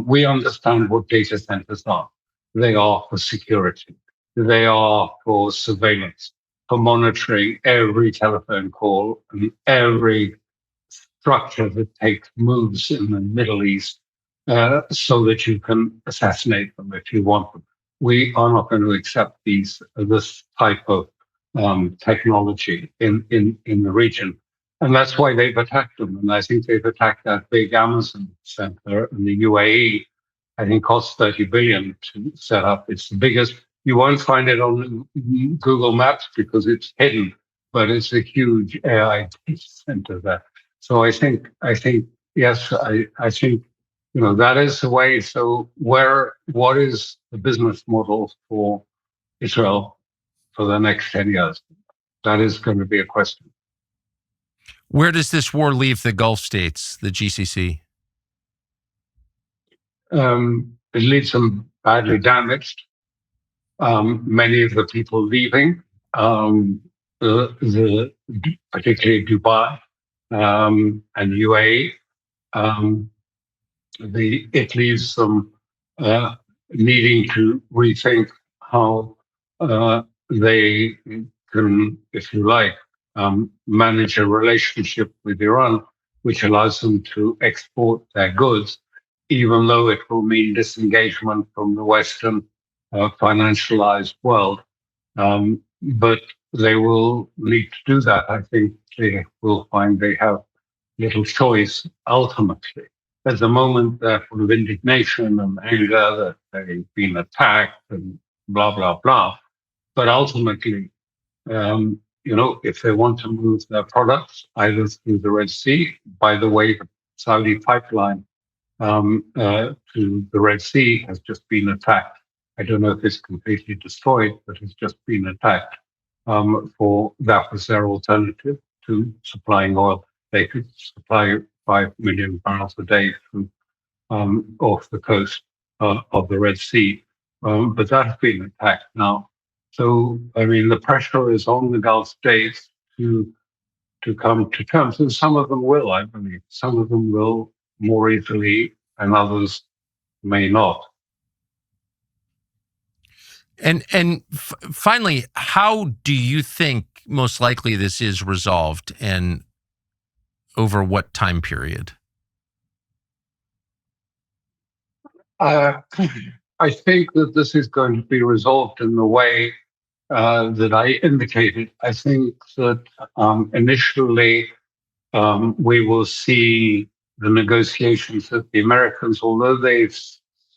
we understand what data centers are. They are for security. They are for surveillance, for monitoring every telephone call and every structure that takes moves in the Middle East, so that you can assassinate them if you want them. We are not going to accept this type of technology in the region. And that's why they've attacked them. And I think they've attacked that big Amazon center in the UAE. I think costs 30 billion to set up. It's the biggest. You won't find it on Google Maps because it's hidden, but it's a huge AI data center there. So I think yes, I think that is the way. So what is the business model for Israel for the next 10 years? That is going to be a question. Where does this war leave the Gulf states, the GCC? It leaves them badly damaged. Many of the people leaving, particularly Dubai and UAE, it leaves them needing to rethink how they can, if you like, manage a relationship with Iran, which allows them to export their goods, even though it will mean disengagement from the Western financialized world. But they will need to do that. I think they will find they have little choice ultimately. At the moment, they're full of indignation and anger that they've been attacked and blah, blah, blah. But ultimately, if they want to move their products either through the Red Sea, by the way, the Saudi pipeline to the Red Sea has just been attacked. I don't know if it's completely destroyed, but it's just been attacked. For that was their alternative to supplying oil. They could supply 5 million barrels a day from off the coast of the Red Sea, but that has been attacked now. So, the pressure is on the Gulf states to come to terms, and some of them will, I believe. Some of them will more easily, and others may not. And finally, how do you think most likely this is resolved, and over what time period? I think that this is going to be resolved in the way that I indicated. I think that initially we will see the negotiations that the Americans, although they've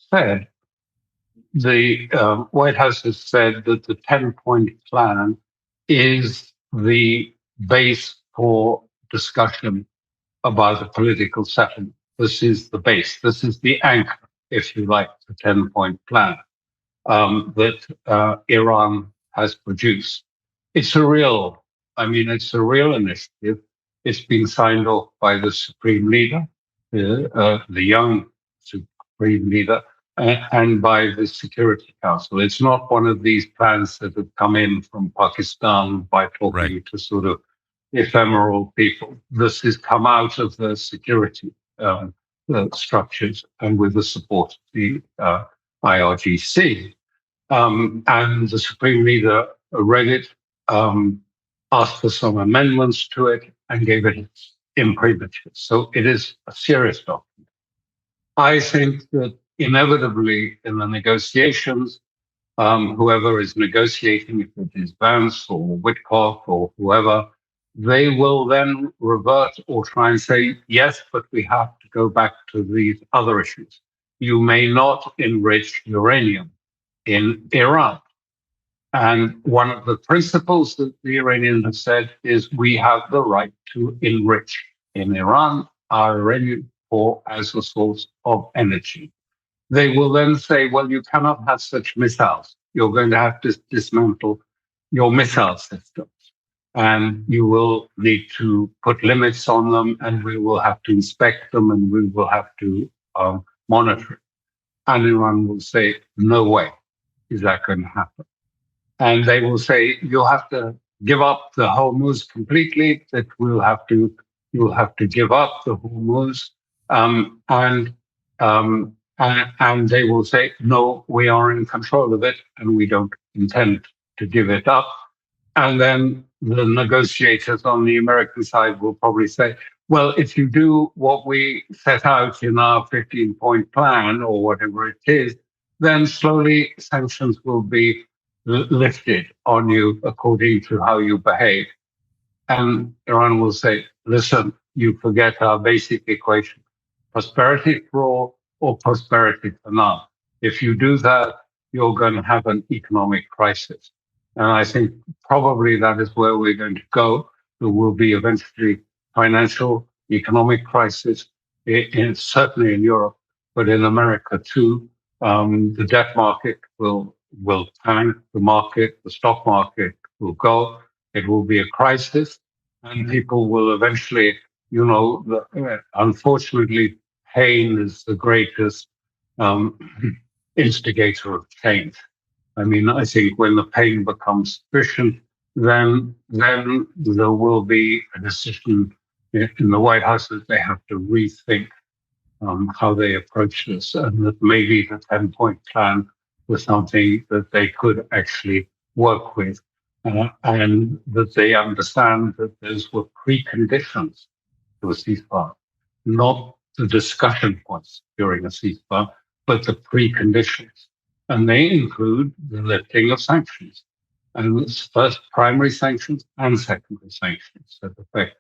said, the White House has said that the 10-point plan is the base for discussion about a political settlement. This is the base. This is the anchor, if you like, the 10-point plan that Iran has produced. It's a real initiative. It's been signed off by the Supreme Leader, the young Supreme Leader, and by the Security Council. It's not one of these plans that have come in from Pakistan by talking to sort of ephemeral people. This has come out of the security structures and with the support of the IRGC. And the Supreme Leader read it, asked for some amendments to it, and gave it its imprimatur. So it is a serious document. I think that inevitably in the negotiations, whoever is negotiating, if it is Vance or Witkoff or whoever, they will then revert or try and say, yes, but we have to go back to these other issues. You may not enrich uranium in Iran. And one of the principles that the Iranians have said is we have the right to enrich in Iran our uranium as a source of energy. They will then say, well, you cannot have such missiles. You're going to have to dismantle your missile systems. And you will need to put limits on them, and we will have to inspect them, and we will have to monitor it. And Iran will say, no way is that going to happen. And they will say, you'll have to give up the Hormuz completely, that you'll have to give up the Hormuz. And they will say, no, we are in control of it, and we don't intend to give it up. And then the negotiators on the American side will probably say, well, if you do what we set out in our 15-point plan or whatever it is, then slowly sanctions will be lifted on you according to how you behave. And Iran will say, listen, you forget our basic equation, prosperity for all or prosperity for none. If you do that, you're going to have an economic crisis. And I think probably that is where we're going to go. There will be eventually financial, economic crisis, certainly in Europe, but in America too. The debt market will tank, the stock market will go. It will be a crisis, and people will eventually, unfortunately, pain is the greatest instigator of change. I mean, I think when the pain becomes sufficient, then there will be a decision in the White House that they have to rethink how they approach this, and that maybe the 10-point plan was something that they could actually work with, and that they understand that those were preconditions to a ceasefire, not the discussion points during a ceasefire, but the preconditions. And they include the lifting of sanctions, and it's first primary sanctions and secondary sanctions that affect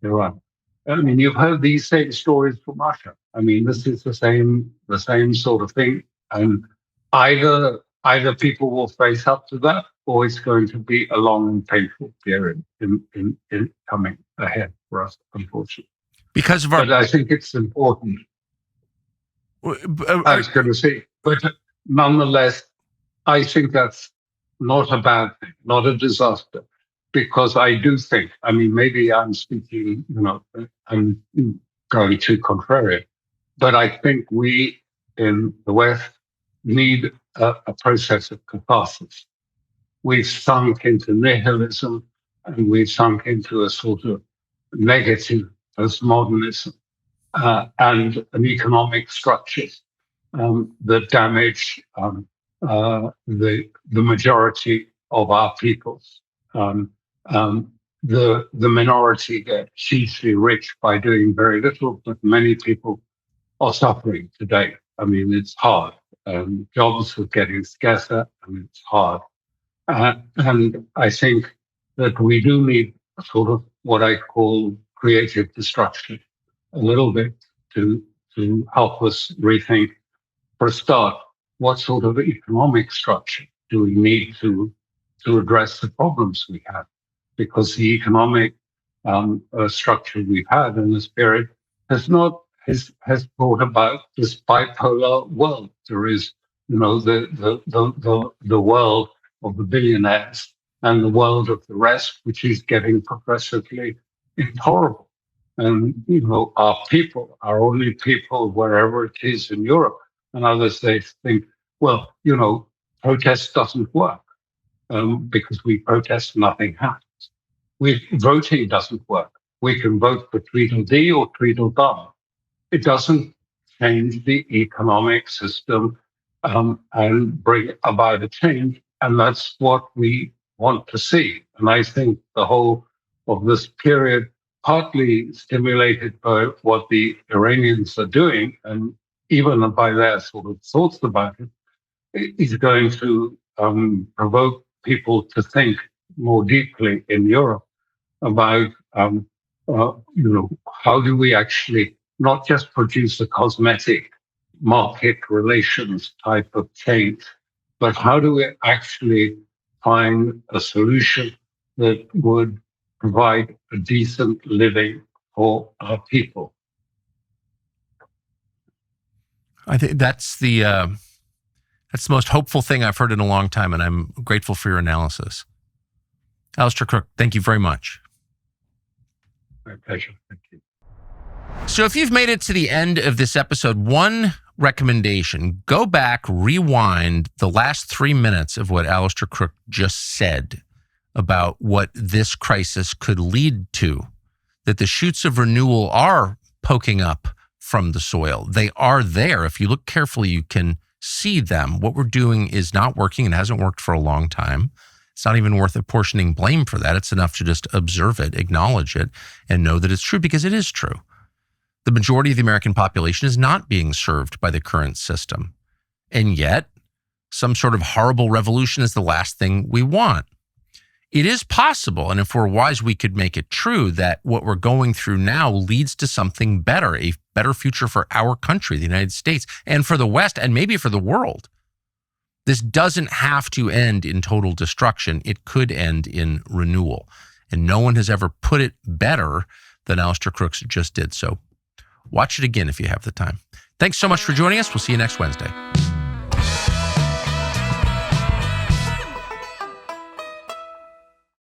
Iran. I mean, you've heard these same stories from Russia. I mean, this is the same sort of thing, and either people will face up to that, or it's going to be a long and painful period in coming ahead for us, unfortunately. Because of our, but I think it's important. I was going to say, but nonetheless, I think that's not a bad thing, not a disaster, because I do think, I mean, maybe I'm speaking, I'm going too contrarian, but I think we in the West need a process of catharsis. We've sunk into nihilism, and we've sunk into a sort of negative postmodernism and an economic structures that damage the majority of our peoples. The minority get hugely rich by doing very little, but many people are suffering today. I mean, it's hard. Jobs are getting scarcer, and it's hard. And I think that we do need sort of what I call creative destruction a little bit to help us rethink, for a start, what sort of economic structure do we need to address the problems we have? Because the economic structure we've had in this period has brought about this bipolar world. There is, the world of the billionaires and the world of the rest, which is getting progressively intolerable. And, our people, our only people, wherever it is in Europe and others, they think, well, protest doesn't work because we protest, nothing happens. Voting doesn't work. We can vote for Tweedledee or Tweedledum. It doesn't change the economic system and bring about a change. And that's what we want to see. And I think the whole of this period, partly stimulated by what the Iranians are doing, and even by their sort of thoughts about it, is going to provoke people to think more deeply in Europe about, how do we actually not just produce a cosmetic market relations type of change, but how do we actually find a solution that would provide a decent living for our people? I think that's the most hopeful thing I've heard in a long time, and I'm grateful for your analysis. Alastair Crooke, thank you very much. My pleasure. Thank you. So if you've made it to the end of this episode, one recommendation, go back, rewind the last 3 minutes of what Alastair Crooke just said about what this crisis could lead to, that the shoots of renewal are poking up from the soil. They are there. If you look carefully, you can see them. What we're doing is not working and hasn't worked for a long time. It's not even worth apportioning blame for that. It's enough to just observe it, acknowledge it, and know that it's true because it is true. The majority of the American population is not being served by the current system. And yet, some sort of horrible revolution is the last thing we want. It is possible, and if we're wise, we could make it true that what we're going through now leads to something better, a better future for our country, the United States, and for the West, and maybe for the world. This doesn't have to end in total destruction. It could end in renewal. And no one has ever put it better than Alastair Crooke just did. So watch it again if you have the time. Thanks so much for joining us. We'll see you next Wednesday.